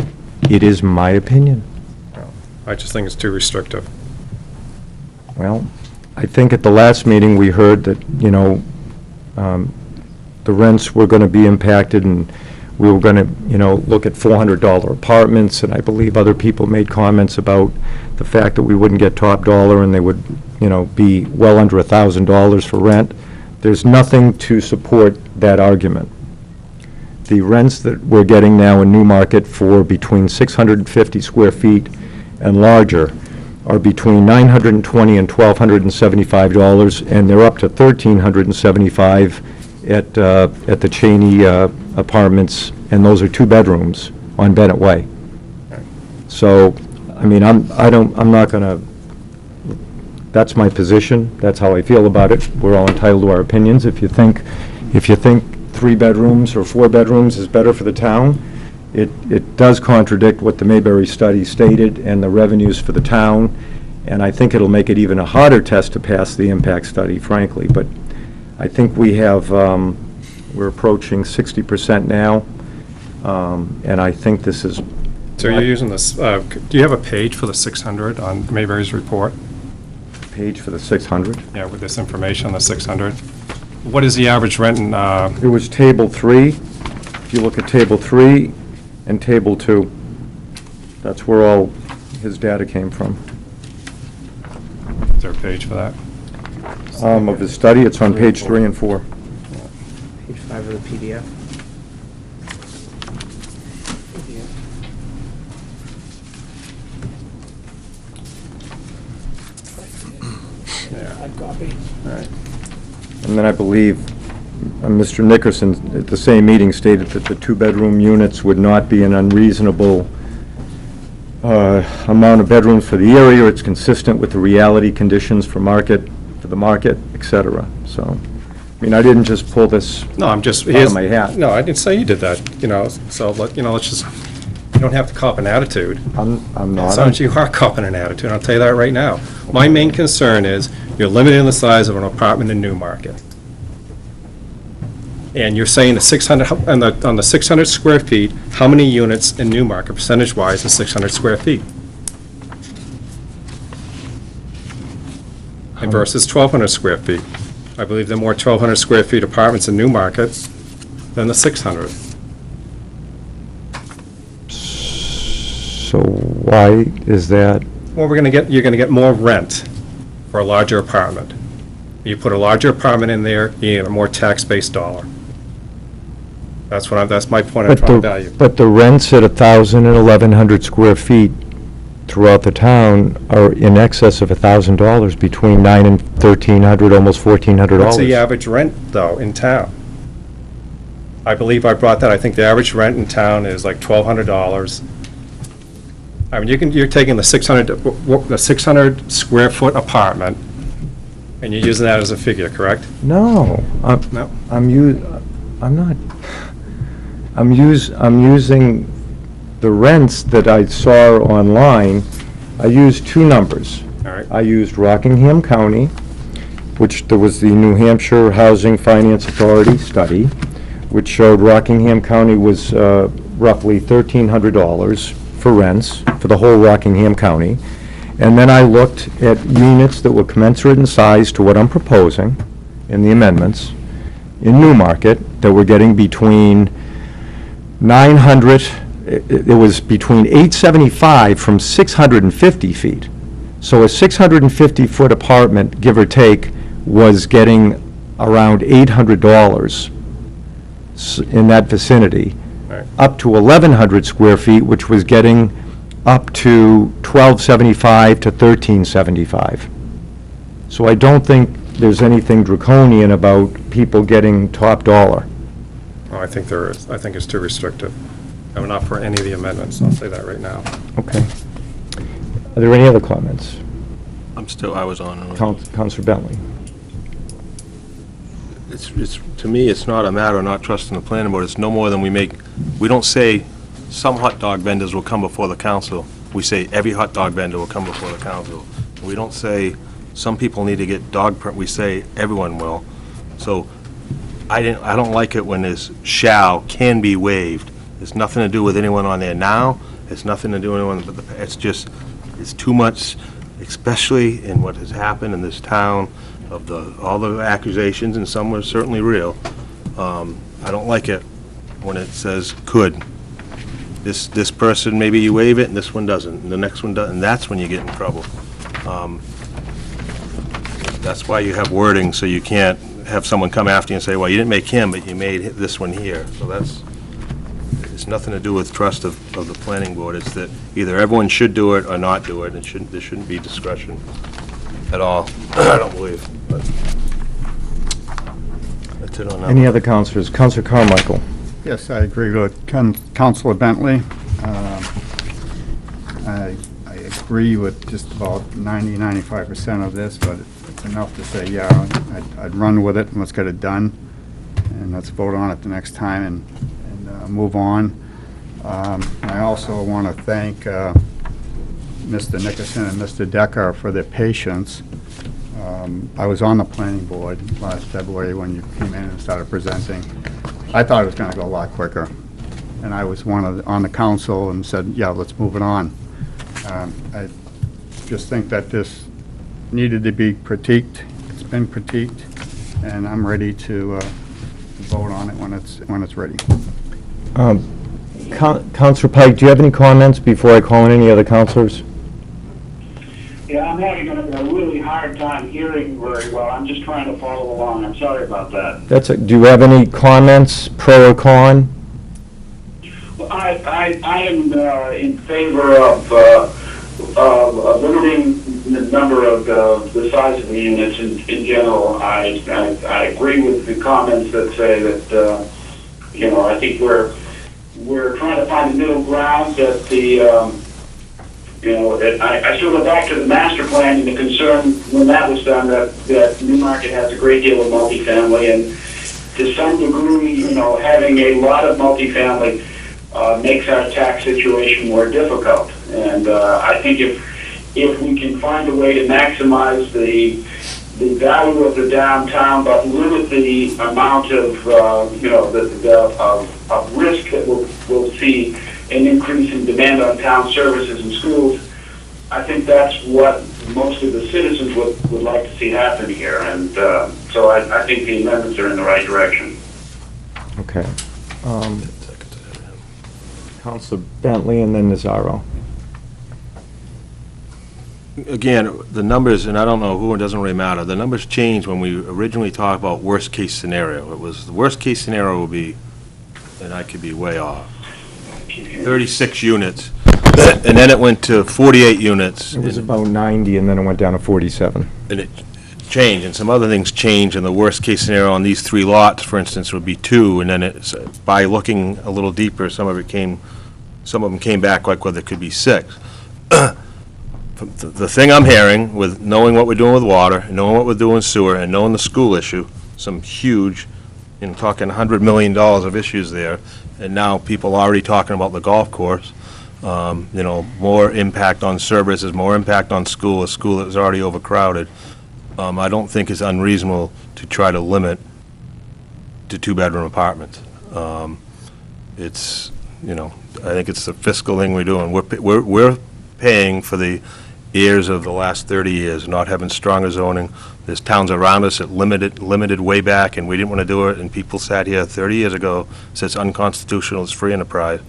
it is my opinion. I just think it's too restrictive. Well, I think at the last meeting, we heard that, you know, the rents were going to be impacted, and we were going to, you know, look at $400 apartments, and I believe other people made comments about the fact that we wouldn't get top dollar, and they would, you know, be well under $1,000 for rent. There's nothing to support that argument. The rents that we're getting now in Newmarket for between 650 square feet and larger are between $920 and $1,275, and they're up to $1,375 at the Cheney apartments, and those are 2 bedrooms on Bennett Way. So, I mean, I'm not going to. That's my position. That's how I feel about it. We're all entitled to our opinions. If you think 3 bedrooms or 4 bedrooms is better for the town, it does contradict what the Mayberry study stated and the revenues for the town, and I think it'll make it even a harder test to pass the impact study, frankly. But I think we have, we're approaching 60% now, and I think this is. So you're using this, do you have a page for the 600 on Mayberry's report? Page for the 600? Yeah, with this information on the 600. What is the average rent in, It was Table 3. If you look at Table 3 and Table 2, that's where all his data came from. is there a page for that? Of his study, it's on page 3 and 4. Page 5 of the PDF. Yeah. Hard copy. All right. And then I believe Mr. Nickerson, at the same meeting, stated that the two-bedroom units would not be an unreasonable amount of bedrooms for the area. It's consistent with the reality conditions for the market, et cetera. So, I mean, I didn't just pull this No, I'm just, out of my hat. no, I didn't say you did that, so, let's just, you don't have to cop an attitude. I'm not. Sometimes you are copping an attitude, I'll tell you that right now. My main concern is, you're limiting the size of an apartment in Newmarket. And you're saying the 600, on the 600 square feet, how many units in Newmarket, percentage-wise, in 600 square feet? And versus 1,200 square feet. I believe there are more 1,200 square feet apartments in Newmarket than the 600. So why is that? Well, you're gonna get more rent for a larger apartment. You put a larger apartment in there, you get a more tax-based dollar. That's my point I'm trying to value. But the rents at 1,000 and 1,100 square feet throughout the town are in excess of $1,000, between $900 and $1,300, almost $1,400. What's the average rent, though, in town? I believe I brought that, I think the average rent in town is like $1,200. I mean, you're taking the 600 square foot apartment, and you're using that as a figure, correct? No. No? I'm using the rents that I saw online. I used two numbers. All right. I used Rockingham County, which there was the New Hampshire Housing Finance Authority study, which showed Rockingham County was roughly $1,300 for rents for the whole Rockingham County. And then I looked at units that were commensurate in size to what I'm proposing in the amendments in Newmarket that were getting between 900, it was between 875 from 650 feet. So a 650-foot apartment, give or take, was getting around $800 in that vicinity, Right. up to 1,100 square feet, which was getting up to $1,275 to $1,375. So I don't think there's anything draconian about people getting top dollar. Oh, I think there is. I think it's too restrictive. I'm not for any of the amendments, I'll say that right now. Okay. Are there any other comments? I was on. Councilor Bentley. To me, it's not a matter of not trusting the planning board. It's no more than we don't say some hot dog vendors will come before the council. We say every hot dog vendor will come before the council. We don't say some people need to get we say everyone will. So I don't like it when this can be waived. It's nothing to do with anyone on there now. It's nothing to do with anyone, but it's too much, especially in what has happened in this town of all the accusations, and some are certainly real. I don't like it when it says could. This person, maybe you waive it, and this one doesn't, and the next one doesn't, and that's when you get in trouble. That's why you have wording, so you can't have someone come after you and say, well, you didn't make him, but you made this one here. So it's nothing to do with trust of the planning board. It's that either everyone should do it or not do it, and there shouldn't be discretion at all. I don't believe. But that's it on that. Any other councilors? Councilor Carmichael. Yes, I agree with Councilor Bentley. I agree with just about 95% of this, but it's enough to say, yeah, I'd run with it, and let's get it done, and let's vote on it the next time and move on. I also want to thank Mr. Nickerson and Mr. Decker for their patience. I was on the planning board last February when you came in and started presenting. I thought it was going to go a lot quicker, and I was on the council and said, yeah, let's move it on. I just think that this needed to be critiqued. It's been critiqued, and I'm ready to vote on it when it's ready. Councilor Pike, do you have any comments before I call in any other councilors? Yeah, I'm having a really hard time hearing very well. I'm just trying to follow along. I'm sorry about that. Do you have any comments, pro or con? Well, I am in favor of limiting number of the size of the units in general. I agree with the comments that say that, I think we're trying to find a middle ground that I still go back to the master plan and the concern when that was done that Newmarket has a great deal of multifamily, and to some degree, having a lot of multifamily makes our tax situation more difficult. And I think if we can find a way to maximize the value of the downtown, but limit the amount of of risk that we'll see an increase in demand on town services and schools, I think that's what most of the citizens would like to see happen here. And so I think the amendments are in the right direction. Okay. Councilor Bentley and then Nazaro. Again, the numbers, and I don't know who, it doesn't really matter, the numbers changed when we originally talked about worst-case scenario. It was, the worst-case scenario would be, and I could be way off, 36 units, and then it went to 48 units. It was about 90, and then it went down to 47. And it changed, and some other things changed, and the worst-case scenario on these 3 lots, for instance, would be 2, and then it's, by looking a little deeper, some of them came back like whether it could be 6. The thing I'm hearing, with knowing what we're doing with water, knowing what we're doing with sewer, and knowing the school issue, some huge, talking $100 million of issues there, and now people are already talking about the golf course, more impact on services, more impact on school, a school that was already overcrowded. I don't think it's unreasonable to try to limit to 2-bedroom apartments. It's, I think it's the fiscal thing we're doing. We're paying for the years of the last 30 years, not having stronger zoning. There's towns around us that limited way back, and we didn't want to do it, and people sat here 30 years ago, said it's unconstitutional, it's free enterprise.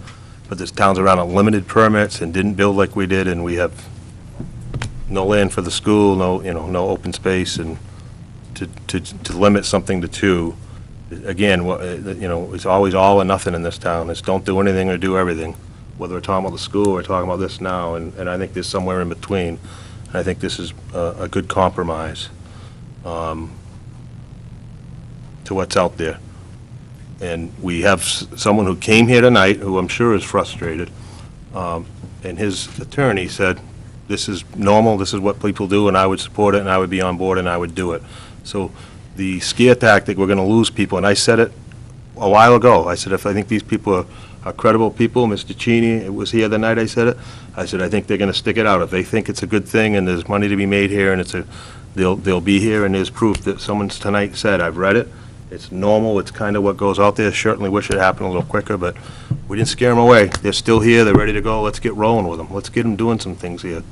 But there's towns around that limited permits and didn't build like we did, and we have no land for the school, no open space, and to limit something to 2, again, it's always all or nothing in this town. It's don't do anything or do everything. Whether we're talking about the school or talking about this now, and I think there's somewhere in between. And I think this is a good compromise to what's out there. And we have someone who came here tonight who I'm sure is frustrated, and his attorney said, this is normal, this is what people do, and I would support it, and I would be on board, and I would do it. So the scare tactic, we're going to lose people, and I said it a while ago. I said, if I think these people are credible people, Mr. Cheney was here the night I said it, I said, I think they're going to stick it out. If they think it's a good thing and there's money to be made here and they'll be here, and there's proof that someone's tonight said, I've read it, it's normal, it's kind of what goes out there. Certainly wish it happened a little quicker, but we didn't scare them away. They're still here, they're ready to go, let's get rolling with them. Let's get them doing some things here.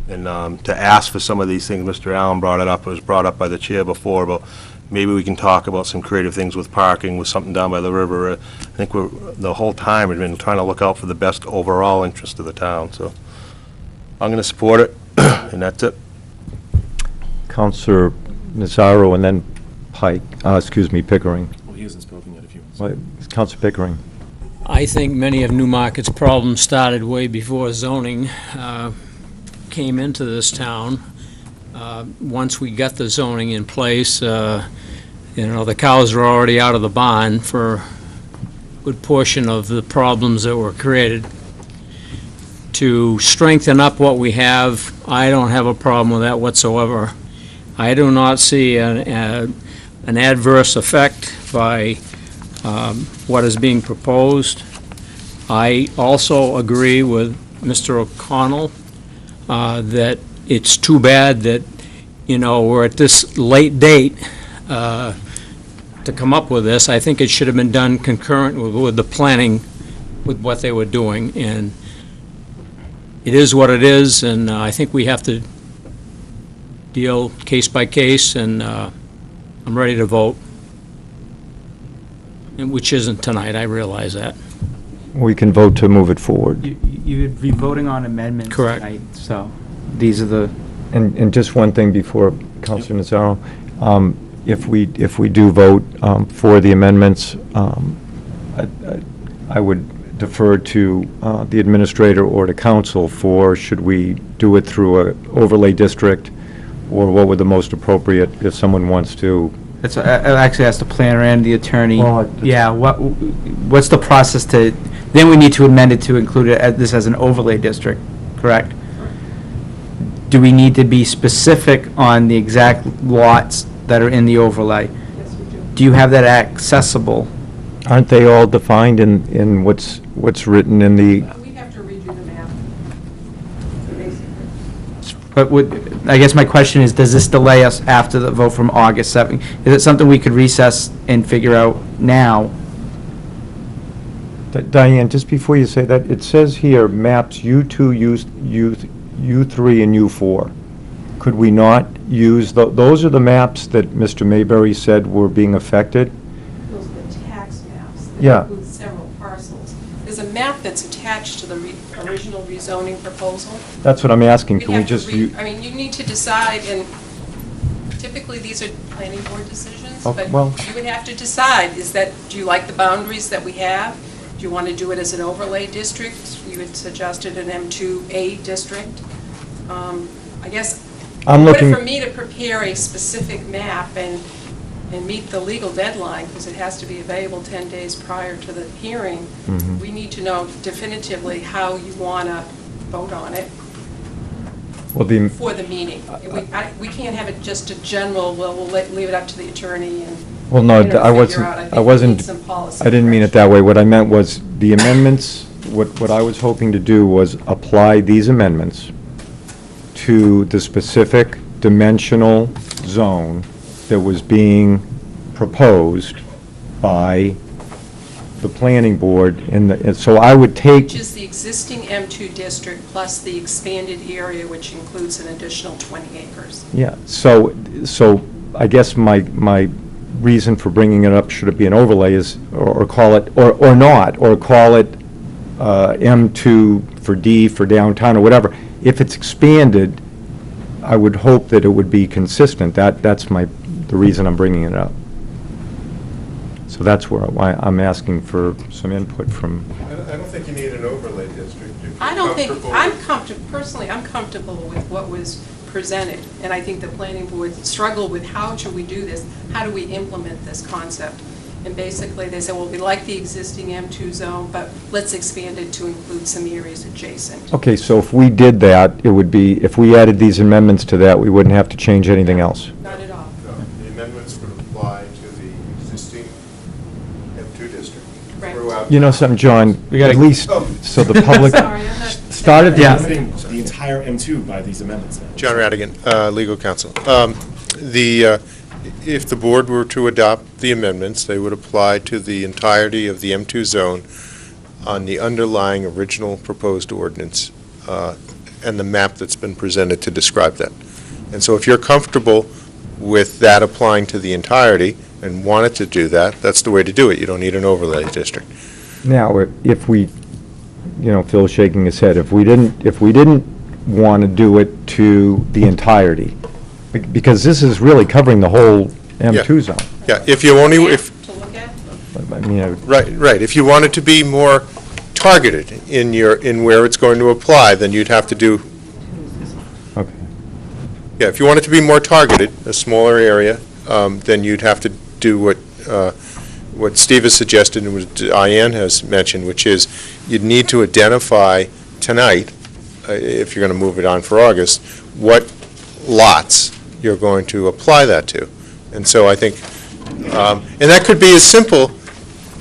And to ask for some of these things, Mr. Allen brought it up, it was brought up by the chair before, about maybe we can talk about some creative things with parking, with something down by the river. I think the whole time we've been trying to look out for the best overall interest of the town, so I'm going to support it, and that's it. Councilor Nazaro and then Pickering. Well, he hasn't spoken yet, if you want. Councilor Pickering. I think many of Newmarket's problems started way before zoning came into this town. Once we got the zoning in place, the cows were already out of the barn for a good portion of the problems that were created. To strengthen up what we have, I don't have a problem with that whatsoever. I do not see an adverse effect by what is being proposed. I also agree with Mr. O'Connell that it's too bad that, we're at this late date to come up with this. I think it should have been done concurrent with the planning, with what they were doing, and it is what it is, and I think we have to deal case by case, and I'm ready to vote, and which isn't tonight, I realize that. We can vote to move it forward. You'd be voting on amendments Correct. tonight, so these are the... And just one thing before, Councilor Nazaro, if we do vote for the amendments, I would defer to the administrator or to council for, should we do it through a overlay district, or what would the most appropriate if someone wants to? That's, I actually asked the planner and the attorney. Well, Yeah, what's the process to, then we need to amend it to include it as, this as an overlay district, correct? Do we need to be specific on the exact lots that are in the overlay? Yes, we do. Do you have that accessible? Aren't they all defined in what's written in the, We'd have to redo the map, basically. But would, I guess my question is, does this delay us after the vote from August 7th? Is it something we could recess and figure out now? Diane, just before you say that, it says here, maps U2, U3, and U4. Could we not use, those are the maps that Mr. Mayberry said were being affected? Those are the tax maps. Yeah. That include several parcels. There's a map that's attached to the original rezoning proposal. That's what I'm asking. We'd Can we have to just, I mean, you need to decide, and typically these are planning board decisions, Oh, but well- you would have to decide, is that, do you like the boundaries that we have? Do you want to do it as an overlay district? You had suggested an M2A district. I guess, I'm in order looking- for me to prepare a specific map and meet the legal deadline, because it has to be available 10 days prior to the hearing, Mhm. we need to know definitively how you want to vote on it well, the, for the meeting. We can't have it just a general, well, we'll leave it up to the attorney and, well, no, you know, I figure out. wasn't, think I we wasn't, need some policy I didn't mean it that way. What I meant was, the amendments, what I was hoping to do was apply these amendments to the specific dimensional zone that was being proposed by the planning board, and so I would take, Which is the existing M2 district plus the expanded area, which includes an additional 20 acres. yeah, so I guess my reason for bringing it up, should it be an overlay, is, or call it, or not, or call it M2 for D for downtown, or whatever. If it's expanded, I would hope that it would be consistent. That's the reason I'm bringing it up. So that's why I'm asking for some input from, I don't think you need an overlay district. I don't think, personally, I'm comfortable with what was presented, and I think the planning board struggled with how should we do this? How do we implement this concept? And basically, they said, well, we like the existing M2 zone, but let's expand it to include some areas adjacent. okay, so if we did that, it would be, if we added these amendments to that, we wouldn't have to change anything else. Not at all. No, the amendments would apply to the existing M2 district. Right. Throughout. You know something, John, at least, so the public, Sorry, I'm not- start at the, The entire M2 by these amendments now. John Radigan, legal counsel. If the board were to adopt the amendments, they would apply to the entirety of the M2 zone on the underlying original proposed ordinance and the map that's been presented to describe that. And so if you're comfortable with that applying to the entirety and wanted to do that, that's the way to do it. You don't need an overlay district. now, if we, Phil's shaking his head, if we didn't want to do it to the entirety, because this is really covering the whole M2 zone. Yeah, if you only, if, To look at? I mean, right. If you wanted to be more targeted in where it's going to apply, then you'd have to do, okay. yeah, if you wanted to be more targeted, a smaller area, then you'd have to do what Steve has suggested and what Diane has mentioned, which is you'd need to identify tonight, if you're going to move it on for August, what lots you're going to apply that to. And so I think, and that could be as simple,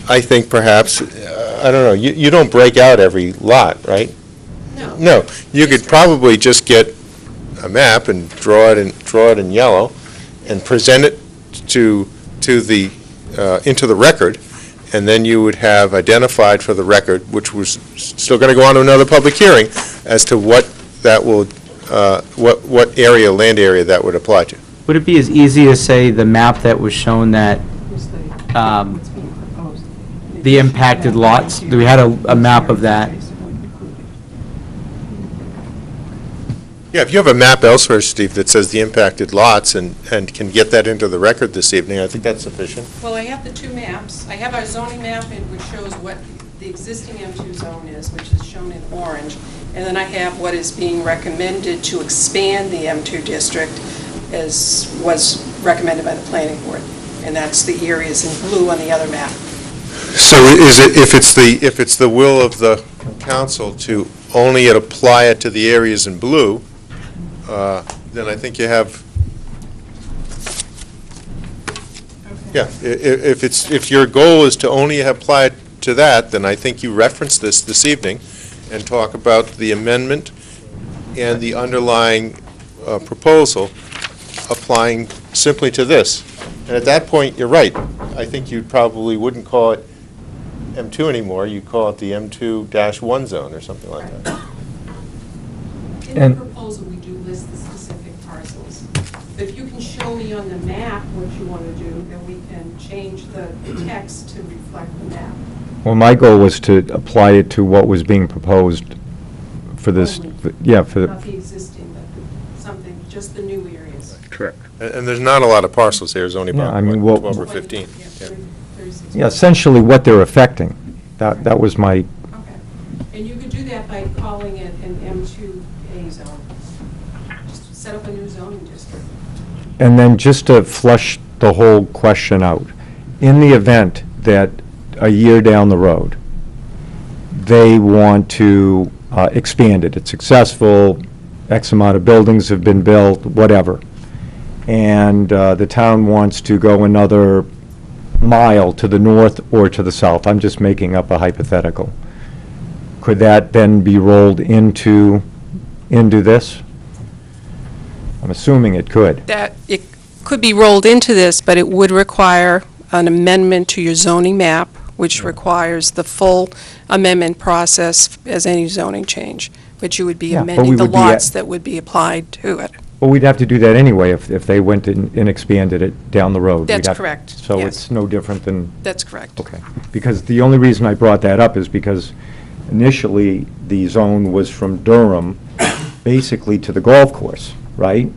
I think, perhaps, I don't know, you don't break out every lot, right? No. No, you could probably just get a map and draw it in yellow and present it to the, into the record, and then you would have identified for the record, which was still going to go on to another public hearing, as to what that will, what area, land area that would apply to. Would it be as easy as, say, the map that was shown that, the impacted lots? We had a map of that. Yeah, if you have a map elsewhere, Steve, that says the impacted lots and can get that into the record this evening, I think that's sufficient. Well, I have the two maps. I have our zoning map, which shows what the existing M2 zone is, which is shown in orange, and then I have what is being recommended to expand the M2 district as was recommended by the planning board, and that's the areas in blue on the other map. So is it, if it's the will of the council to only apply it to the areas in blue, then I think you have, yeah, if your goal is to only apply it to that, then I think you reference this evening and talk about the amendment and the underlying proposal applying simply to this. And at that point, you're right. I think you probably wouldn't call it M2 anymore. You'd call it the M2-1 zone or something like that. In the proposal, we do list the specific parcels. If you can show me on the map what you want to do, then we can change the text to reflect the map. Well, my goal was to apply it to what was being proposed for this, yeah, for Not the existing, but something, just the new areas. Correct. And there's not a lot of parcels here. There's only Yeah, about I mean, what, well- 12 or 15. Yeah. Yeah, essentially what they're affecting. That was my, Okay. And you could do that by calling it an M2A zone. Just set up a new zoning district. and then just to flush the whole question out, in the event that a year down the road, they want to expand it, it's successful, X amount of buildings have been built, whatever, and the town wants to go another mile to the north or to the south, I'm just making up a hypothetical, could that then be rolled into this? I'm assuming it could. That, it could be rolled into this, but it would require an amendment to your zoning map, which requires the full amendment process as any zoning change, but you would be Yeah, but amending we the would be lots that would be applied to it. Well, we'd have to do that anyway if they went and expanded it down the road. That's We'd have- correct, So yes. it's no different than, That's correct. okay. Because the only reason I brought that up is because initially, the zone was from Durham, basically to the golf course, right?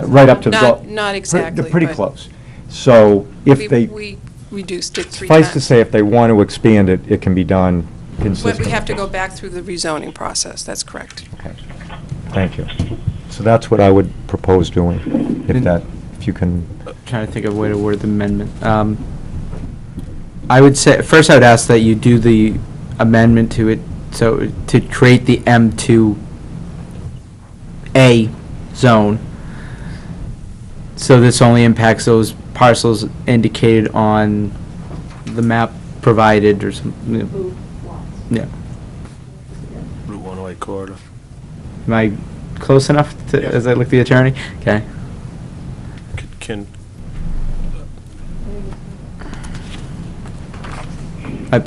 Right up to the golf. Not exactly, They're pretty but close. So if they, We reduced it 3 suffice to times. say, if they want to expand it, it can be done But consistently. we have to go back through the rezoning process, that's correct. Okay. Thank you. So that's what I would propose doing, if you can. Trying to think of a way to word the amendment. I would say, first I would ask that you do the amendment to it, so to create the M2A zone. So this only impacts those parcels indicated on the map provided or something. Yeah. Route 108 corridor. Am I close enough to, Yeah. as I look the attorney? Okay. Can,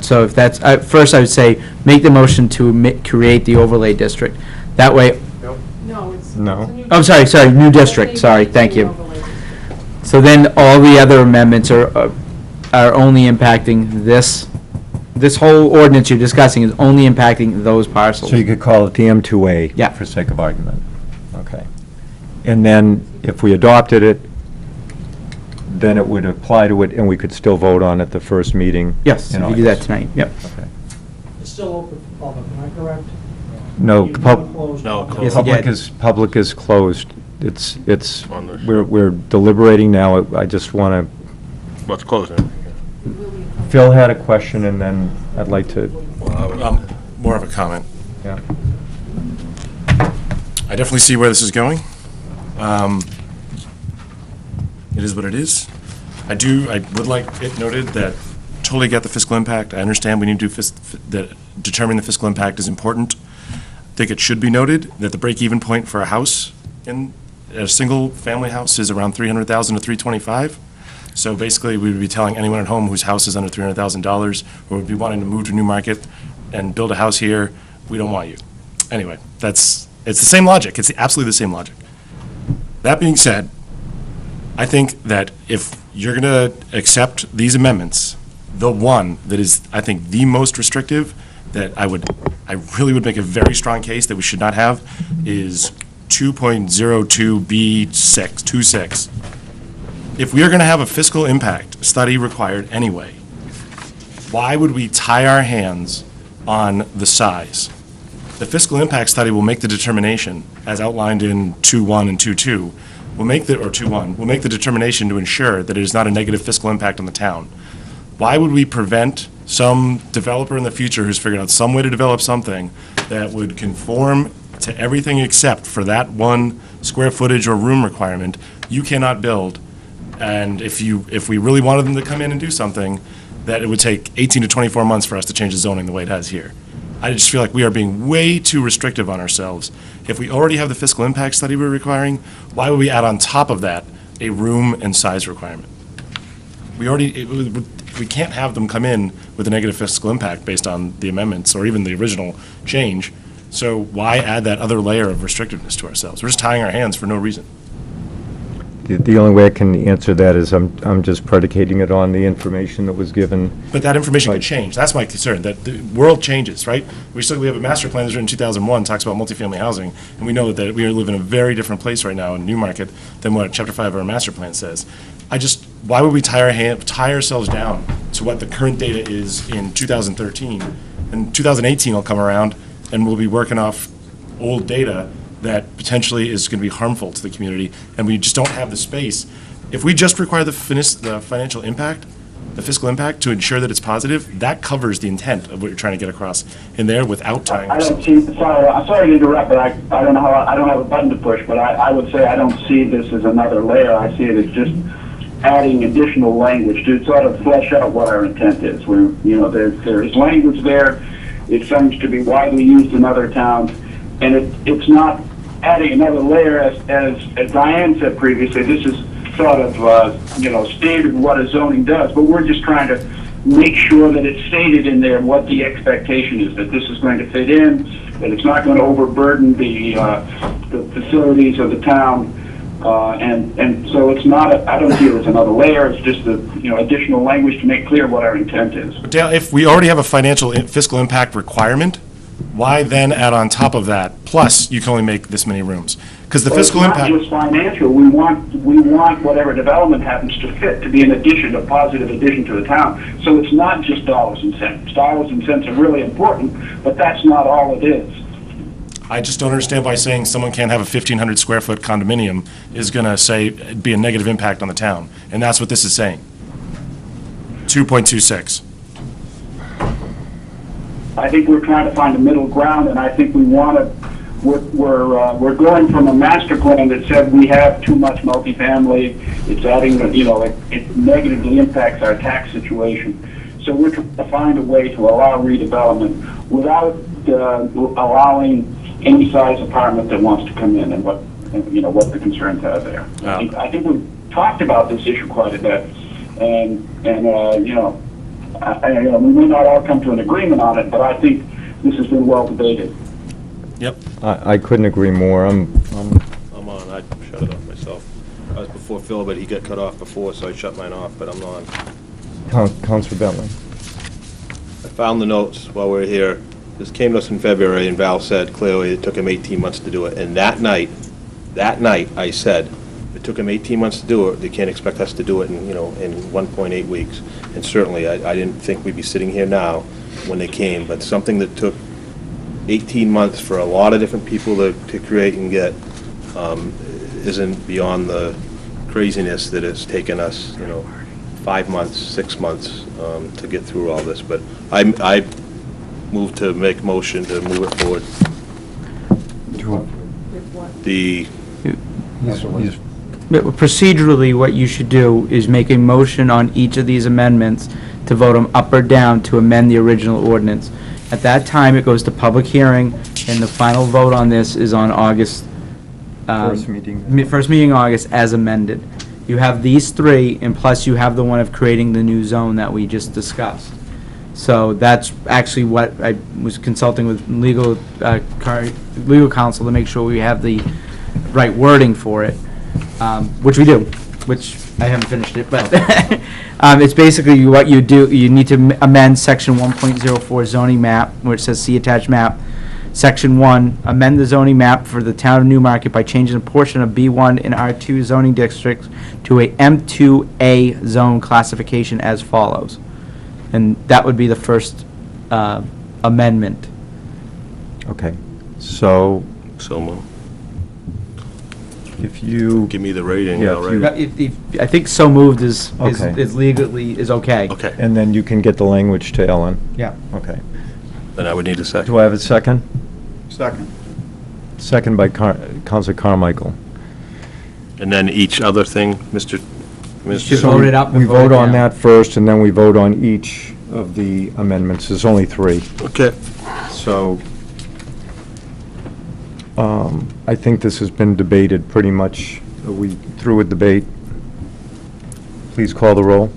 So if that's, first I would say, make the motion to create the overlay district. That way, No, it's. No. I'm sorry, new district, sorry, thank you. So then all the other amendments are only impacting this whole ordinance you're discussing is only impacting those parcels. So you could call it the M2A? Yeah. For sake of argument. Okay. And then if we adopted it, then it would apply to it, and we could still vote on it the first meeting? Yes, in if you do that August. tonight, yep. Okay. It's still open for public, am I correct? No, You pub- closed No, public. Yes, public again. public is closed. It's, On the- we're deliberating now. I just want what's closed now? to, Phil had a question, and then I'd like to, More of a comment. yeah. I definitely see where this is going. It is what it is. I would like it noted that totally get the fiscal impact. I understand we need to that determining the fiscal impact is important. I think it should be noted that the break-even point for a house in a single-family house is around $300,000 to $325,000. So basically, we would be telling anyone at home whose house is under $300,000 or would be wanting to move to Newmarket and build a house here, we don't want you. Anyway, it's the same logic. It's absolutely the same logic. That being said, I think that if you're going to accept these amendments, the one that is, I think, the most restrictive that I really would make a very strong case that we should not have is 2.02B626. If we are going to have a fiscal impact study required anyway, why would we tie our hands on the size. The fiscal impact study will make the determination, as outlined in 2.1 and 2.2, will make the, or 2.1, will make the determination to ensure that it is not a negative fiscal impact on the town. Why would we prevent some developer in the future who's figured out some way to develop something that would conform to everything except for that one square footage or room requirement? You cannot build. And if we really wanted them to come in and do something, that it would take 18 to 24 months for us to change the zoning the way it has here. I just feel like we are being way too restrictive on ourselves. If we already have the fiscal impact study we're requiring, why would we add on top of that a room and size requirement? We can't have them come in with a negative fiscal impact based on the amendments or even the original change. So why add that other layer of restrictiveness to ourselves? We're just tying our hands for no reason. The only way I can answer that is I'm just predicating it on the information that was given. But that information could change. That's my concern, that the world changes, right? We have a master plan that's written in 2001, talks about multifamily housing, and we know that we live in a very different place right now in Newmarket than what Chapter 5 of our master plan says. Why would we tie ourselves down to what the current data is in 2013? And 2018 will come around, and we'll be working off old data that potentially is going to be harmful to the community, and we just don't have the space. If we just require the financial impact, the fiscal impact, to ensure that it's positive, that covers the intent of what you're trying to get across in there without tying ourselves. I'm sorry to interrupt, but I don't know how, I don't have a button to push, but I would say I don't see this as another layer. I see it as just adding additional language to sort of flesh out what our intent is. There is language there. It seems to be widely used in other towns, and it's not adding another layer, as Diane said previously. This is sort of standard what a zoning does, but we're just trying to make sure that it's stated in there what the expectation is, that this is going to fit in, that it's not going to overburden the facilities of the town, and so it's not. I don't see it as another layer. It's just additional language to make clear what our intent is. But Dale, if we already have a fiscal impact requirement, why then add on top of that, plus you can only make this many rooms? Because the fiscal impact... It's not just financial. We want whatever development happens to fit to be an addition, a positive addition to the town. So it's not just dollars and cents. Dollars and cents are really important, but that's not all it is. I just don't understand why saying someone can't have a 1,500 square foot condominium is going to be a negative impact on the town. And that's what this is saying. 2.26. I think we're trying to find a middle ground, and I think we want to. We're going from a master plan that said we have too much multifamily. It's adding, it negatively impacts our tax situation. So we're trying to find a way to allow redevelopment without allowing any size apartment that wants to come in, and what the concerns are there. I think we've talked about this issue quite a bit, and we may not all come to an agreement on it, but I think this has been well debated. Yep. I couldn't agree more. I'm on. I shut it off myself. I was before Phil, but he got cut off before, so I shut mine off, but I'm on. Councilor Bentley. I found the notes while we were here. This came to us in February, and Val said clearly it took him 18 months to do it. And that night, I said, it took him 18 months to do it. They can't expect us to do it in 1.8 weeks. And certainly, I didn't think we'd be sitting here now when they came, but something that took 18 months for a lot of different people to create and get isn't beyond the craziness that it's taken us, 5 months, 6 months to get through all this. But I move to make motion to move it forward. Procedurally, what you should do is make a motion on each of these amendments to vote them up or down to amend the original ordinance. At that time, it goes to public hearing, and the final vote on this is on August. First meeting. First meeting in August as amended. You have these three, and plus you have the one of creating the new zone that we just discussed. So that's actually what I was consulting with legal counsel to make sure we have the right wording for it, which we do, which I haven't finished it, but it's basically what you do. You need to amend section 1.04 zoning map, where it says see attached map. Section 1, amend the zoning map for the town of Newmarket by changing a portion of B1 and R2 zoning districts to a M2A zone classification as follows. And that would be the first amendment. Okay, so So moved. if you, Give me the rating, Yeah, I'll if you- write it. I think so moved is Okay. legally, is okay. Okay, and then you can get the language to Ellen. Yeah. Okay. then I would need a second. Do I have a second? Second. Second by Counselor Carmichael. And then each other thing, Mr. Just vote it up and We vote vote it on down. that first, and then we vote on each of the amendments. There's only 3. Okay. So, I think this has been debated pretty much. Are we through with debate? Please call the roll.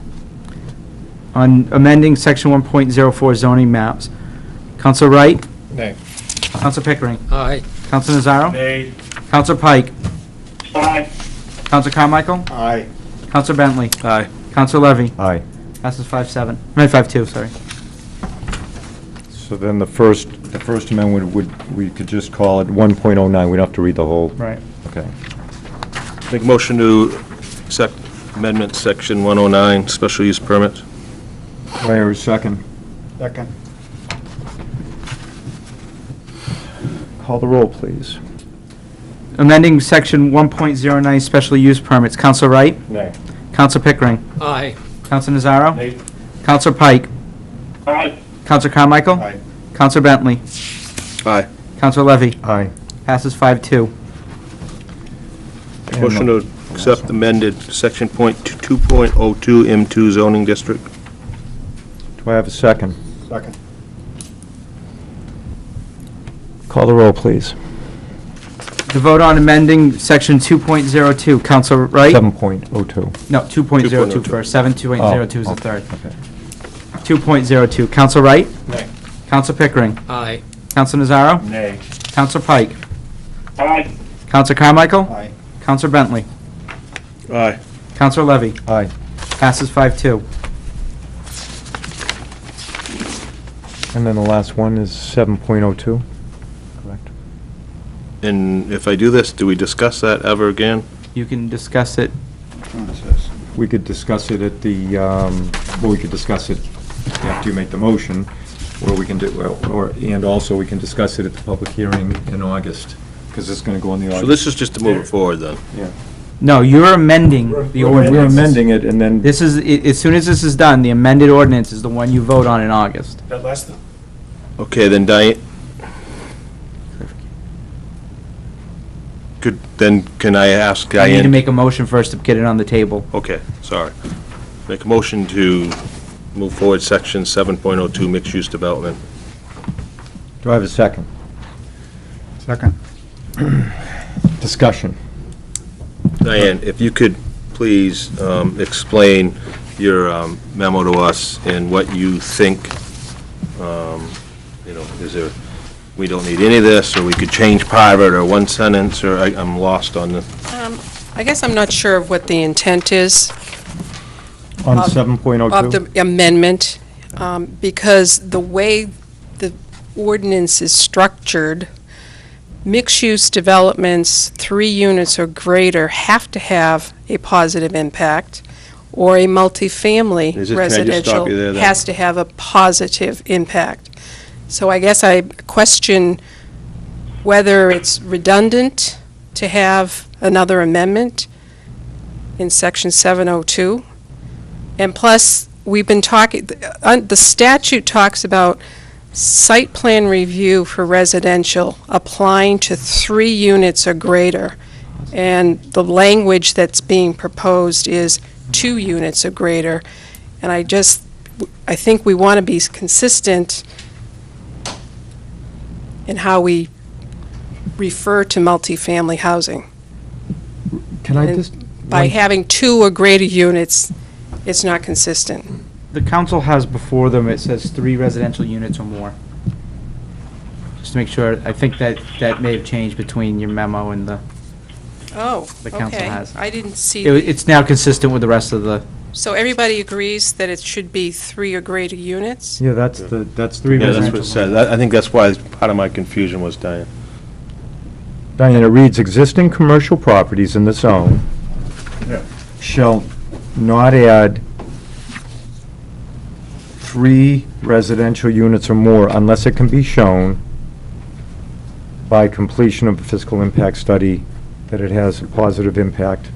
On amending section 1.04 zoning maps, Counselor Wright? Nay. Counselor Pickering? Aye. Counselor Nazaro? Nay. Counselor Pike? Aye. Counselor Carmichael? Aye. Counselor Bentley? Aye. Counselor Levy? Aye. Passes 5-7. I mean, 5-2, sorry. So then the first amendment we could just call it 1.09. We don't have to read the whole. Right. Okay. Make motion to accept amendment section 109, special use permits. Do I hear a second? Second. Call the roll, please. Amending section 1.09 special use permits, Counselor Wright? Nay. Counselor Pickering? Aye. Counselor Nazaro? Nay. Counselor Pike? Aye. Counselor Carmichael? Aye. Counselor Bentley? Aye. Counselor Levy? Aye. Passes 5-2. And Motion the- to accept amended section 2.02 M2 zoning district. Do I have a second? Second. Call the roll, please. The vote on amending section 2.02, Counselor Wright? 7.02. No, 2.02 first, 7.02 is the Oh, third. Okay. 2.02, Counselor Wright? Nay. Counselor Pickering? Aye. Counselor Nazaro? Nay. Counselor Pike? Aye. Counselor Carmichael? Aye. Counselor Bentley? Aye. Counselor Levy? Aye. Passes 5-2. And then the last one is 7.02? Correct. And if I do this, do we discuss that ever again? You can discuss it. We could discuss it at the, well, we could discuss it after you make the motion, or we can do, and also we can discuss it at the public hearing in August, because it's going to go on the August. So this is just to move it forward then? Yeah. No, you're amending the ordinance. We're amending it, and then, This is, as soon as this is done, the amended ordinance is the one you vote on in August. That last, Okay, then Diane. Then can I ask I need to Diane? make a motion first to get it on the table. Okay, sorry. Make a motion to move forward section 7.02 mixed-use development. do I have a second? Second. Discussion. Diane, if you could please explain your memo to us and what you think, is there, we don't need any of this, or we could change private, or one sentence, or I'm lost on the, I guess I'm not sure of what the intent is On of 7.02? the amendment, because the way the ordinance is structured, mixed-use developments, 3 units or greater, have to have a positive impact, or a multifamily Is it- can I just stop residential you there then? has to have a positive impact. So I guess I question whether it's redundant to have another amendment in section 702. And plus, we've been talking, the statute talks about site plan review for residential applying to 3 units or greater. And the language that's being proposed is 2 units or greater. And I think we want to be consistent in how we refer to multifamily housing. Can I And just? By having 2 or greater units, it's not consistent. The council has before them, it says 3 residential units or more. Just to make sure, I think that may have changed between your memo and the council okay. has. I didn't see. It's now consistent with the rest of the, So everybody agrees that it should be 3 or greater units? Yeah, that's 3 yeah, that's residential. what it says. I think that's why part of my confusion was, Diane. Diane, it reads, existing commercial properties in the zone shall not add 3 residential units or more unless it can be shown by completion of a fiscal impact study that it has a positive impact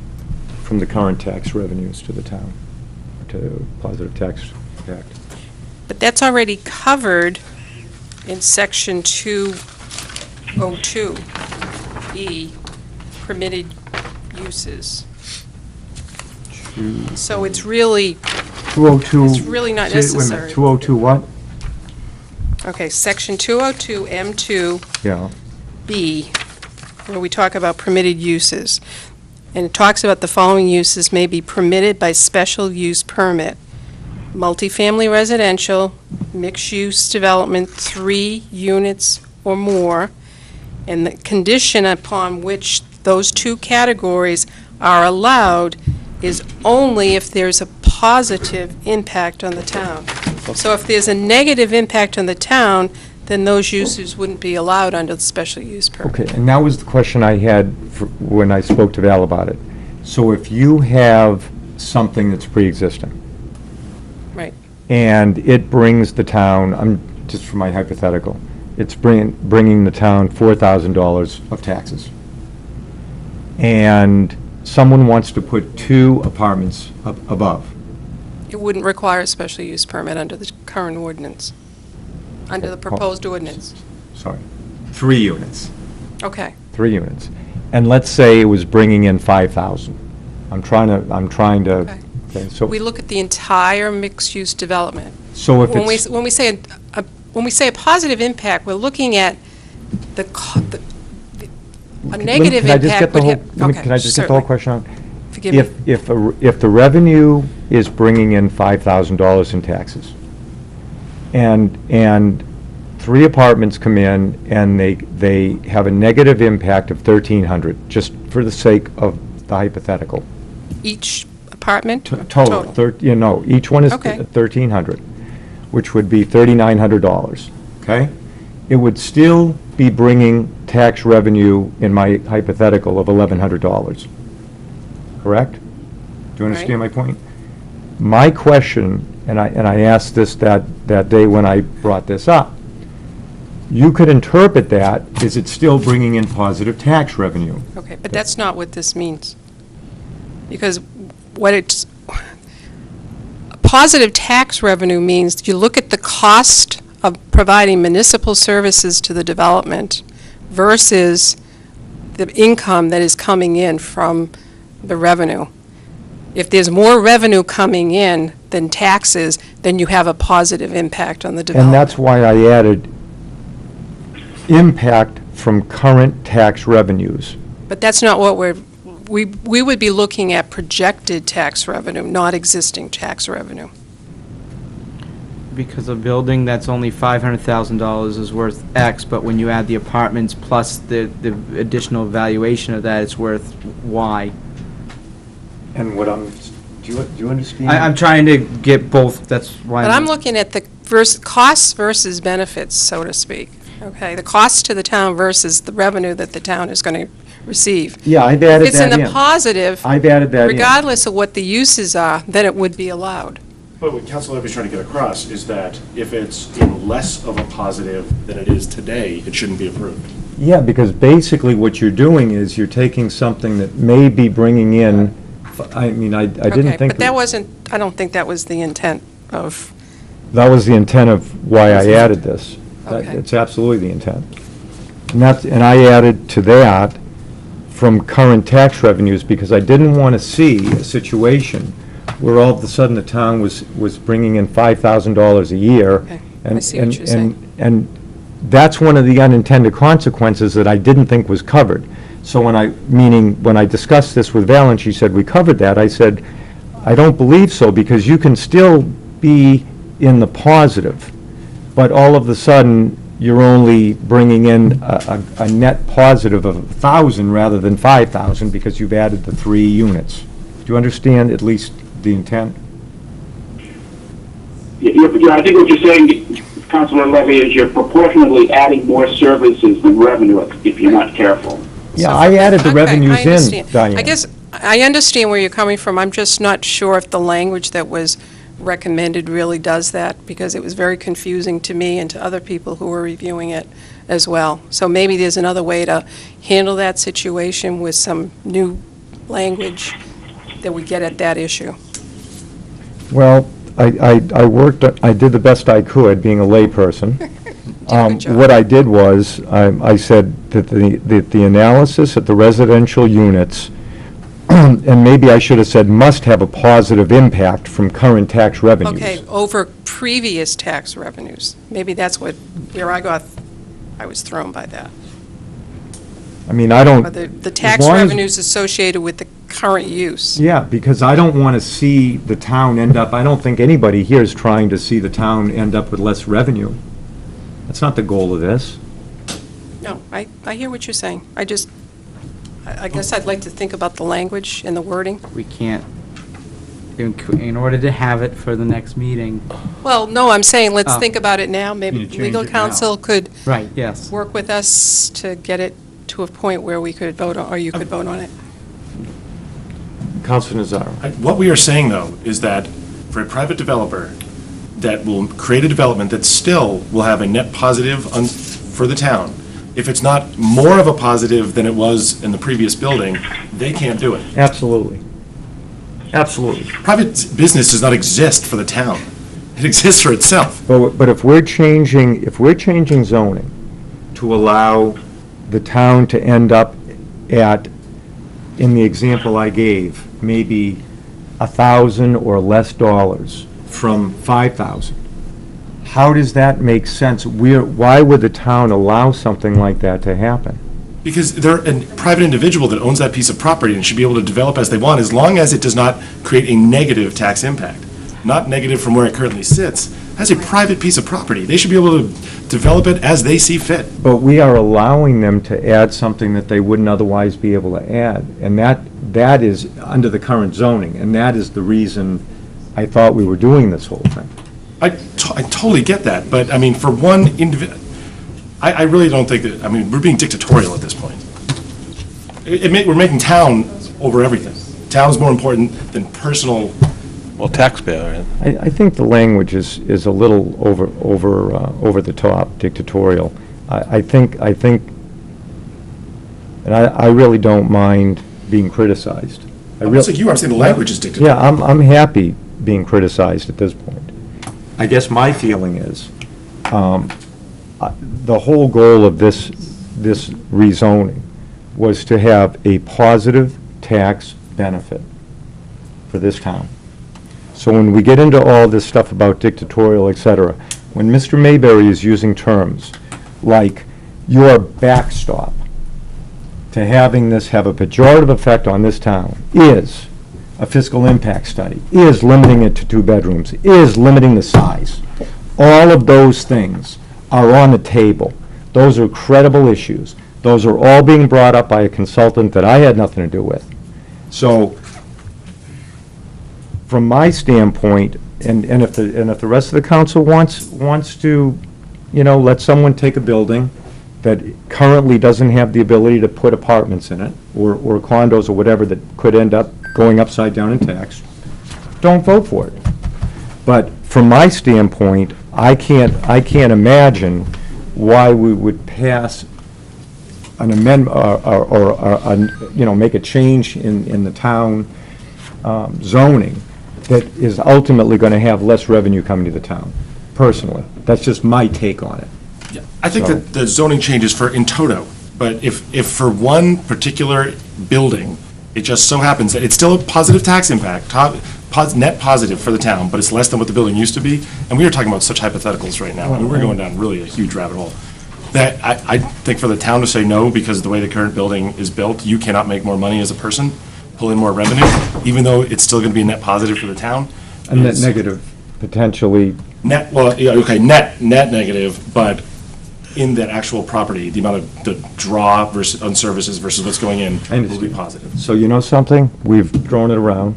from the current tax revenues to the town, to positive tax impact. But that's already covered in section 202E, permitted uses. So it's really, 202. it's really not Wait a minute, necessary. 202 what? Okay, section 202 M2B, Yeah. where we talk about permitted uses. And it talks about the following uses may be permitted by special use permit. Multifamily residential, mixed-use development, 3 units or more, and the condition upon which those 2 categories are allowed is only if there's a positive impact on the town. So if there's a negative impact on the town, then those uses wouldn't be allowed under the special use permit. Okay, and that was the question I had when I spoke to Val about it. So if you have something that's pre-existing. Right. And it brings the town, just for my hypothetical, it's bringing the town $4,000 of taxes. And someone wants to put 2 apartments above. It wouldn't require a special use permit under the current ordinance, under the proposed ordinance. Sorry, 3 units. Okay. 3 units. And let's say it was bringing in 5,000. I'm trying to, okay, so. We look at the entire mixed-use development. So if When we, it's. when we say, when we say a positive impact, we're looking at a negative Can I just impact get the would whole, have. can I just get the whole question out? Forgive me. If the revenue is bringing in $5,000 in taxes, and 3 apartments come in, and they have a negative impact of $1,300, just for the sake of the hypothetical. Each apartment? Total, each one is Okay. $1,300, which would be $3,900, okay? It would still be bringing tax revenue, in my hypothetical, of $1,100, correct? Do you understand my point? My question, and I asked this that day when I brought this up, you could interpret that, is it still bringing in positive tax revenue? Okay, but that's not what this means. Because what it's, positive tax revenue means you look at the cost of providing municipal services to the development versus the income that is coming in from the revenue. If there's more revenue coming in than taxes, then you have a positive impact on the development. And that's why I added impact from current tax revenues. But that's not what we would be looking at projected tax revenue, not existing tax revenue. Because a building that's only $500,000 is worth X, but when you add the apartments plus the additional valuation of that, it's worth Y. And what do you understand? I'm trying to get both, that's why. But I'm looking at the costs versus benefits, so to speak, okay? The cost to the town versus the revenue that the town is going to receive. Yeah, I've added that in. If it's in the positive, I've added that in. regardless of what the uses are, then it would be allowed. But what Council Levy's trying to get across is that if it's in less of a positive than it is today, it shouldn't be approved. Yeah, because basically what you're doing is you're taking something that may be bringing in, I mean, I didn't Okay, think. but that wasn't, I don't think that was the intent of, That was the intent of why I added this. Okay. It's absolutely the intent. And I added to that from current tax revenues, because I didn't want to see a situation where all of a sudden the town was bringing in $5,000 a year. Okay, I see what you're And saying. and that's one of the unintended consequences that I didn't think was covered. So when I discussed this with Val and she said, we covered that, I said, I don't believe so, because you can still be in the positive, but all of a sudden, you're only bringing in a net positive of 1,000 rather than 5,000 because you've added the 3 units. Do you understand at least the intent? Yeah, I think what you're saying, Councilor Levy, is you're proportionally adding more services than revenue if you're not careful. Yeah, I added the Okay, revenues I understand. in, Diane. I guess, I understand where you're coming from, I'm just not sure if the language that was recommended really does that, because it was very confusing to me and to other people who were reviewing it as well. So maybe there's another way to handle that situation with some new language that we get at that issue. Well, I did the best I could, being a layperson. What I did was, I said that the analysis at the residential units, and maybe I should have said, must have a positive impact from current tax revenues. Okay, over previous tax revenues. Maybe that's where I was thrown by that. I mean, I don't... Or the tax revenues associated with the current use. Yeah, because I don't want to see the town end up, I don't think anybody here is trying to see the town end up with less revenue. That's not the goal of this. No, I hear what you're saying. I guess I'd like to think about the language and the wording. We can't, in order to have it for the next meeting. Well, no, I'm saying let's Oh. think about it now. Maybe You change legal it now. counsel could Right, yes. work with us to get it to a point where we could vote on, or you could vote on it. Councilor Nazaro. What we are saying, though, is that for a private developer that will create a development that still will have a net positive for the town, if it's not more of a positive than it was in the previous building, they can't do it. Absolutely. Absolutely. Private business does not exist for the town. It exists for itself. But if we're changing zoning to allow the town to end up at, in the example I gave, maybe $1,000 or less dollars from $5,000, how does that make sense? Why would the town allow something like that to happen? Because they're a private individual that owns that piece of property and should be able to develop as they want, as long as it does not create a negative tax impact. Not negative from where it currently sits. That's a private piece of property. They should be able to develop it as they see fit. But we are allowing them to add something that they wouldn't otherwise be able to add. And that is under the current zoning, and that is the reason I thought we were doing this whole thing. I totally get that, but, I mean, for one individual, I really don't think that, I mean, we're being dictatorial at this point. We're making town over everything. Town's more important than personal. Well, taxpayer. I think the language is a little over the top, dictatorial. I think, and I really don't mind being criticized. I'm not saying you, I'm saying the language is dictatorial. Yeah, I'm happy being criticized at this point. I guess my feeling is, the whole goal of this rezoning was to have a positive tax benefit for this town. So when we get into all this stuff about dictatorial, et cetera, when Mr. Mayberry is using terms like your backstop to having this have a pejorative effect on this town is a fiscal impact study, is limiting it to 2 bedrooms, is limiting the size. All of those things are on the table. Those are credible issues. Those are all being brought up by a consultant that I had nothing to do with. So, from my standpoint, and if the rest of the council wants to, let someone take a building that currently doesn't have the ability to put apartments in it, or condos or whatever that could end up going upside down in tax, don't vote for it. But from my standpoint, I can't imagine why we would pass an amendment or make a change in the town zoning that is ultimately going to have less revenue coming to the town, personally. That's just my take on it. Yeah, I think that the zoning change is for in toto, but if for one particular building, it just so happens that it's still a positive tax impact, net positive for the town, but it's less than what the building used to be, and we are talking about such hypotheticals right now, and we're going down really a huge rabbit hole. That I think for the town to say no, because the way the current building is built, you cannot make more money as a person, pull in more revenue, even though it's still going to be a net positive for the town. A net negative, potentially. Net, well, yeah, okay, net negative, but in that actual property, the amount of the draw versus on services versus what's going in will be positive. So you know something? We've thrown it around.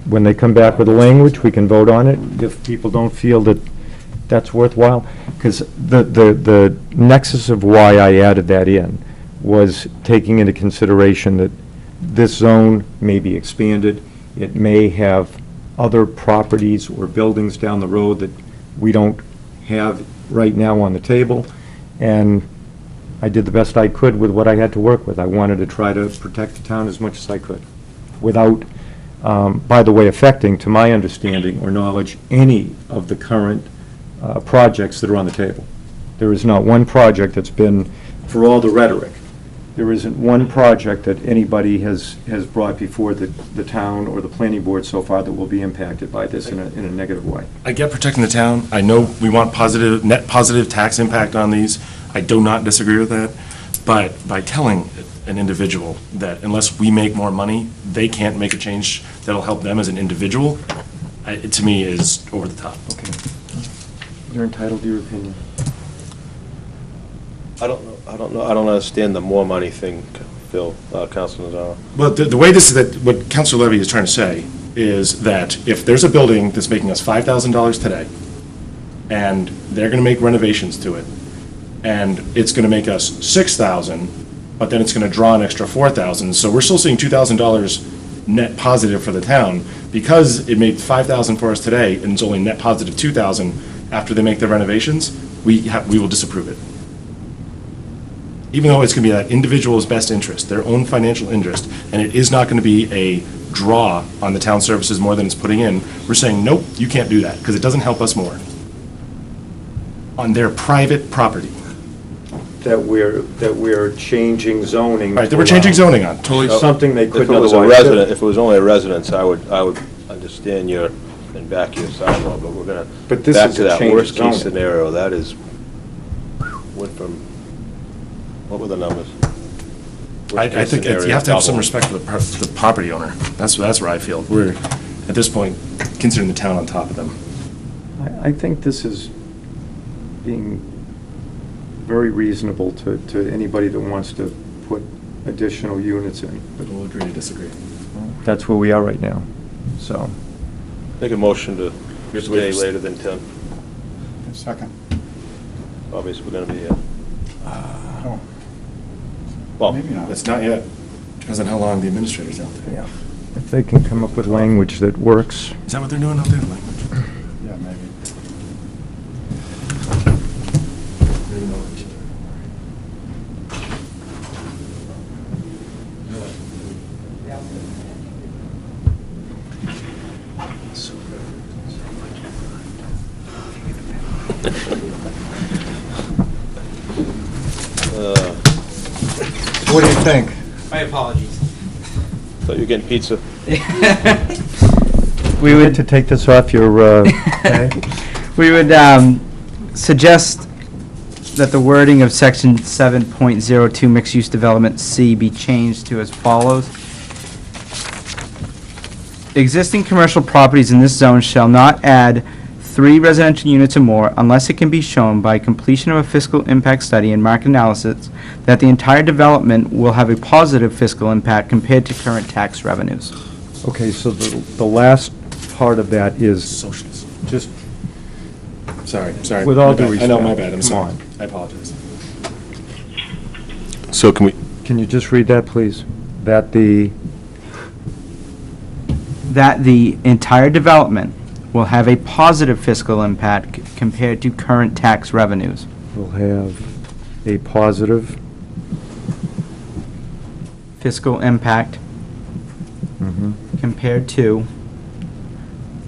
When they come back with the language, we can vote on it. If people don't feel that that's worthwhile, because the nexus of why I added that in was taking into consideration that this zone may be expanded. It may have other properties or buildings down the road that we don't have right now on the table, and I did the best I could with what I had to work with. I wanted to try to protect the town as much as I could, without, by the way, affecting, to my understanding or knowledge, any of the current projects that are on the table. There is not one project that's been, for all the rhetoric, there isn't one project that anybody has brought before the town or the planning board so far that will be impacted by this in a negative way. I get protecting the town. I know we want positive, net positive tax impact on these. I do not disagree with that. But by telling an individual that unless we make more money, they can't make a change that'll help them as an individual, it to me is over the top. Okay. You're entitled to your opinion. I don't know, I don't understand the more money thing, Phil, Councilor Nazaro. Well, the way this is, that what Councilor Levy is trying to say is that if there's a building that's making us $5,000 today, and they're gonna make renovations to it, and it's gonna make us $6,000, but then it's gonna draw an extra $4,000, so we're still seeing $2,000 net positive for the town, because it made $5,000 for us today, and it's only net positive $2,000 after they make their renovations, we will disapprove it. Even though it's going to be that individual's best interest, their own financial interest, and it is not going to be a draw on the town services more than it's putting in, we're saying, nope, you can't do that, because it doesn't help us more. On their private property. That we're changing zoning. Right, that we're changing zoning on, totally. Something they couldn't If it was a otherwise do. resident, if it was only a residence, I would understand your, and back your sidewalk, but we're gonna, But this back is to a that change of worst case zoning. scenario, that is, went from, what were the numbers? I think you have to have some respect for the property owner. That's where I feel. We're, at this point, considering the town on top of them. I think this is being very reasonable to anybody that wants to put additional units in. But we'll agree to disagree. That's where we are right now, so. Make a motion to stay later than 10. Second. Obviously, we're gonna be here. Oh, Well, maybe not. It's not yet. Depends on how long the administrator's out there. Yeah. If they can come up with language that works. Is that what they're doing out there, language? Yeah, maybe. What do you think? My apologies. Thought you were getting pizza. We would to take this off your, We would suggest that the wording of section 7.02 mixed-use development C be changed to as follows. Existing commercial properties in this zone shall not add 3 residential units or more unless it can be shown by completion of a fiscal impact study and market analysis that the entire development will have a positive fiscal impact compared to current tax revenues. okay, so the last part of that is Socialist. just, Sorry. with all My due bad. respect. I know, my bad, I'm come sorry. on. I apologize. So can we, Can you just read that, please? That the, entire development will have a positive fiscal impact compared to current tax revenues. will have a positive, Fiscal impact mhm. compared to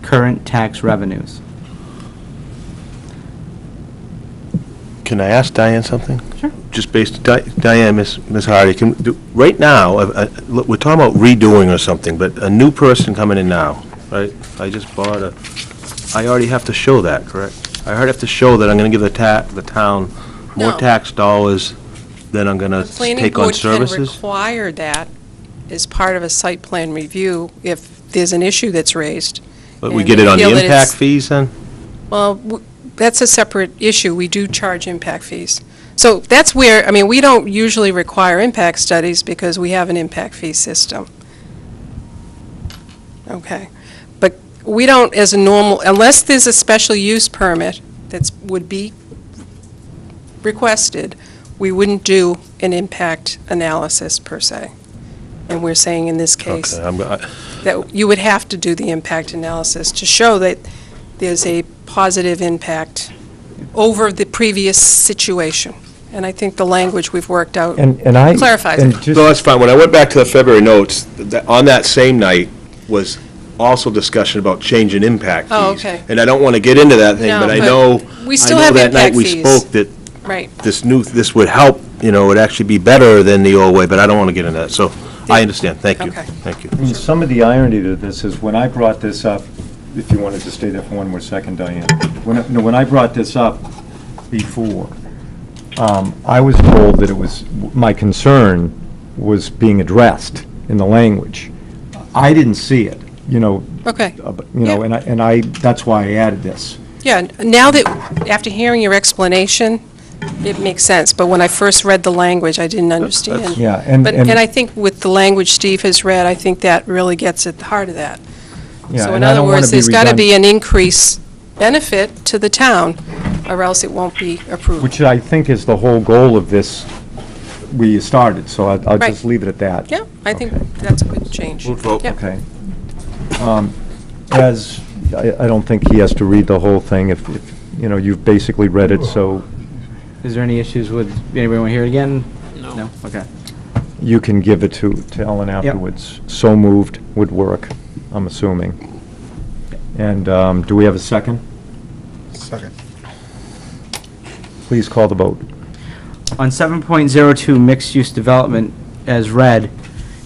current tax revenues. can I ask Diane something? Sure. Just based, Diane, Ms. Hardy, right now, look, we're talking about redoing or something, but a new person coming in now, right? I just bought I already have to show that, correct? I already have to show that I'm gonna give the town more No. tax dollars than I'm gonna The planning take on board can services? require that as part of a site plan review if there's an issue that's raised. But we and get it on the feel that impact it's- fees then? Well, that's a separate issue. We do charge impact fees. So that's where, I mean, we don't usually require impact studies because we have an impact fee system. Okay. But we don't, as a normal, unless there's a special use permit that would be requested, we wouldn't do an impact analysis per se. And we're saying in this case. Okay, that you would have to do the impact analysis to show that there's a positive impact over the previous situation. And I think the language we've worked out clarifies it. No, that's fine. When I went back to the February notes, on that same night was also discussion about change in impact fees. Oh, okay. And I don't want to get into that thing, No, but I but know, we still have that night impact we fees. spoke that Right. this would help, would actually be better than the old way, but I don't want to get into that. So I understand. Thank you. Okay. Thank you. I mean, some of the irony to this is when I brought this up, if you wanted to stay there for one more second, Diane, when I brought this up before, I was told that it was, my concern was being addressed in the language. I didn't see it, Okay. and I, that's why I added this. Yeah, now that, after hearing your explanation, it makes sense, but when I first read the language, I didn't understand. Yeah, and I think with the language Steve has read, I think that really gets at the heart of that. Yeah, So in and I other don't wanna words, be there's got to be redundant. an increased benefit to the town, or else it won't be approved. Which I think is the whole goal of this, we started, so I'll Right. just leave it at that. Yeah, I think that's a good change. Vote. Yeah. Okay. I don't think he has to read the whole thing, if you've basically read it, so Is there any issues with, anybody want to hear it again? No. Okay. you can give it to Ellen afterwards. So moved would work, I'm assuming. And do we have a second? Second. Please call the vote. On 7.02 mixed-use development, as read,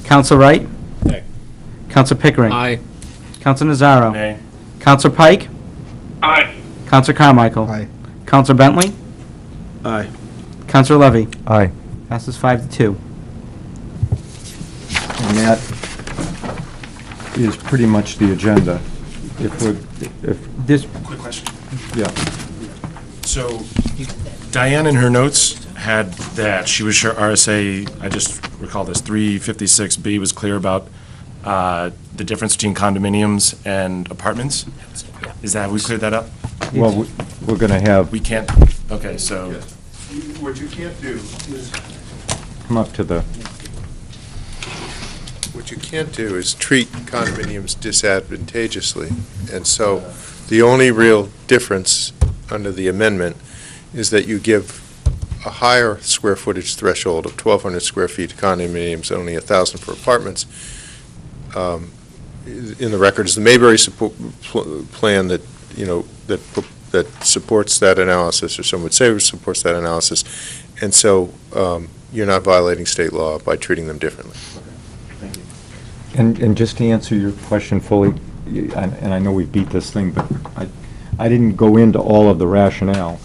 Counsel Wright? Nay. Counsel Pickering? Aye. Counsel Nazaro? Nay. Counsel Pike? Aye. Counsel Carmichael? Aye. Counsel Bentley? Aye. Counsel Levy? Aye. Passes 5-2. And that is pretty much the agenda. If This, Quick question. yeah. So Diane in her notes had that she was sure RSA, I just recall this, 356B was clear about the difference between condominiums and apartments. Is that, have we cleared that up? Well, we're going to have, We can't, okay, so, What you can't do is, come up to the, what you can't do is treat condominiums disadvantageously. And so the only real difference under the amendment is that you give a higher square footage threshold of 1,200 square feet to condominiums, only 1,000 for apartments. In the record is the Mayberry plan that, that supports that analysis, or some would say supports that analysis. And so you're not violating state law by treating them differently. and just to answer your question fully, and I know we beat this thing, but I didn't go into all of the rationale.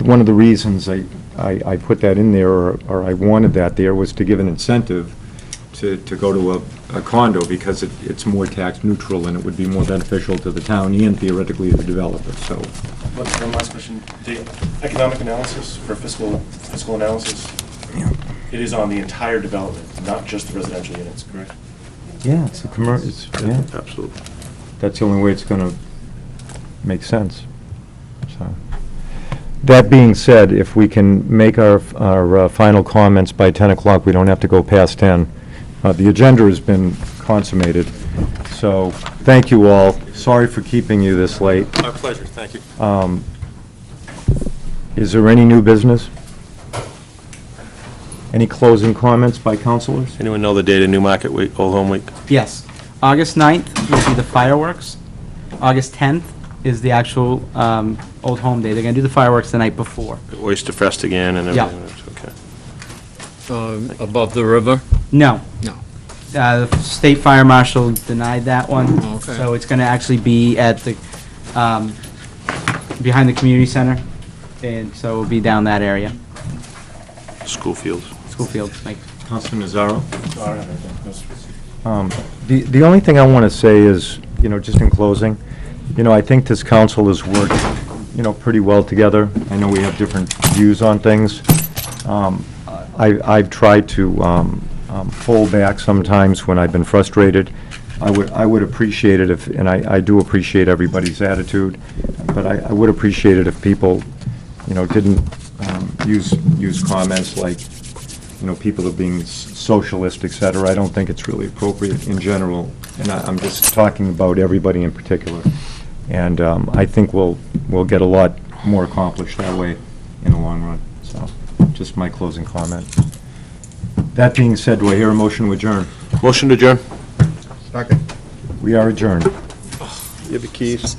One of the reasons I put that in there, or I wanted that there, was to give an incentive to go to a condo, because it's more tax neutral and it would be more beneficial to the town and theoretically the developer, so. one last question. The economic analysis for fiscal analysis, it is on the entire development, not just the residential units, correct? Yeah, it's a commercial, yeah. Absolutely. That's the only way it's going to make sense, so. That being said, if we can make our final comments by 10 o'clock, we don't have to go past 10. The agenda has been consummated, so thank you all. Sorry for keeping you this late. My pleasure, thank you. Is there any new business? Any closing comments by councilors? Anyone know the date of Newmarket Week, Old Home Week? yes. August 9th will be the fireworks. August 10th is the actual Old Home Day. They're going to do the fireworks the night before. Oyster Fest again and Yeah. everything, that's okay. Above the river? No. No. The state fire marshal denied that one. Okay. So it's going to actually be at the, behind the community center, and so it'll be down that area. School fields. School fields, like. Councilman Nazaro? The only thing I want to say is, just in closing, I think this council has worked, pretty well together. I know we have different views on things. I've tried to pull back sometimes when I've been frustrated. I would appreciate it if, and I do appreciate everybody's attitude, but I would appreciate it if people, didn't use comments like, people are being socialist, et cetera. I don't think it's really appropriate in general, and I'm just talking about everybody in particular. And I think we'll get a lot more accomplished that way in the long run. So, just my closing comment. That being said, do I hear a motion to adjourn? Motion to adjourn. Second. We are adjourned. You have the keys?